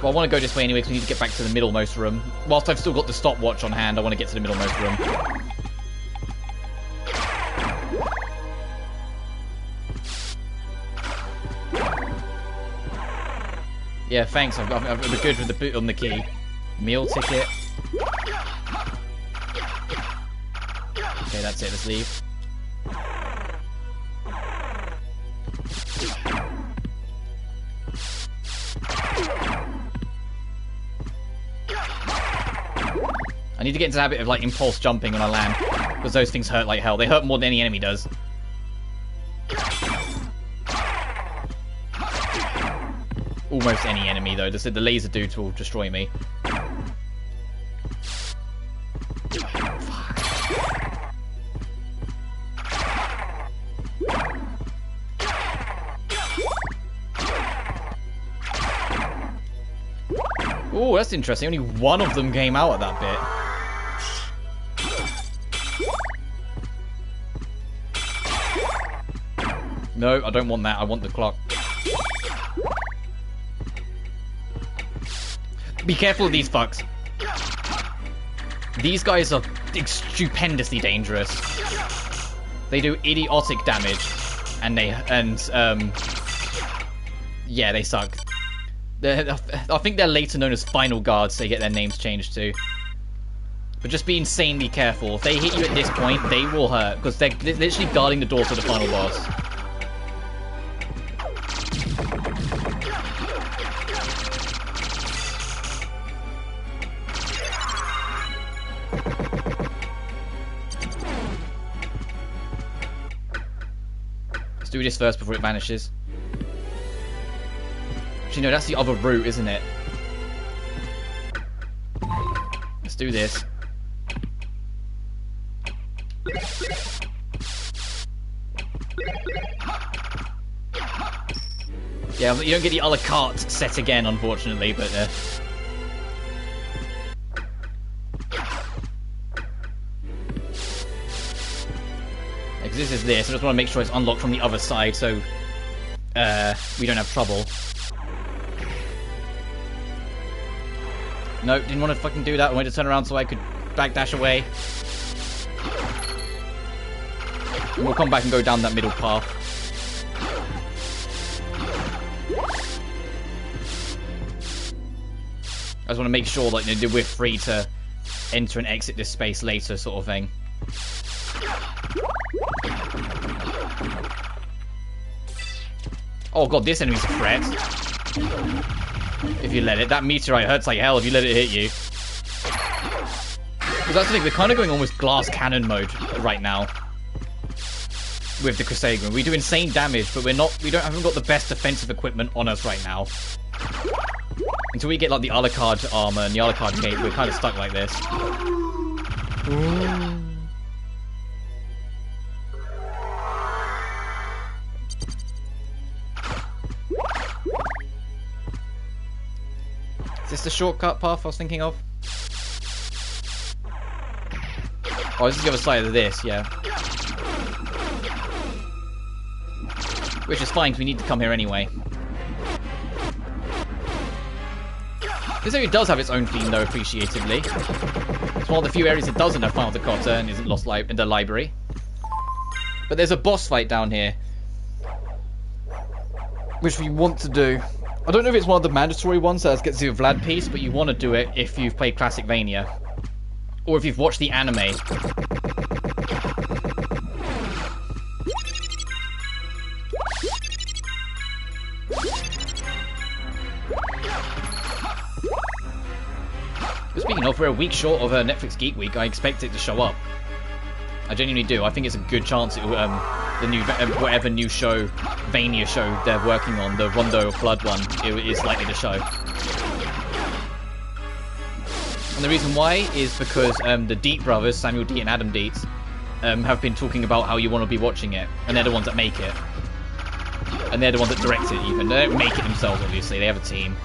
Well, I want to go this way anyway because we need to get back to the middlemost room. Whilst I've still got the stopwatch on hand, I want to get to the middlemost room. Yeah, thanks. I'm good with the boot on the key. Meal ticket. Okay, that's it. Let's leave. I need to get into the habit of, like, impulse jumping when I land, because those things hurt like hell. They hurt more than any enemy does. Almost any enemy, though. The laser dudes will destroy me. Oh, that's interesting. Only one of them came out at that bit. No, I don't want that. I want the clock. Be careful of these fucks. These guys are stupendously dangerous. They do idiotic damage, and yeah, they suck. I think they're later known as Final Guards. They get their names changed too. But just be insanely careful. If they hit you at this point, they will hurt because they're literally guarding the door to the final boss. Let's do this first before it vanishes. Actually, no, that's the other route, isn't it? Let's do this. Yeah, you don't get the a la carte set again, unfortunately, but because this is this, I just want to make sure it's unlocked from the other side, so we don't have trouble. No, didn't want to fucking do that. I wanted to turn around so I could backdash away. And we'll come back and go down that middle path. I just want to make sure that we're free to enter and exit this space later, sort of thing. Oh god, this enemy's a threat. If you let it. That meteorite hurts like hell if you let it hit you. Because that's the thing, we're kind of going almost glass cannon mode right now. With the Crusader. We do insane damage, but haven't got the best defensive equipment on us right now. Until we get like the a la carte armor and the a la carte cape, we're kind of stuck like this. Ooh. Is this the shortcut path I was thinking of? Oh, this is the other side of this, yeah. Which is fine, because we need to come here anyway. This area does have its own theme, though, appreciatively. It's one of the few areas that doesn't have Final Dakota and isn't lost in the library. But there's a boss fight down here, which we want to do. I don't know if it's one of the mandatory ones that gets the Vlad piece, but you want to do it if you've played Classicvania. Or if you've watched the anime. Speaking of, we're a week short of a Netflix Geek Week. I expect it to show up. I genuinely do. I think it's a good chance it will, the new whatever new show, Vania show they're working on, the Rondo of Blood one, it is likely to show. And the reason why is because the Deet brothers, Samuel Deet and Adam Deet, have been talking about how you want to be watching it, and they're the ones that make it. And they're the ones that direct it, even. They don't make it themselves, obviously. They have a team.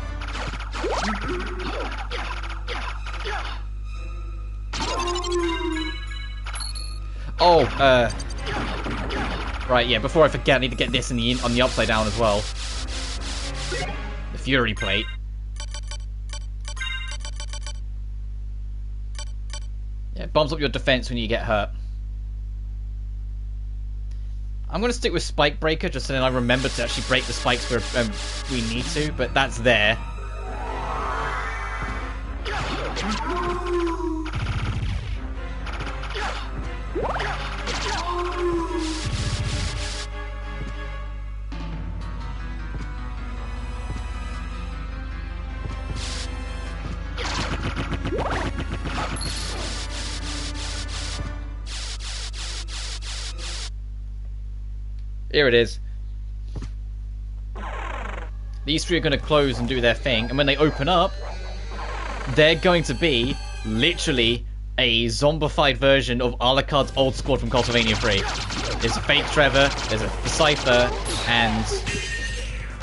Oh, right, yeah, before I forget, I need to get this on the upside down as well. The Fury Plate. Yeah, it bumps up your defense when you get hurt. I'm going to stick with Spike Breaker, just so then I remember to actually break the spikes where we need to, but that's there. Here it is. These three are going to close and do their thing, and when they open up, they're going to be literally a zombified version of a la carte's old squad from Castlevania 3. There's a fake Trevor, there's a Cypher, and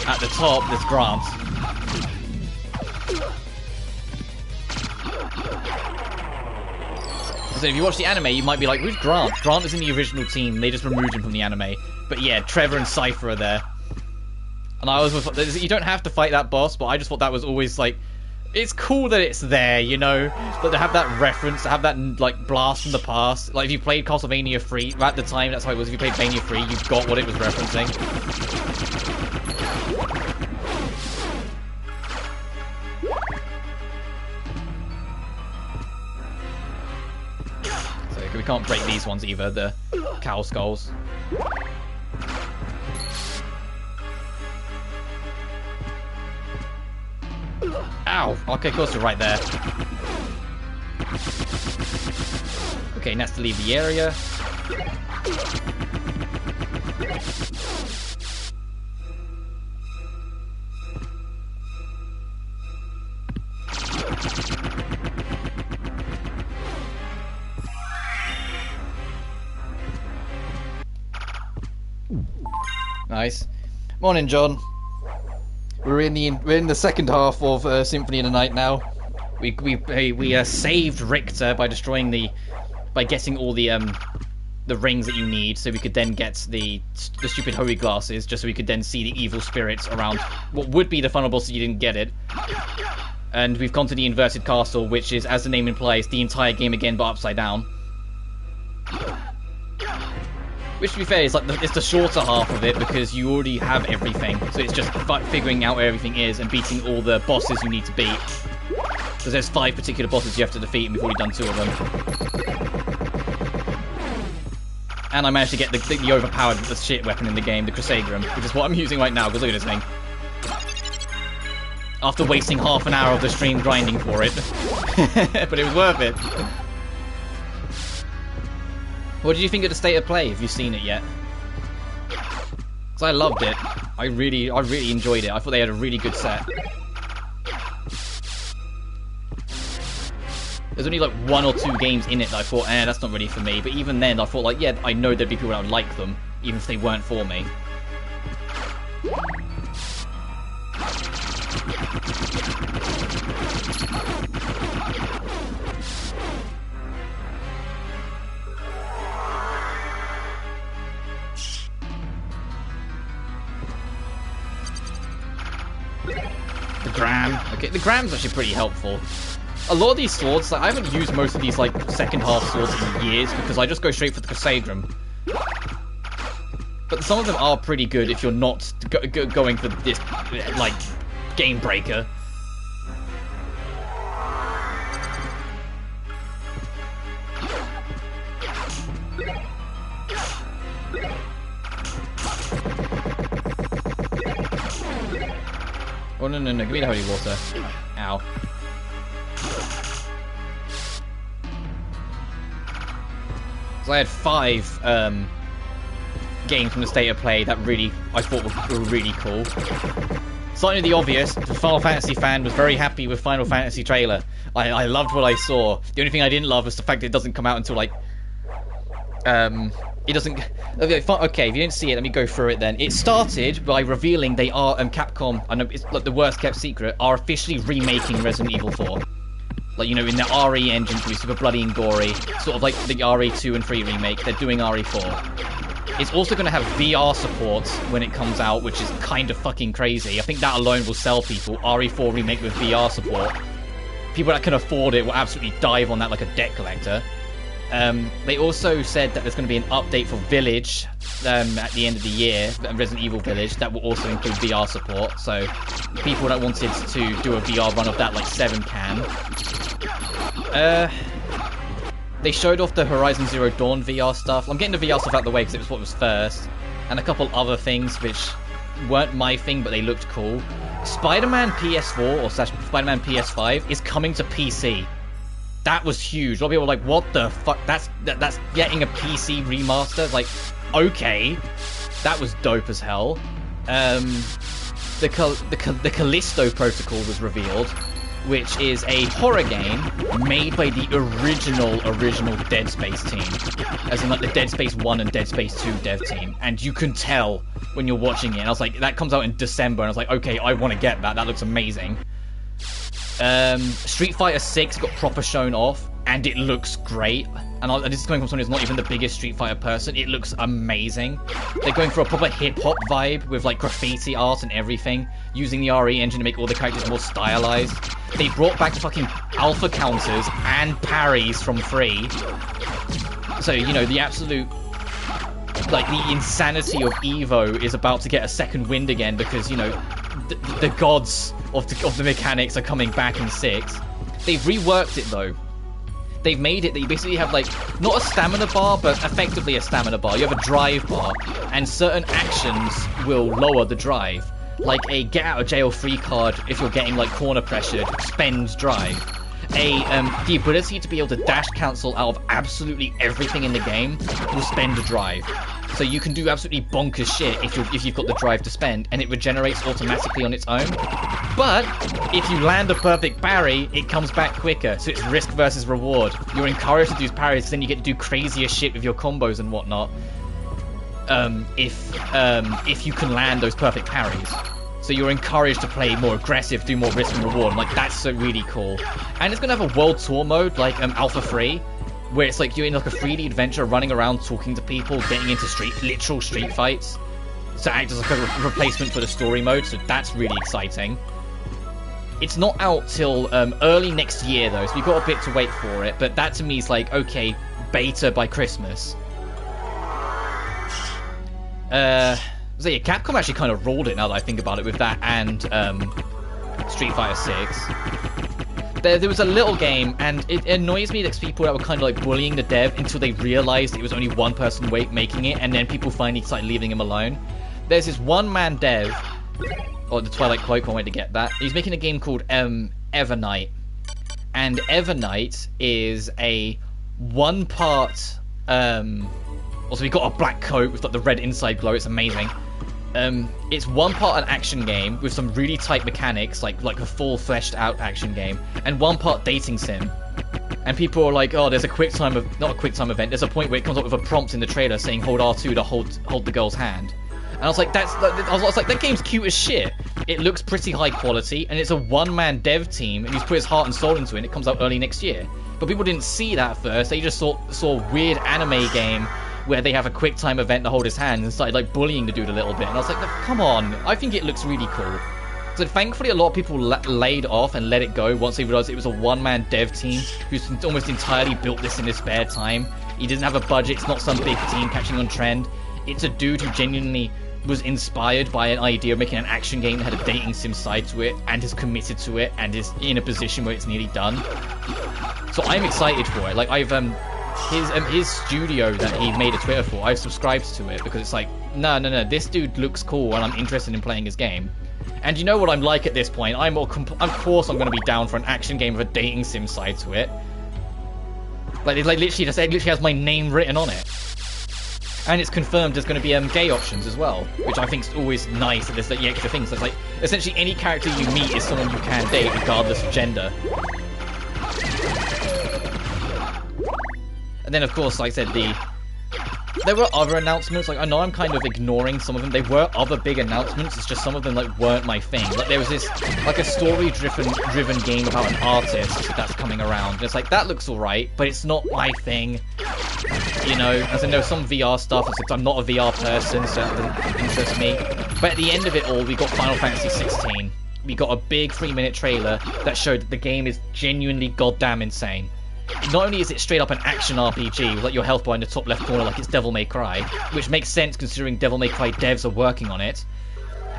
at the top there's Grant. So if you watch the anime, you might be like, who's Grant? Grant is in the original team, they just removed him from the anime. But yeah, Trevor and Cypher are there. And I was, you don't have to fight that boss, but I just thought that was always like, it's cool that it's there, you know? But to have that reference, to have that like blast from the past. Like if you played Castlevania 3, at the time that's how it was, if you played Vania 3, you got what it was referencing. So we can't break these ones either, the cow skulls. Ow! Okay, of course you're right there. Okay, and that's to leave the area. Nice. Morning, John. We're in the second half of Symphony of the Night now. We saved Richter by getting all the rings that you need, so we could then get the stupid holy glasses, just so we could then see the evil spirits around what would be the final boss if you didn't get it. And we've gone to the inverted castle, which is, as the name implies, the entire game again but upside down. Which, to be fair, is like it's the shorter half of it because you already have everything, so it's just figuring out where everything is and beating all the bosses you need to beat. Because there's 5 particular bosses you have to defeat, and we've already done 2 of them. And I managed to get the overpowered shit weapon in the game, the Crusaderum, which is what I'm using right now, because look at this thing. After wasting half an hour of the stream grinding for it. But it was worth it. What did you think of the state of play? Have you seen it yet? Because I loved it. I really enjoyed it. I thought they had a really good set. There's only like 1 or 2 games in it that I thought, that's not really for me. But even then, I thought like, yeah, I know there'd be people that would like them, even if they weren't for me. The Gram. Okay, the Gram's actually pretty helpful. A lot of these swords, like, I haven't used most of these like second half swords in years because I just go straight for the Crusaderum. But some of them are pretty good if you're not going for this like game breaker. Oh no, give me the holy water. Ow. So I had 5 games from the state of play that I thought were really cool. Starting with the obvious, the Final Fantasy fan was very happy with Final Fantasy trailer. I loved what I saw. The only thing I didn't love was the fact that it doesn't come out until like it doesn't. Okay, if you didn't see it, let me go through it then. It started by revealing they are Capcom. I know it's like the worst kept secret. Are officially remaking Resident Evil 4. Like, you know, in the RE engine to be super bloody and gory, sort of like the RE2 and 3 remake. They're doing RE4. It's also going to have VR support when it comes out, which is kind of fucking crazy. I think that alone will sell people. RE4 remake with VR support. People that can afford it will absolutely dive on that like a debt collector. They also said that there's going to be an update for Village at the end of the year, Resident Evil Village, that will also include VR support. So people that wanted to do a VR run of that, like 7 can. They showed off the Horizon Zero Dawn VR stuff. I'm getting the VR stuff out of the way because it was what was first. And a couple other things which weren't my thing, but they looked cool. Spider-Man PS4 or Spider-Man PS5 is coming to PC. That was huge. A lot of people were like, what the fuck? That's getting a PC remaster? Like, okay. That was dope as hell. The Callisto Protocol was revealed, which is a horror game made by the original Dead Space team. As in, like, the Dead Space 1 and Dead Space 2 dev team. And you can tell when you're watching it. And I was like, that comes out in December. And I was like, okay, I want to get that. That looks amazing. Street Fighter 6 got proper shown off, and it looks great. And this is coming from someone who's not even the biggest Street Fighter person. It looks amazing. They're going for a proper hip-hop vibe with like graffiti art and everything, using the RE engine to make all the characters more stylized. They brought back fucking alpha counters and parries from 3. So, you know, the absolute, like, the insanity of Evo is about to get a second wind again because, you know, the gods of the mechanics are coming back in 6. They've reworked it though. They've made it that you basically have like not a stamina bar, but effectively a stamina bar. You have a drive bar, and certain actions will lower the drive. Like a get out of jail free card if you're getting like corner pressured, spends drive. The ability to be able to dash cancel out of absolutely everything in the game will spend a drive. So you can do absolutely bonkers shit if you've got the drive to spend, and it regenerates automatically on its own. But if you land a perfect parry, it comes back quicker, so it's risk versus reward. You're encouraged to do parries, then you get to do crazier shit with your combos and whatnot. if you can land those perfect parries. So you're encouraged to play more aggressive, do more risk and reward. And, like, that's so really cool. And it's gonna have a world tour mode, like Alpha 3, where it's like you're in like a 3D adventure, running around, talking to people, getting into literal street fights. So act as like a replacement for the story mode. So that's really exciting. It's not out till early next year though, so we've got a bit to wait for it. But that to me is like, okay, beta by Christmas. So yeah, Capcom actually kind of rolled it now that I think about it with that and Street Fighter 6. There was a little game, and it annoys me that people that were kind of like bullying the dev until they realized it was only one person making it, and then people finally started leaving him alone. There's this one-man dev, or the Twilight Cloak, I wanted to get that. He's making a game called Evernight, and Evernight is a one-part. Also, we got a black coat with like the red inside glow. It's amazing. It's one part an action game with some really tight mechanics, like a full fleshed out action game, and one part dating sim. And people are like, oh, there's a not a quick time event. There's a point where it comes up with a prompt in the trailer saying hold R2 to hold the girl's hand. And I was like, I was like, that game's cute as shit. It looks pretty high quality, and it's a one-man dev team, and he's put his heart and soul into it. And it comes out early next year. But people didn't see that first. They just saw a weird anime game where they have a quick time event to hold his hand and started like bullying the dude a little bit. And I was like, come on, I think it looks really cool. So thankfully a lot of people laid off and let it go once they realized it was a one-man dev team who's almost entirely built this in his spare time. He doesn't have a budget, it's not some big team catching on trend. It's a dude who genuinely was inspired by an idea of making an action game that had a dating sim side to it and is committed to it and is in a position where it's nearly done. So I'm excited for it. Like his studio that he made a Twitter for, I've subscribed to it because it's like, no, this dude looks cool and I'm interested in playing his game. And you know what I'm like at this point? Of course I'm going to be down for an action game with a dating sim side to it. Like, it literally has my name written on it. And it's confirmed there's going to be gay options as well, which I think is always nice that there's the extra things. So it's like, essentially any character you meet is someone you can date regardless of gender. And then, of course, like I said, there were other announcements. Like, I know I'm kind of ignoring some of them. There were other big announcements. It's just some of them like weren't my thing. Like, there was this like a story-driven game about an artist that's coming around. And it's like, that looks alright, but it's not my thing. You know, as I know some VR stuff. It's like, I'm not a VR person, so that doesn't interest me. But at the end of it all, we got Final Fantasy 16. We got a big 3-minute trailer that showed that the game is genuinely goddamn insane. Not only is it straight up an action RPG with like your health bar in the top left corner like it's Devil May Cry, which makes sense considering Devil May Cry devs are working on it,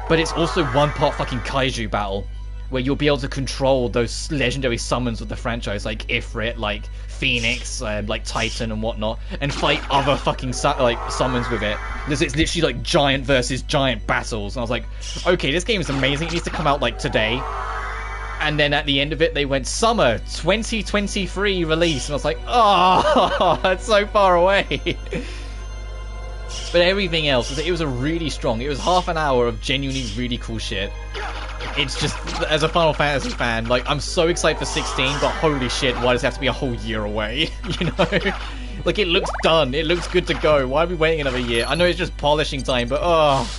but it's also one part fucking kaiju battle where you'll be able to control those legendary summons of the franchise like Ifrit, like Phoenix, like Titan and whatnot, and fight other fucking summons with it. It's literally like giant versus giant battles, and I was like, okay, this game is amazing. It needs to come out like today. And then at the end of it, they went summer 2023 release, and I was like, oh, that's so far away. But everything else, it was a really strong. It was half an hour of genuinely really cool shit. It's just, as a Final Fantasy fan, like, I'm so excited for 16, but holy shit, why does it have to be a whole year away? You know? Like, it looks done. It looks good to go. Why are we waiting another year? I know it's just polishing time, but oh.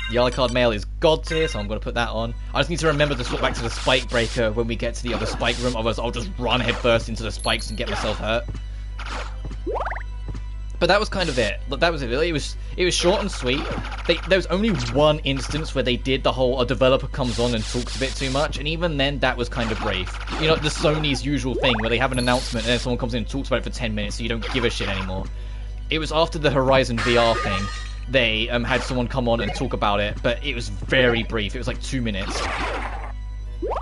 The Alucard mail is god tier, so I'm going to put that on. I just need to remember to swap back to the spike breaker when we get to the other spike room, otherwise I'll just run headfirst into the spikes and get myself hurt. But that was kind of it. That was it. It was short and sweet. There was only one instance where they did the whole, a developer comes on and talks a bit too much, and even then that was kind of brief. You know, the Sony's usual thing where they have an announcement and then someone comes in and talks about it for 10 minutes so you don't give a shit anymore. It was after the Horizon VR thing. They had someone come on and talk about it, but it was very brief. It was like 2 minutes.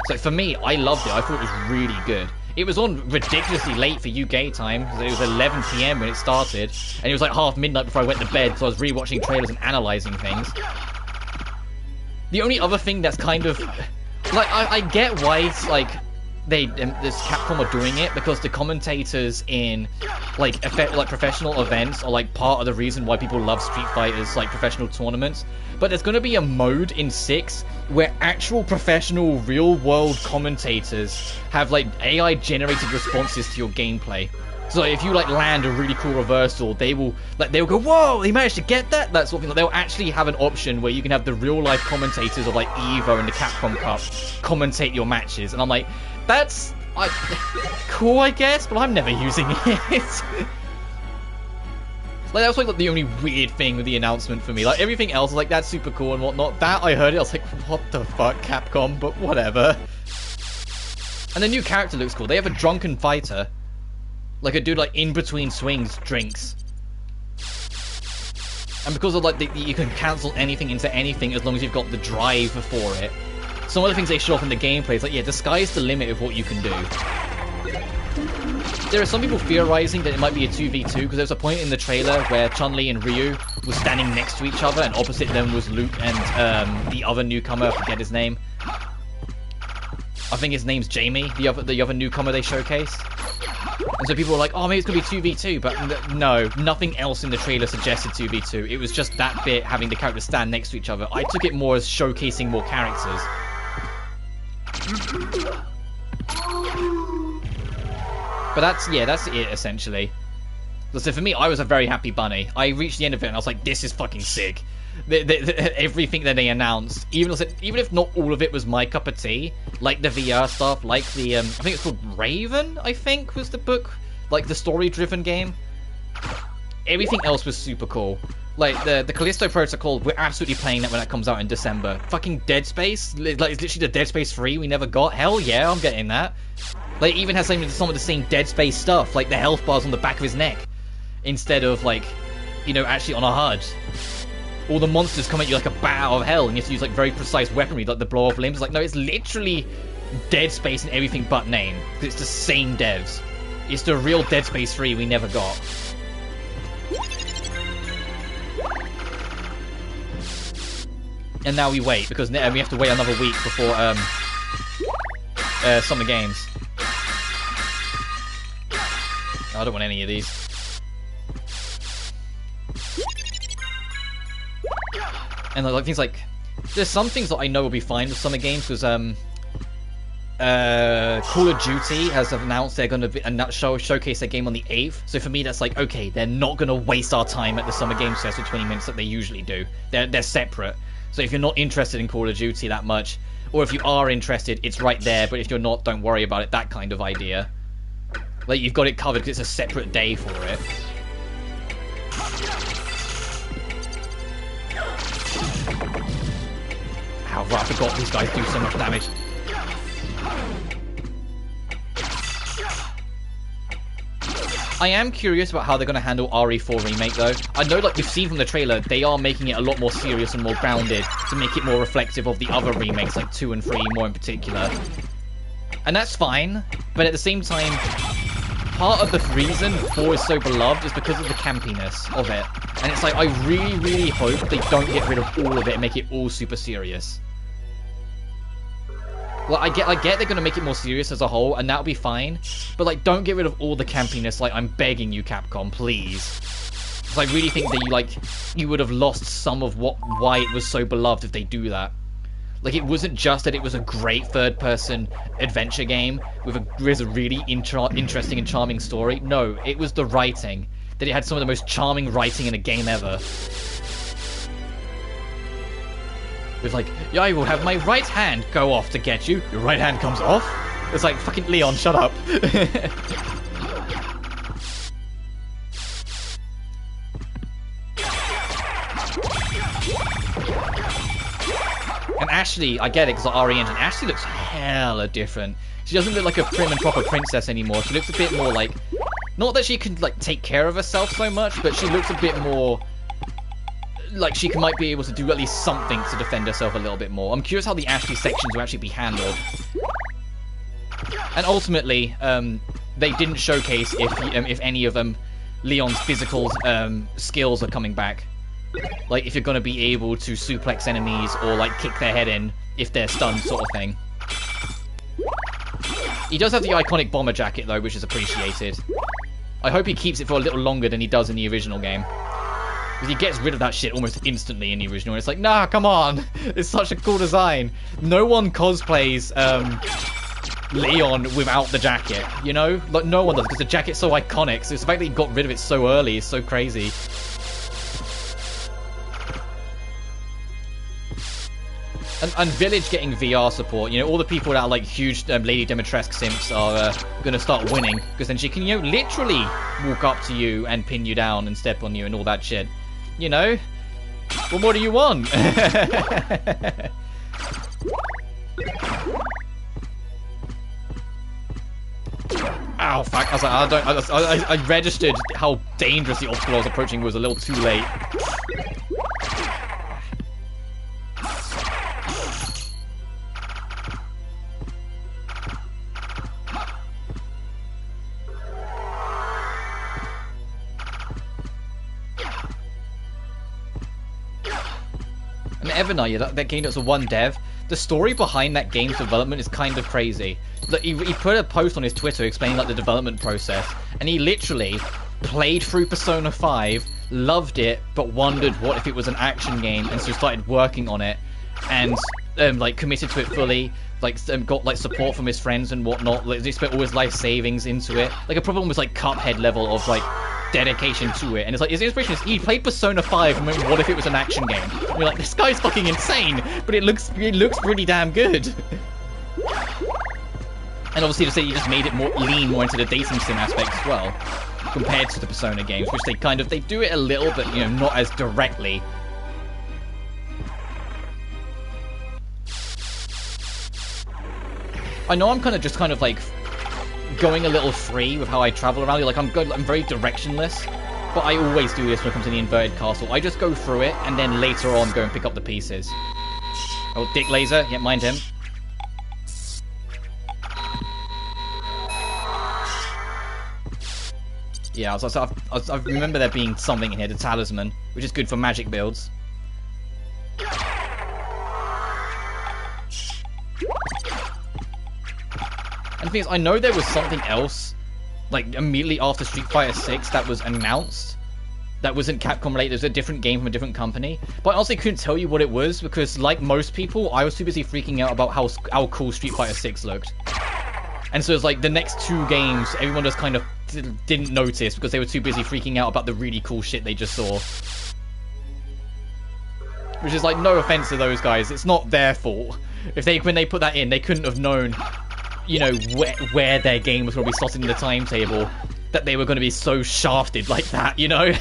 So for me, I loved it. I thought it was really good. It was on ridiculously late for UK time. It was 11 PM when it started, and it was like half midnight before I went to bed, so I was rewatching trailers and analysing things. The only other thing that's kind of... like, I get why it's like... this Capcom are doing it, because the commentators in like professional events are like part of the reason why people love Street Fighter's like professional tournaments. But there's going to be a mode in 6 where actual professional real world commentators have like AI generated responses to your gameplay. So like, if you like land a really cool reversal, they'll go, whoa, he managed to get that? That sort of thing. Like, they'll actually have an option where you can have the real life commentators of like EVO and the Capcom Cup commentate your matches. And I'm like, that's cool, I guess, but I'm never using it. Like, that was like the only weird thing with the announcement for me. Like, everything else was like, that's super cool and whatnot. That, I heard it, I was like, what the fuck, Capcom? But whatever. And the new character looks cool. They have a drunken fighter. Like, a dude, like, in between swings, drinks. And because of, like, you can cancel anything into anything as long as you've got the drive for it. Some of the things they show off in the gameplay is like, yeah, the sky's the limit of what you can do. There are some people theorizing that it might be a 2v2, because there's a point in the trailer where Chun-Li and Ryu were standing next to each other, and opposite them was Luke and the other newcomer, I forget his name. I think his name's Jamie, the other newcomer they showcased. And so people were like, oh, maybe it's going to be 2v2, but no, nothing else in the trailer suggested 2v2. It was just that bit having the characters stand next to each other. I took it more as showcasing more characters. But that's it, essentially. So for me, I was a very happy bunny. I reached the end of it and I was like, this is fucking sick. Everything that they announced, even if not all of it was my cup of tea, like the VR stuff, like the, I think it's called Raven, I think, was the book, like the story-driven game. Everything else was super cool. Like, the Callisto Protocol, we're absolutely playing that when that comes out in December. Fucking Dead Space, like, it's literally the Dead Space 3 we never got. Hell yeah, I'm getting that. Like, it even has some of the same Dead Space stuff, like the health bars on the back of his neck, instead of, like, you know, actually on a HUD. All the monsters come at you like a bat out of hell, and you have to use, like, very precise weaponry, like the blow-off limbs. Like, no, it's literally Dead Space and everything but name. It's the same devs. It's the real Dead Space 3 we never got. And now we wait, because we have to wait another week before Summer Games. I don't want any of these. And like things like, there's some things that I know will be fine with Summer Games, because Call of Duty has announced they're going to showcase their game on the 8th. So for me, that's like, okay, they're not going to waste our time at the Summer Games Fest for 20 minutes that they usually do. They're separate. So if you're not interested in Call of Duty that much, or if you are interested, it's right there, but if you're not, don't worry about it, that kind of idea. Like, you've got it covered because it's a separate day for it. Ow, right, I forgot these guys do so much damage. I am curious about how they're going to handle RE4 Remake, though. I know, like, we've seen from the trailer, they are making it a lot more serious and more grounded to make it more reflective of the other remakes, like 2 and 3 more in particular. And that's fine, but at the same time, part of the reason 4 is so beloved is because of the campiness of it. And it's like, I really, really hope they don't get rid of all of it and make it all super serious. Well, I get they're going to make it more serious as a whole, and that'll be fine. But, like, don't get rid of all the campiness. Like, I'm begging you, Capcom, please. Because I really think that you would have lost some of why it was so beloved if they do that. Like, it wasn't just that it was a great third-person adventure game with a really interesting and charming story. No, it was the writing. That it had some of the most charming writing in a game ever. It's like, yeah, I will have my right hand go off to get you. Your right hand comes off? It's like, fucking Leon, shut up. And Ashley, I get it, because the RE engine. Ashley looks hella different. She doesn't look like a prim and proper princess anymore. She looks a bit more like... Not that she can, like, take care of herself so much, but she looks a bit more... Like, she might be able to do at least something to defend herself a little bit more. I'm curious how the Ashley sections will actually be handled. And ultimately, they didn't showcase if any of Leon's physical skills are coming back. Like, if you're going to be able to suplex enemies or, like, kick their head in if they're stunned, sort of thing. He does have the iconic bomber jacket, though, which is appreciated. I hope he keeps it for a little longer than he does in the original game. Because he gets rid of that shit almost instantly in the original. And it's like, nah, come on. It's such a cool design. No one cosplays Leon without the jacket, you know? Like, no one does, because the jacket's so iconic, so it's the fact that he got rid of it so early is so crazy. And Village getting VR support, you know, all the people that are like huge Lady Dimitrescu simps are going to start winning, because then she can, you know, literally walk up to you and pin you down and step on you and all that shit. You know? What more do you want? Ow, fuck. I was like, I registered how dangerous the obstacle I was approaching was a little too late. And Evernight, that game that's a one dev, the story behind that game's development is kind of crazy. Look, he put a post on his Twitter explaining like the development process, and he literally played through Persona 5, loved it, but wondered what if it was an action game, and so started working on it, and like committed to it fully, like got like support from his friends and whatnot. Like, he spent all his life savings into it. Like a problem was like Cuphead level of like dedication to it, and it's like his inspiration is he played Persona 5 and went, what if it was an action game? And we're like, this guy's fucking insane, but it looks pretty damn good. And obviously to say you just made it lean more into the dating sim aspect as well, compared to the Persona games, which they do it a little, but you know, not as directly. I know I'm kind of like going a little free with how I travel around. Like I'm very directionless, but I always do this when it comes to the inverted castle. I just go through it and then later on go and pick up the pieces. Oh, Dick Laser, yeah, mind him. Yeah, I remember there being something in here, the talisman, which is good for magic builds. And the thing is, I know there was something else, like, immediately after Street Fighter 6 that was announced, that wasn't Capcom related. It was a different game from a different company. But I honestly couldn't tell you what it was, because like most people, I was too busy freaking out about how cool Street Fighter 6 looked. And so it's like, the next two games, everyone just kind of didn't notice, because they were too busy freaking out about the really cool shit they just saw. Which is like, no offense to those guys, it's not their fault. When they put that in, they couldn't have known, you know, where their game was going to be slotted in the timetable, that they were going to be so shafted like that, you know?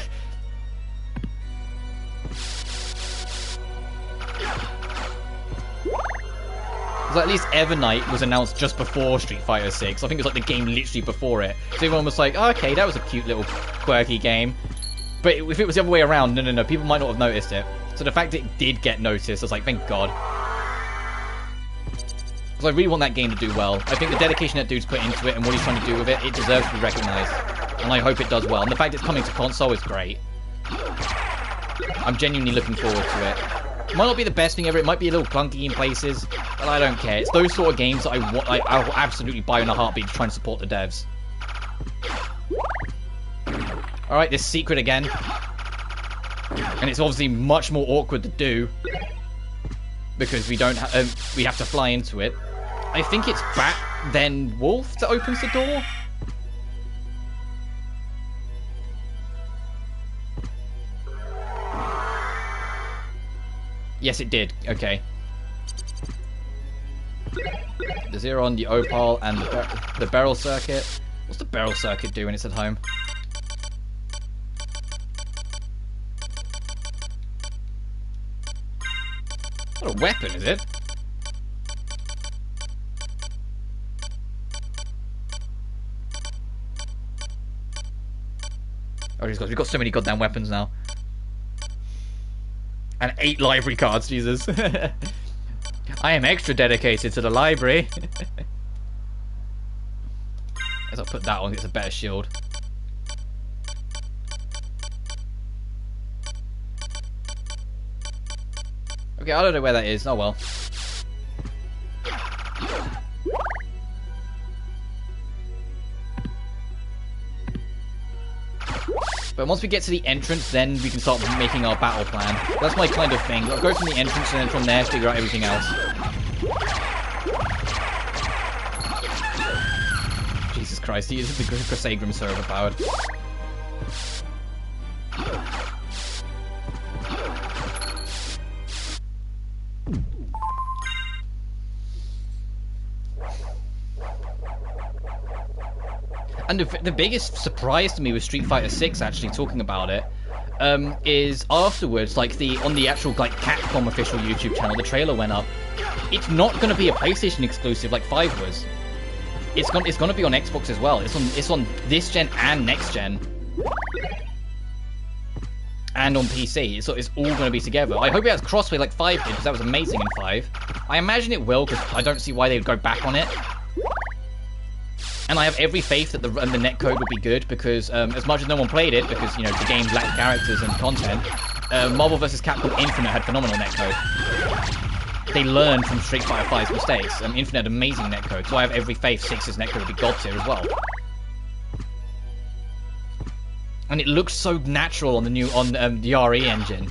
So at least Evernight was announced just before Street Fighter 6. I think it was like the game literally before it. So everyone was like, oh, okay, that was a cute little quirky game. But if it was the other way around, no, people might not have noticed it. So the fact it did get noticed, I was like, thank God. Because I really want that game to do well. I think the dedication that dude's put into it and what he's trying to do with it, it deserves to be recognised. And I hope it does well. And the fact it's coming to console is great. I'm genuinely looking forward to it. It might not be the best thing ever, it might be a little clunky in places, but I don't care. It's those sort of games that I will absolutely buy in a heartbeat to try and support the devs. Alright, this secret again. And it's obviously much more awkward to do, because we don't we have to fly into it. I think it's Bat, then Wolf that opens the door. Yes, it did. Okay. The Zeron, the Opal, and the Barrel Circuit. What's the Barrel Circuit do when it's at home? What a weapon, is it? Oh, we've got so many goddamn weapons now. And 8 library cards, Jesus. I am extra dedicated to the library. As I'll put that on, it's a better shield. Okay, I don't know where that is. Oh well. But once we get to the entrance, then we can start making our battle plan. That's my kind of thing. I'll go from the entrance and then from there figure out everything else. Christ, he is the Crusagram so overpowered. And the biggest surprise to me with Street Fighter 6, actually talking about it, is afterwards, like on the actual like Capcom official YouTube channel, the trailer went up. It's not going to be a PlayStation exclusive like 5 was. It's going to be on Xbox as well. It's on this gen and next gen, and on PC. So it's all going to be together. I hope it has crossplay like 5 did, because that was amazing in 5. I imagine it will, because I don't see why they would go back on it. And I have every faith that the netcode would be good, because as much as no one played it, because, you know, the game lacked characters and content, Marvel vs. Capcom Infinite had phenomenal netcode. They learned from Street Fighter 5's mistakes. Infinite had amazing netcode, so I have every faith 6's netcode would be god tier as well. And it looks so natural on the new, the RE engine.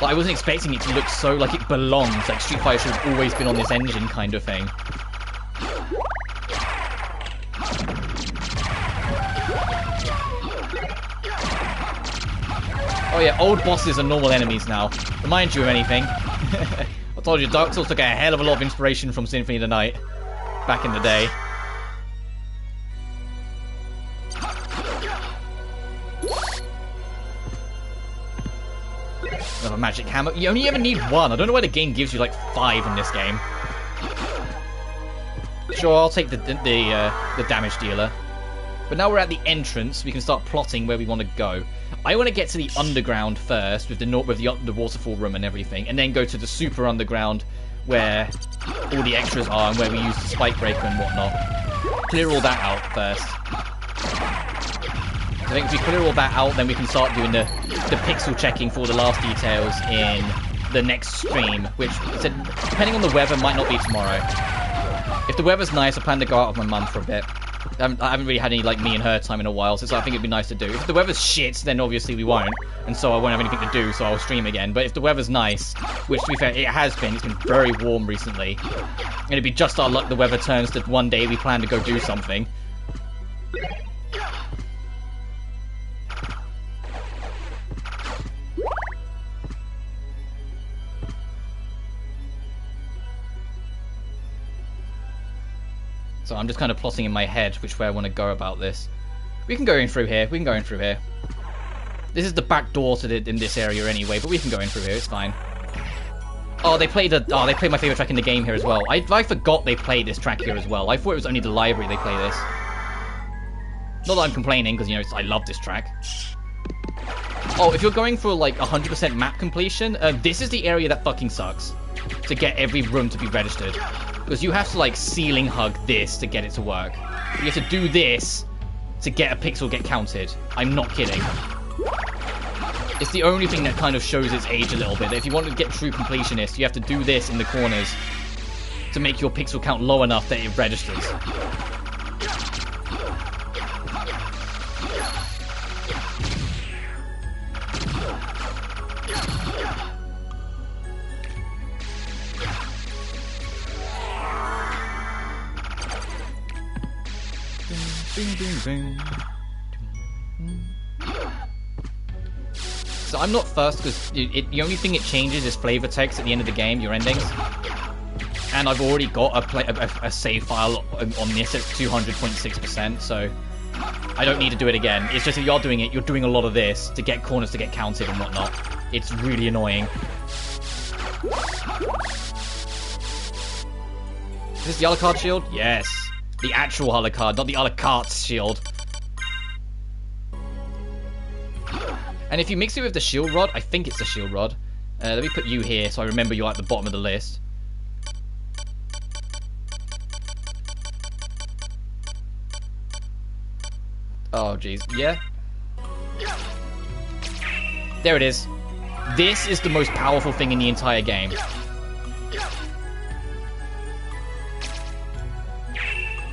But I wasn't expecting it to look so like it belongs, like Street Fighter should have always been on this engine kind of thing. Oh yeah, old bosses are normal enemies now. Remind you of anything. I told you, Dark Souls took a hell of a lot of inspiration from Symphony of the Night back in the day. Another magic hammer. You only ever need one. I don't know why the game gives you like 5 in this game. Sure, I'll take the damage dealer. But now we're at the entrance, we can start plotting where we want to go. I want to get to the underground first, with the waterfall room and everything, and then go to the super underground, where all the extras are, and where we use the spike breaker and whatnot. Clear all that out first. I think if we clear all that out, then we can start doing the pixel checking for the last details in the next stream, which, depending on the weather, might not be tomorrow. If the weather's nice, I plan to go out with my mum for a bit. I haven't really had any, like, me and her time in a while, so I think it'd be nice to do. If the weather's shit, then obviously we won't, and so I won't have anything to do, so I'll stream again. But if the weather's nice, which, to be fair, it has been, it's been very warm recently, and it'd be just our luck the weather turns to one day we plan to go do something. So I'm just kind of plotting in my head which way I want to go about this. We can go in through here. We can go in through here. This is the back door to in this area anyway, but we can go in through here. It's fine. Oh, they played my favorite track in the game here as well. I forgot they played this track here as well. I thought it was only the library they play this. Not that I'm complaining, because, you know, I love this track. Oh, if you're going for, like, 100% map completion, this is the area that fucking sucks. To get every room to be registered. Because you have to, like, ceiling hug this to get it to work. You have to do this to get a pixel get counted. I'm not kidding. It's the only thing that kind of shows its age a little bit. If you want to get true completionists, you have to do this in the corners to make your pixel count low enough that it registers. So I'm not first because the only thing it changes is flavor text at the end of the game, your endings. And I've already got a save file on this at 200.6%, so I don't need to do it again. It's just if you're doing it, you're doing a lot of this to get corners to get counted and whatnot. It's really annoying. Is this the Alucard shield? Yes. The actual Alucard, not the Alucard shield. And if you mix it with the shield rod, I think it's the shield rod. Let me put you here so I remember you're at the bottom of the list. Oh, jeez. Yeah? There it is. This is the most powerful thing in the entire game.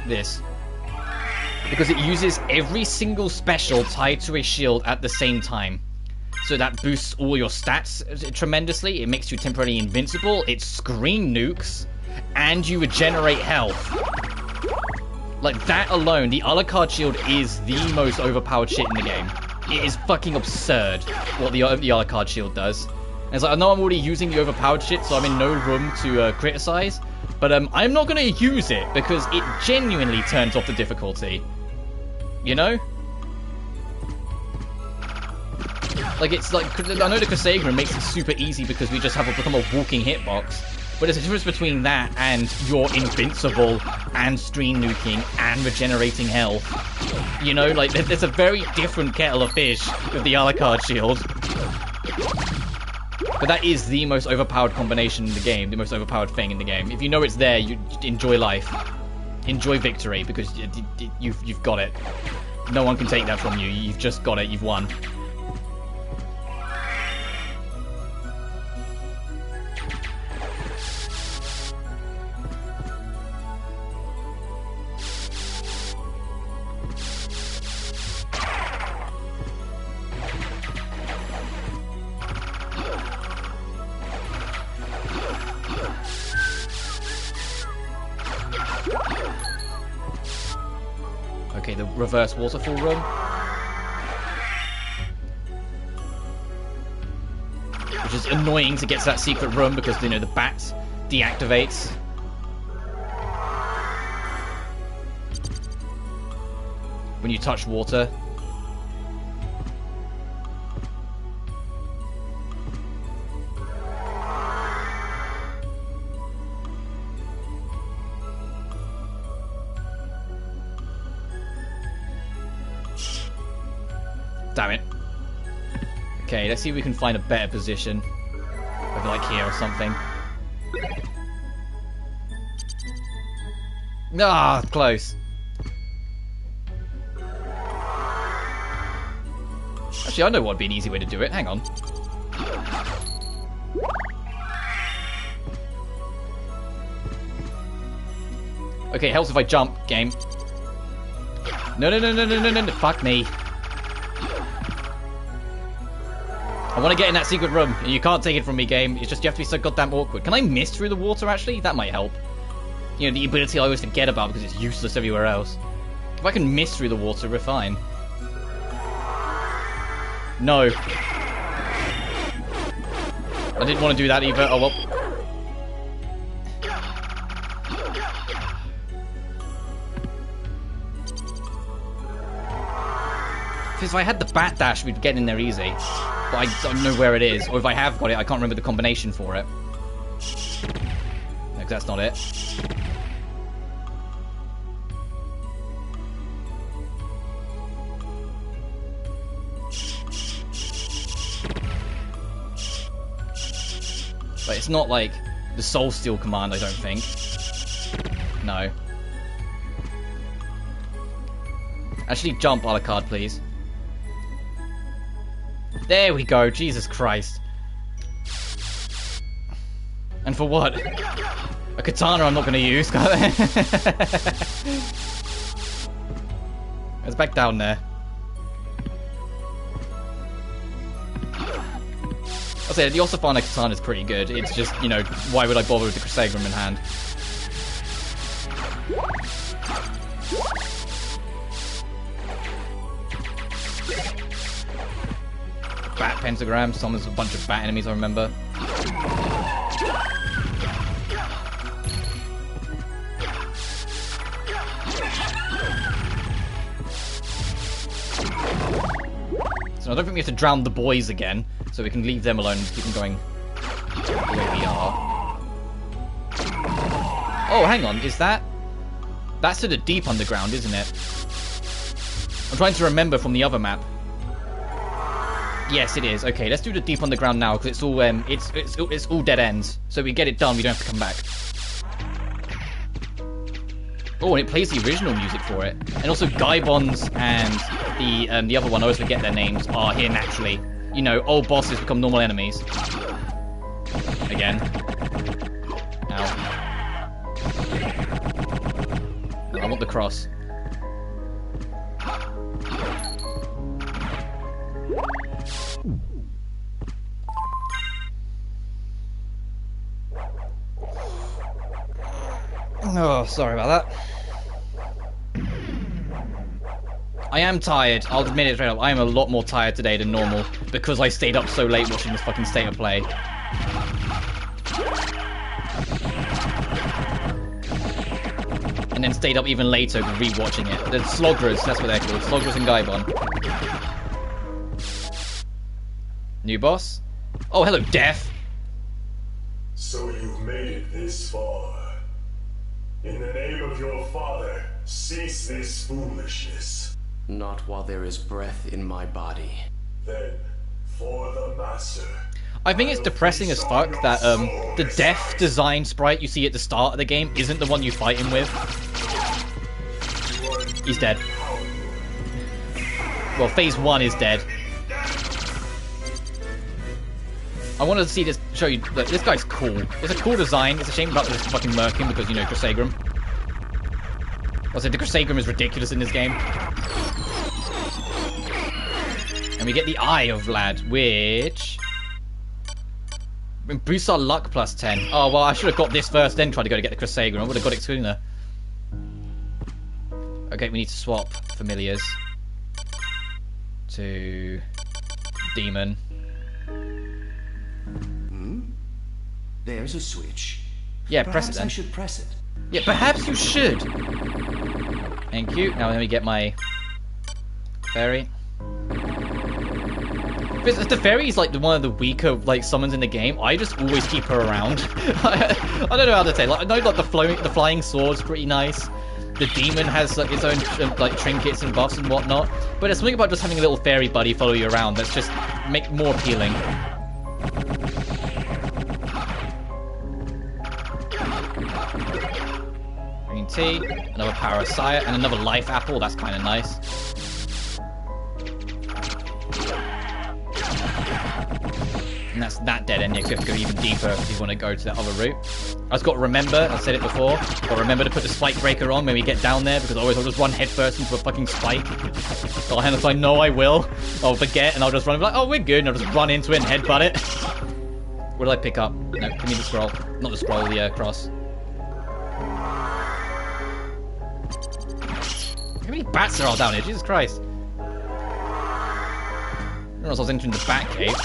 This. Because it uses every single special tied to a shield at the same time. So that boosts all your stats tremendously. It makes you temporarily invincible. It screen nukes. And you regenerate health. Like, that alone, the Alucard shield is the most overpowered shit in the game. It is fucking absurd what the Alucard shield does. And it's like, I know I'm already using the overpowered shit, so I'm in no room to criticize. But I'm not going to use it, because it genuinely turns off the difficulty. You know? Like, it's like, I know the Castlevania makes it super easy because we just have become a walking hitbox. But there's a difference between that and you're invincible and screen nuking and regenerating health. You know, like, there's a very different kettle of fish with the Alucard shield. But that is the most overpowered combination in the game, the most overpowered thing in the game. If you know it's there, you enjoy life. Enjoy victory, because you've got it. No one can take that from you. You've just got it. You've won. Okay, the reverse waterfall room. Which is annoying to get to that secret room because, you know, the bat deactivates. When you touch water. Damn it. Okay, let's see if we can find a better position. Over like here or something. Ah, close. Actually, I know what would be an easy way to do it. Hang on. Okay, it helps if I jump, game. No, no, no, no, no, no, no, no. Fuck me. I want to get in that secret room, and you can't take it from me, game. It's just you have to be so goddamn awkward. Can I miss through the water, actually? That might help. You know, the ability I always forget about because it's useless everywhere else. If I can miss through the water, we're fine. No. I didn't want to do that either. Oh, well. If I had the bat dash, we'd get in there easy. But I don't know where it is. Or if I have got it, I can't remember the combination for it. No, that's not it. But it's not like the Soul Steal command, I don't think. No. Actually, jump, Alucard, please. There we go, Jesus Christ. And for what? A katana I'm not going to use. It's back down there. I'll say, the Osafana katana is pretty good. It's just, you know, why would I bother with the Crusagram in hand? Bat pentagram, summons a bunch of bat enemies, I remember. So I don't think we have to drown the boys again, so we can leave them alone and keep them going the way we are. Oh, hang on, is that... That's to the deep underground, isn't it? I'm trying to remember from the other map. Yes, it is. Okay, let's do the deep underground now because it's all it's all dead ends. So we get it done. We don't have to come back. Oh, and it plays the original music for it. And also, Gaibons and the other one, I always forget their names, are here naturally. You know, old bosses become normal enemies. Again. Ow. I want the cross. Oh, sorry about that. I am tired. I'll admit it straight up. I am a lot more tired today than normal because I stayed up so late watching this fucking state of play. And then stayed up even later rewatching it. The Sloggers, that's what they're called. Sloggers and Gaibon. New boss? Oh, hello, Death. So you've made it this far. In the name of your father, cease this foolishness. Not while there is breath in my body. Then, for the master. I think it's depressing as fuck that the Death design sprite you see at the start of the game isn't the one you fight him with. He's dead. Well, phase 1 is dead. I wanted to see this, show you that this guy's cool. It's a cool design. It's a shame about this fucking murking because, you know, Crusagram. Also, the Crusagram is ridiculous in this game. And we get the Eye of Vlad, which boosts our luck plus 10. Oh, well, I should have got this first, then tried to go to get the Crusagram. I would have got it sooner. Okay, we need to swap familiars to Demon. There's a switch. Yeah, press it then. Perhaps I should press it. Yeah, perhaps you should. Thank you. Now let me get my fairy. The fairy is like one of the weaker like summons in the game. I just always keep her around. I don't know how to say. Like, I know like the flying sword's pretty nice. The demon has like its own like trinkets and buffs and whatnot. But there's something about just having a little fairy buddy follow you around that's just make more appealing. Green tea, another Parasite, and another life apple. That's kind of nice. And that's that dead end. You have to go even deeper if you want to go to that other route. I just got to remember, I said it before, got to remember to put the spike breaker on when we get down there, because otherwise I'll just run headfirst into a fucking spike. And if I know I will, I'll forget and I'll just run and be like, oh, we're good, and I'll just run into it and headbutt it. What did I pick up? No, give me the scroll. Not the scroll, the cross. How many bats there are down here? Jesus Christ. I didn't realize I was entering the bat cave.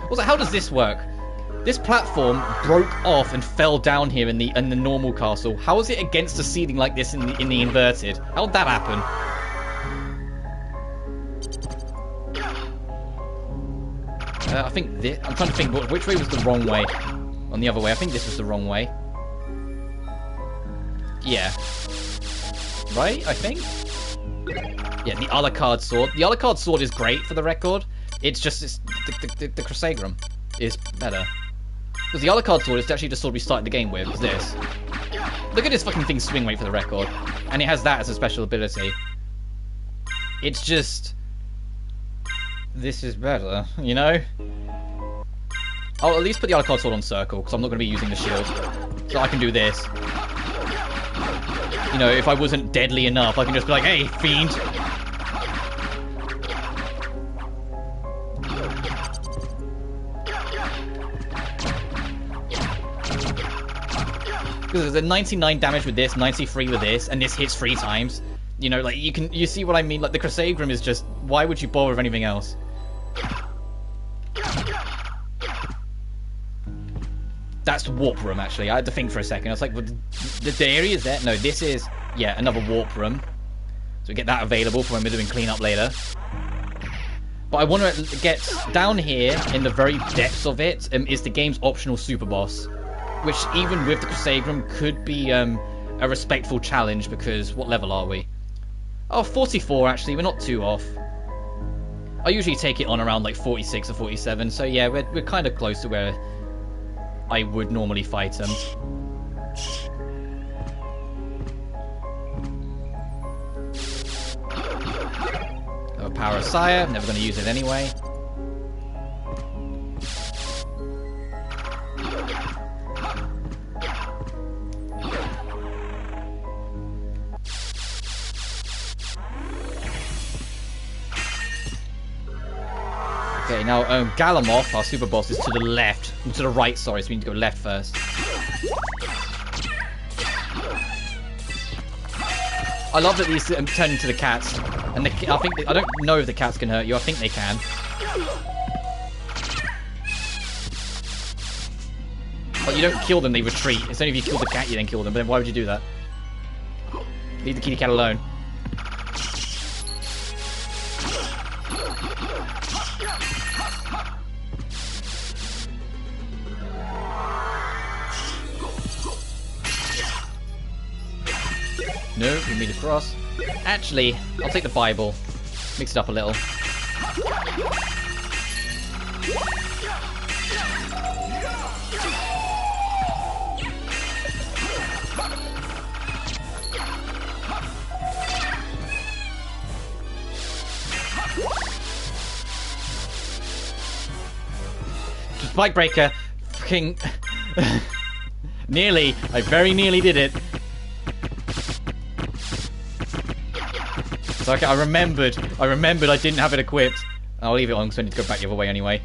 Also, how does this work? This platform broke off and fell down here in the normal castle. How is it against the ceiling like this in the inverted? How'd that happen? I think this. I'm trying to think which way was the wrong way. On the other way, I think this was the wrong way. Yeah. Right? I think. Yeah, the a la carte sword. The a la carte sword is great for the record. It's just the Crusagram is better. Because the a la carte sword is actually the sword we started the game with, is this. Look at this fucking thing swing weight for the record. And it has that as a special ability. It's just... this is better, you know? I'll at least put the a la carte sword on circle, because I'm not going to be using the shield. So I can do this. You know, if I wasn't deadly enough, I can just be like, hey, fiend! Because there's a 99 damage with this, 93 with this, and this hits 3 times. You know, like, you see what I mean? Like, the Crusagram is just, why would you bother with anything else? That's the warp room, actually. I had to think for a second. I was like, well, the area is there? No, this is, yeah, another warp room. So we get that available for when we're doing cleanup later. But I want to get down here, in the very depths of it, is the game's optional super boss. Which, even with the Crusagram, could be a respectful challenge, because what level are we? Oh, 44, actually. We're not too off. I usually take it on around, like, 46 or 47, so yeah, we're kind of close to where I would normally fight him. A Parasite, never going to use it anyway. Okay, now Galamoth, our super boss, is to the left. To the right, sorry, so we need to go left first. I love that these turn into the cats, and I don't know if the cats can hurt you. I think they can. But you don't kill them; they retreat. It's only if you kill the cat you then kill them. But then why would you do that? Leave the kitty cat alone. No, we meet across. Actually, I'll take the Bible. Mix it up a little. Spike breaker. Fucking. Nearly. I very nearly did it. Okay, I remembered I didn't have it equipped. I'll leave it on because I need to go back the other way anyway.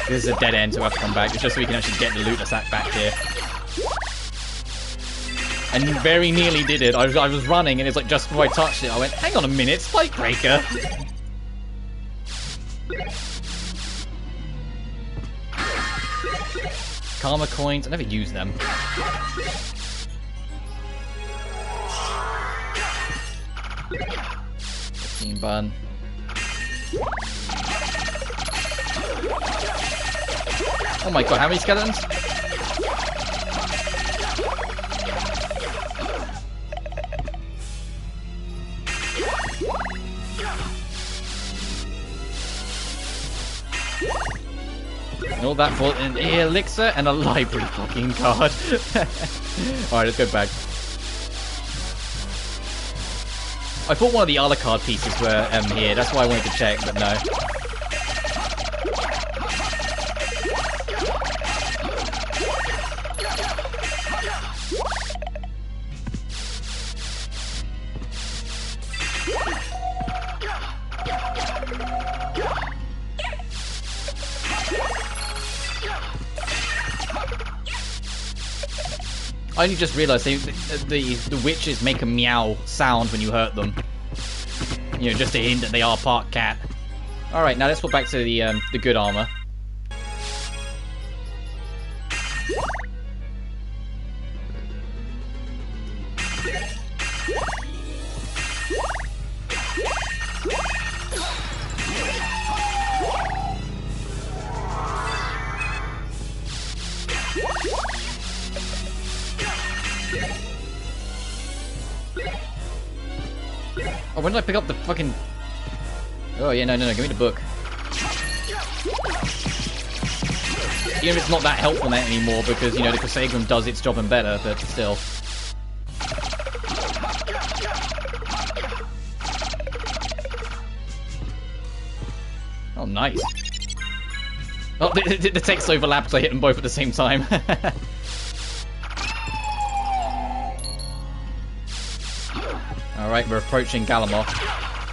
This is a dead end, so I have to come back. It's just so we can actually get the loot that's back here. And very nearly did it. I was running and it's like just before I touched it, I went, hang on a minute, Spike Breaker. Karma coins, I never use them. Bun. Oh my god, how many skeletons? And all that for an elixir and a library fucking card. Alright, let's go back. I thought one of the a la carte pieces were here, that's why I wanted to check, but no. I only just realised the witches make a meow sound when you hurt them. You know, just a hint that they are part cat. Alright, now let's put back to the good armour. Oh, when did I pick up the fucking... Oh, yeah, no, give me the book. Even if it's not that helpful anymore, because, you know, the Crusagram does its job and better, but still. Oh, nice. Oh, the text overlapped, so I hit them both at the same time. Alright, we're approaching Galamoth.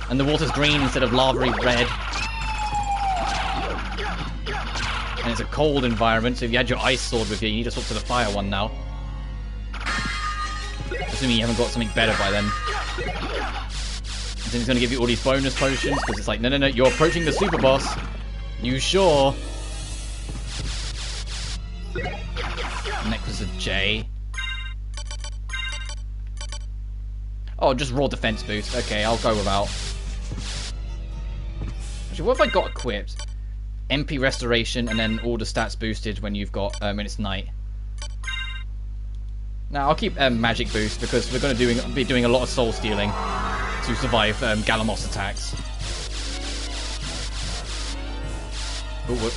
And the water's green instead of lavary red. And it's a cold environment, so if you had your ice sword with you, you need to swap to the fire one now. Assuming you haven't got something better by then. And then he's going to give you all these bonus potions, because it's like, no, you're approaching the super boss. You sure? Necklace of J. Oh, just raw defense boost. Okay, I'll go without. Actually, what have I got equipped? MP restoration, and then all the stats boosted when you've got when it's night. Now I'll keep magic boost because we're going to be doing a lot of soul stealing to survive Galamoth's attacks. Oh, whoop.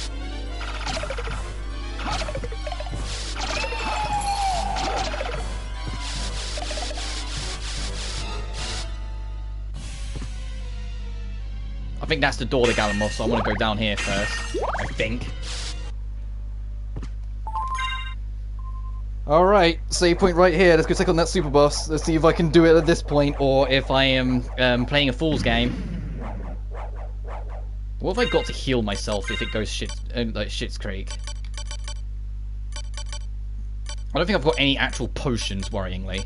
I think that's the door to Galamoth, so I want to go down here first. I think. Alright, save point right here. Let's go check on that super boss. Let's see if I can do it at this point, or if I am playing a fool's game. What have I got to heal myself if it goes like Shit's Creek? I don't think I've got any actual potions, worryingly.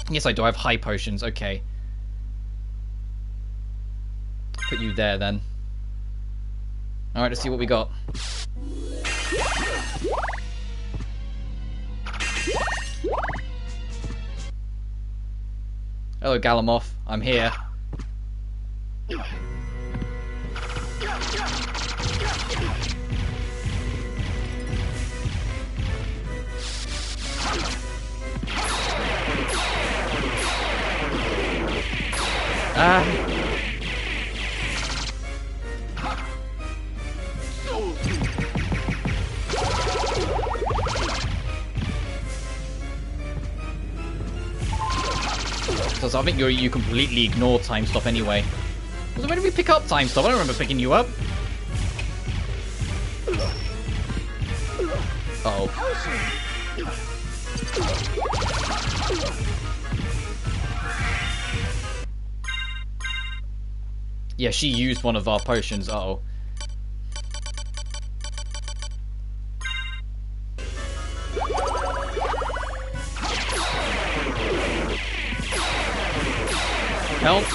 Yes, I do. I have high potions. Okay. Put you there then. Alright, let's see what we got. Hello, Galamoth. I'm here. So I think you completely ignore time stop anyway. So when did we pick up time stop? I don't remember picking you up. Uh-oh. Yeah, she used one of our potions. Uh-oh. Help.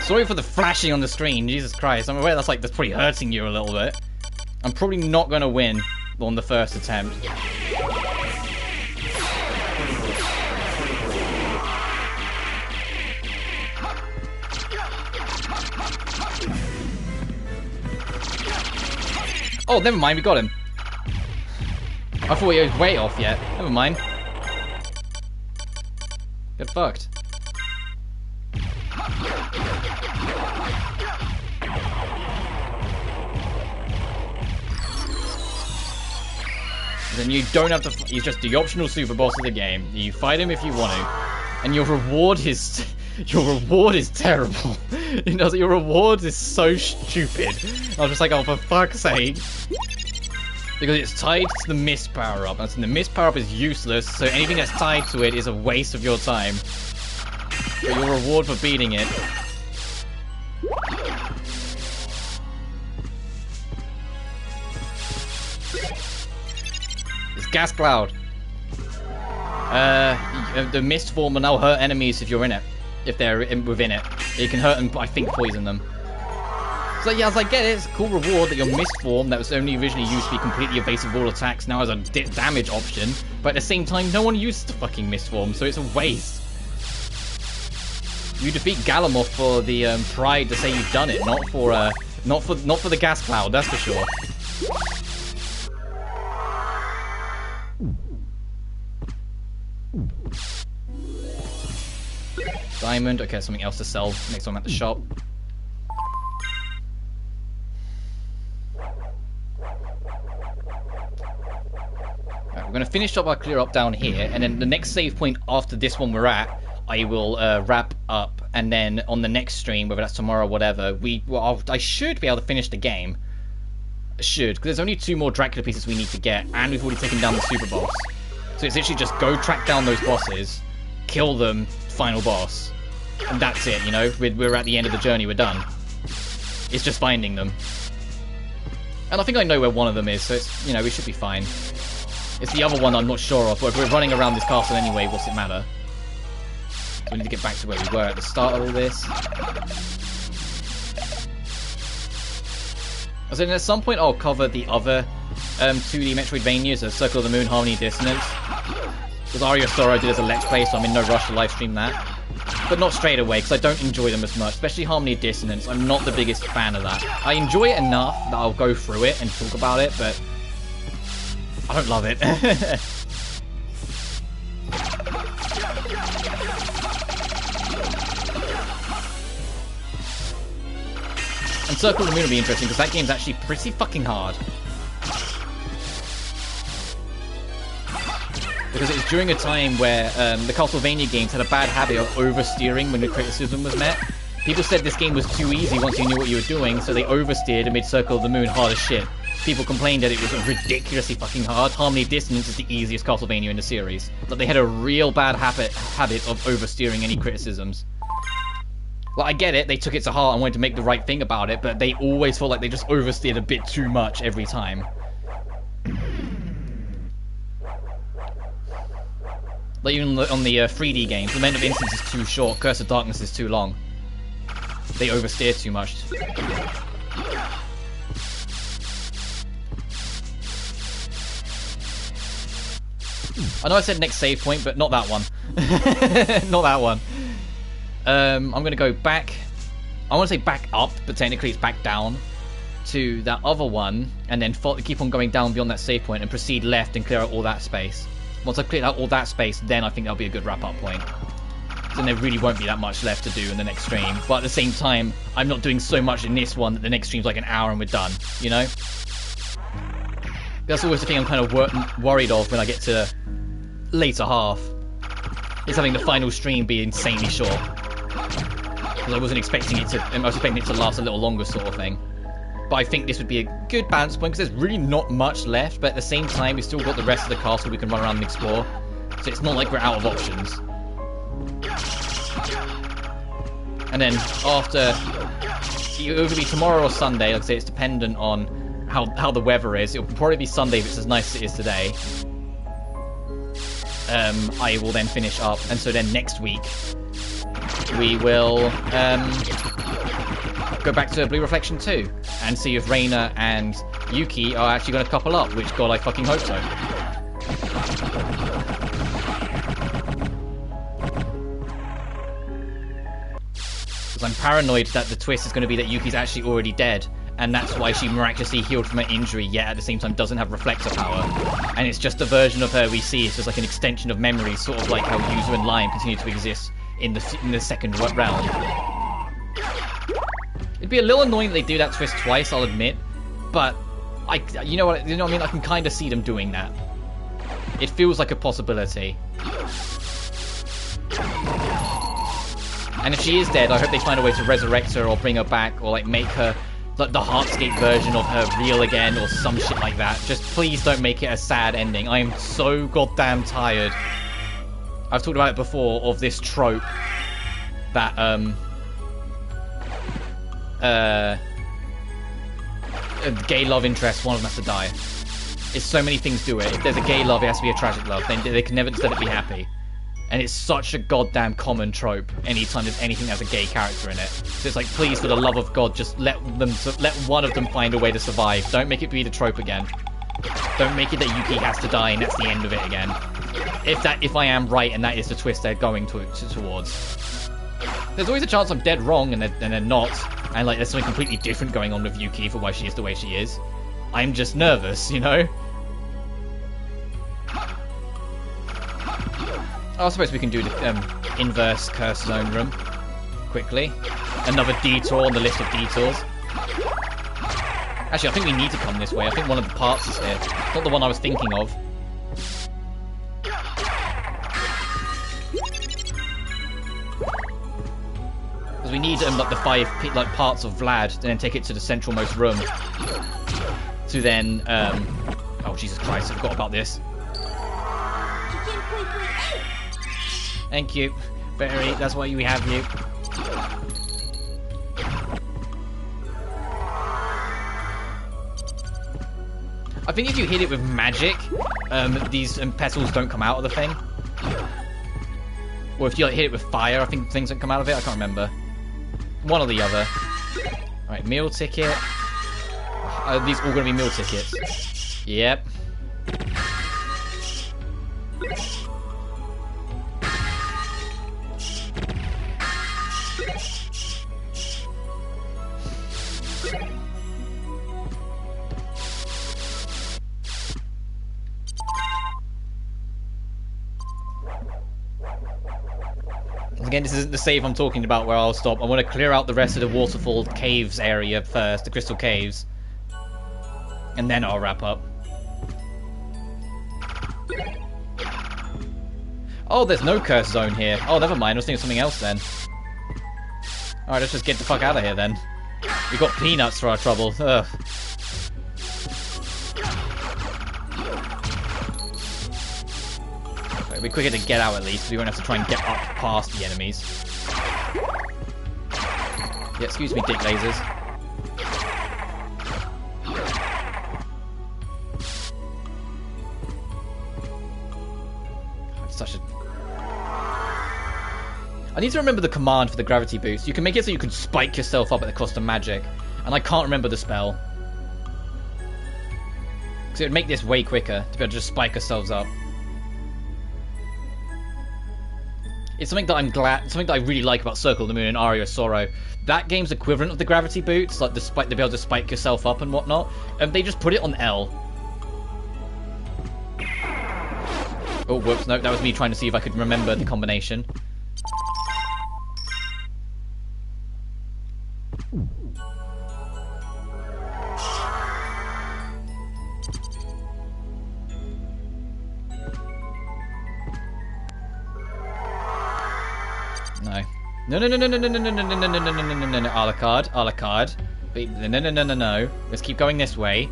Sorry for the flashing on the screen, Jesus Christ. I'm aware that's probably hurting you a little bit. I'm probably not going to win on the first attempt. Oh, never mind, we got him. I thought he was way off yet. Never mind. Get fucked. Then you don't have to. He's just the optional super boss of the game. You fight him if you want to, and your reward is terrible. You know, your reward is so stupid. I was just like, oh, for fuck's sake, because it's tied to the mist power up, and the mist power up is useless. So anything that's tied to it is a waste of your time. But your reward for beating it. Gas cloud. The mist form will now hurt enemies if you're in it. If they're within it. You can hurt them, I think poison them. So yeah, as I get it, it's a cool reward that your mist form that was only originally used to be completely evasive of all attacks now has a damage option. But at the same time, no one uses the fucking mist form, so it's a waste. You defeat Galamoth for the pride to say you've done it, not for the gas cloud, that's for sure. Diamond. Okay, something else to sell next time I'm at the shop. Right, we're going to finish up our clear up down here, and then the next save point after this one we're at, I will wrap up, and then on the next stream, whether that's tomorrow or whatever, I should be able to finish the game. I should, because there's only 2 more Dracula pieces we need to get, and we've already taken down the super boss. So it's literally just go track down those bosses, kill them, final boss. And that's it, you know? We're at the end of the journey, we're done. It's just finding them. And I think I know where one of them is, so it's, you know, we should be fine. It's the other one I'm not sure of, but if we're running around this castle anyway, what's it matter? So we need to get back to where we were at the start of all this. So then at some point I'll cover the other 2D Metroidvanias, Circle of the Moon, Harmony, Dissonance. Because Aria Sorrow did as a Let's Play, so I'm in no rush to livestream that. But not straight away, because I don't enjoy them as much, especially Harmony Dissonance. I'm not the biggest fan of that. I enjoy it enough that I'll go through it and talk about it, but I don't love it. And Circle of the Moon will be interesting, because that game's actually pretty fucking hard. The because it was during a time where the Castlevania games had a bad habit of oversteering when the criticism was met. People said this game was too easy once you knew what you were doing, so they oversteered and made Circle of the Moon hard as shit. People complained that it was ridiculously fucking hard. Harmony of Dissonance is the easiest Castlevania in the series. But they had a real bad habit of oversteering any criticisms. Well, I get it, they took it to heart and wanted to make the right thing about it, but they always felt like they just oversteered a bit too much every time. Like even on the 3D games, Lament of Innocence is too short, Curse of Darkness is too long. They oversteer too much. I know I said next save point, but not that one. Not that one. I'm going to go back. I want to say back up, but technically it's back down to that other one, and then keep on going down beyond that save point and proceed left and clear out all that space. Once I've cleared out all that space, then I think that'll be a good wrap-up point. Then there really won't be that much left to do in the next stream. But at the same time, I'm not doing so much in this one that the next stream's like an hour and we're done, you know? That's always the thing I'm kind of worried of when I get to later half. Is having the final stream be insanely short. Because I wasn't expecting it to, I was expecting it to last a little longer sort of thing. But I think this would be a good balance point because there's really not much left, but at the same time we've still got the rest of the castle we can run around and explore. So it's not like we're out of options. And then after, it'll either be tomorrow or Sunday. Like I say, it's dependent on how the weather is. It'll probably be Sunday if it's as nice as it is today. I will then finish up, and so then next week we will go back to Blue Reflection 2 and see if Reina and Yuki are actually going to couple up, which God, I fucking hope so. Because I'm paranoid that the twist is going to be that Yuki's actually already dead, and that's why she miraculously healed from her injury, yet at the same time doesn't have reflector power. And it's just a version of her we see. It's just like an extension of memory, sort of like how Yuzu and Lion continue to exist in the second realm. It'd be a little annoying that they do that twist twice, I'll admit, but you know what I mean? I can kind of see them doing that. It feels like a possibility. And if she is dead, I hope they find a way to resurrect her or bring her back, or like make her like the Heartscape version of her real again, or some shit like that. Just please don't make it a sad ending. I am so goddamn tired. I've talked about it before, of this trope that gay love interest, one of them has to die. It's so many things do it. If there's a gay love, it has to be a tragic love. Then they can never just let it be happy. And it's such a goddamn common trope anytime there's anything that has a gay character in it. So it's like, please, for the love of God, just let one of them find a way to survive. Don't make it be the trope again. Don't make it that Yuki has to die and that's the end of it again. If I am right and that is the twist they're going towards. There's always a chance I'm dead wrong and they're not. And like there's something completely different going on with Yuki for why she is the way she is. I'm just nervous, you know? I suppose we can do the inverse curse zone room quickly. Another detour on the list of detours. Actually, I think we need to come this way. I think one of the parts is here. Not the one I was thinking of. Because we need like the 5 parts of Vlad to then take it to the centralmost room. To then, oh Jesus Christ, I forgot about this. Thank you. Very, that's why we have you. I think if you hit it with magic, these petals don't come out of the thing. Or if you like hit it with fire, I think things don't come out of it. I can't remember. One or the other. Alright, meal ticket. Are these all going to be meal tickets? Yep. Again, this isn't the save I'm talking about where I'll stop. I want to clear out the rest of the waterfall caves area first, the crystal caves. And then I'll wrap up. Oh, there's no curse zone here. Oh, never mind. I was thinking something else then. Alright, let's just get the fuck out of here then. We got peanuts for our trouble. Ugh. It'll be quicker to get out at least, so we won't have to try and get up past the enemies. Yeah, excuse me, dick lasers. Such a... I need to remember the command for the gravity boost. You can make it so you can spike yourself up at the cost of magic. And I can't remember the spell. Because it would make this way quicker to be able to just spike ourselves up. It's something that I really like about Circle of the Moon and Aria of Sorrow. That game's equivalent of the gravity boots, like to be able to spike yourself up and whatnot. And they just put it on L. Oh, whoops, no, that was me trying to see if I could remember the combination. No. No, a la carte, a la carte. No. Let's keep going this way.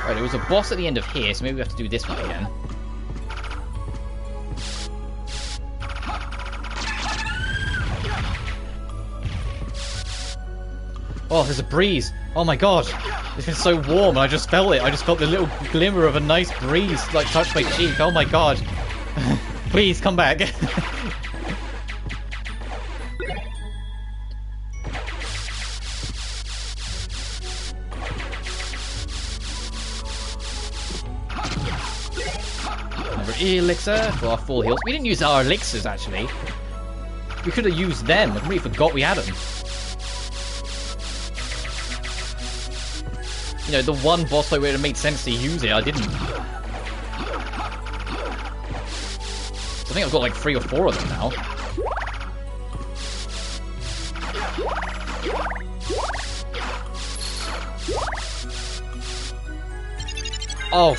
Right, there was a boss at the end of here, so maybe we have to do this one again. Oh, there's a breeze. Oh my god. It's been so warm and I just felt it. I just felt the little glimmer of a nice breeze like touch my cheek. Oh my god. Please come back. Another elixir for our full heals. We didn't use our elixirs actually. We could have used them. I completely forgot we had them. You know, the one boss fight where it made sense to use it, I didn't. I think I've got like 3 or 4 of them now. Oh.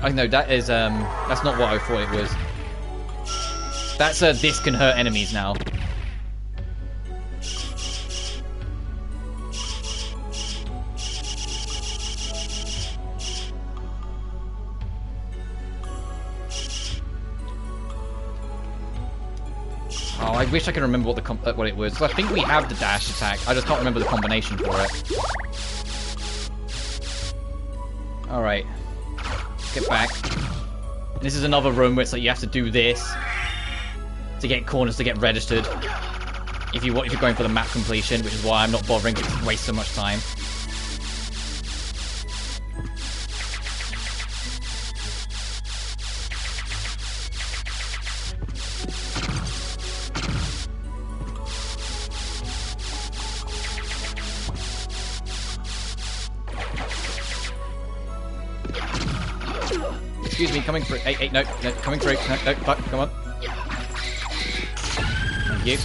I know, that is, that's not what I thought it was. That's, this can hurt enemies now. Oh, I wish I could remember what it was. So I think we have the dash attack. I just can't remember the combination for it. Alright. Get back. This is another room where it's like you have to do this to get corners to get registered. If you're going for the map completion, which is why I'm not bothering to waste so much time. Excuse me, coming through. Hey, no, coming through. No, fuck, come on. Thank you.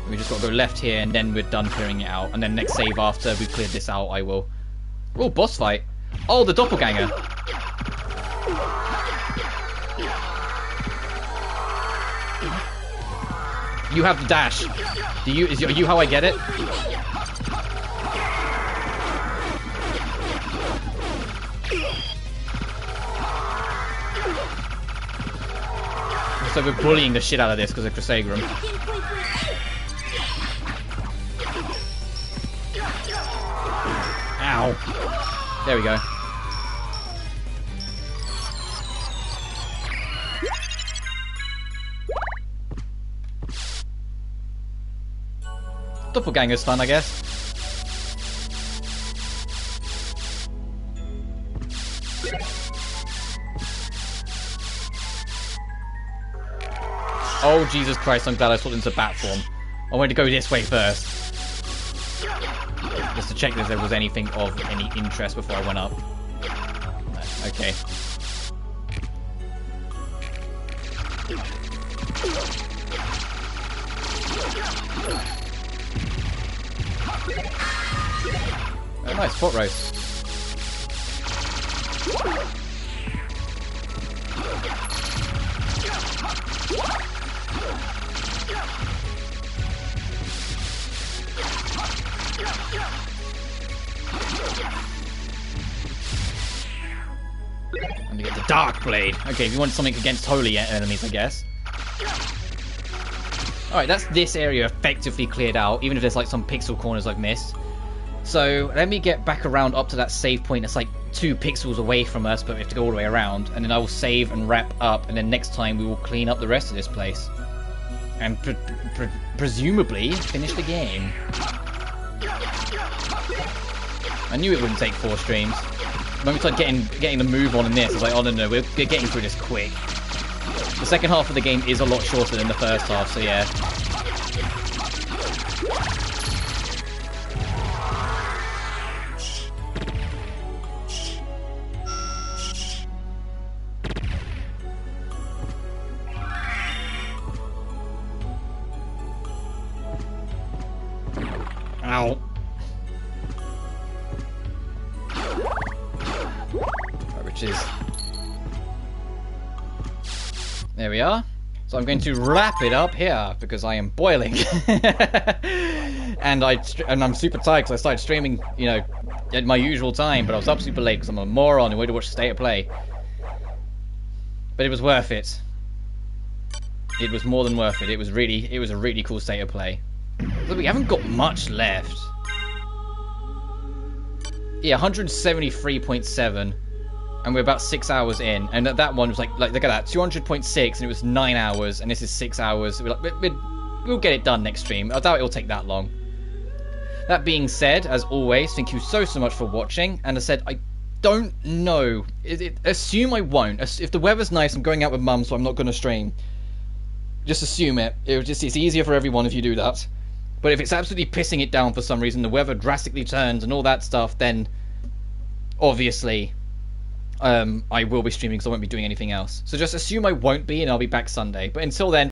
We just got to go left here, and then we're done clearing it out. And then next save after we've cleared this out, I will. Oh, boss fight. Oh, the doppelganger. You have the dash. Are you how I get it? So we're bullying the shit out of this because of Crusagram. Ow. There we go. Doppelganger's fun, I guess. Oh, Jesus Christ, I'm glad I swapped into bat form. I wanted to go this way first. just to check if there was anything of any interest before I went up. Okay. Oh, nice foot roast. And we get the Dark Blade. Okay, if you want something against holy enemies, I guess. Alright, that's this area effectively cleared out, even if there's like some pixel corners I've missed. So, let me get back around up to that save point that's like 2 pixels away from us, but we have to go all the way around. And then I will save and wrap up, and then next time we will clean up the rest of this place. And presumably finish the game. I knew it wouldn't take 4 streams. When we started getting the move on in this, I was like, oh no, we're getting through this quick. The second half of the game is a lot shorter than the first half, so yeah. Ow. Which is... There we are. So I'm going to wrap it up here because I am boiling. and I'm super tired because I started streaming, you know, at my usual time, but I was up super late because I'm a moron who waited to watch State of Play. But it was worth it. It was more than worth it. It was a really cool State of Play. But we haven't got much left. Yeah, 173.7. And we're about 6 hours in, and that one was like look at that, 200.6, and it was 9 hours, and this is 6 hours. We'll get it done next stream. I doubt it'll take that long. That being said, as always, thank you so much for watching. And I said, I don't know. Assume I won't. If the weather's nice, I'm going out with Mum, so I'm not going to stream. Just assume it. It's easier for everyone if you do that. But if it's absolutely pissing it down for some reason, the weather drastically turns and all that stuff, then obviously I will be streaming because I won't be doing anything else. So just assume I won't be, and I'll be back Sunday. But until then,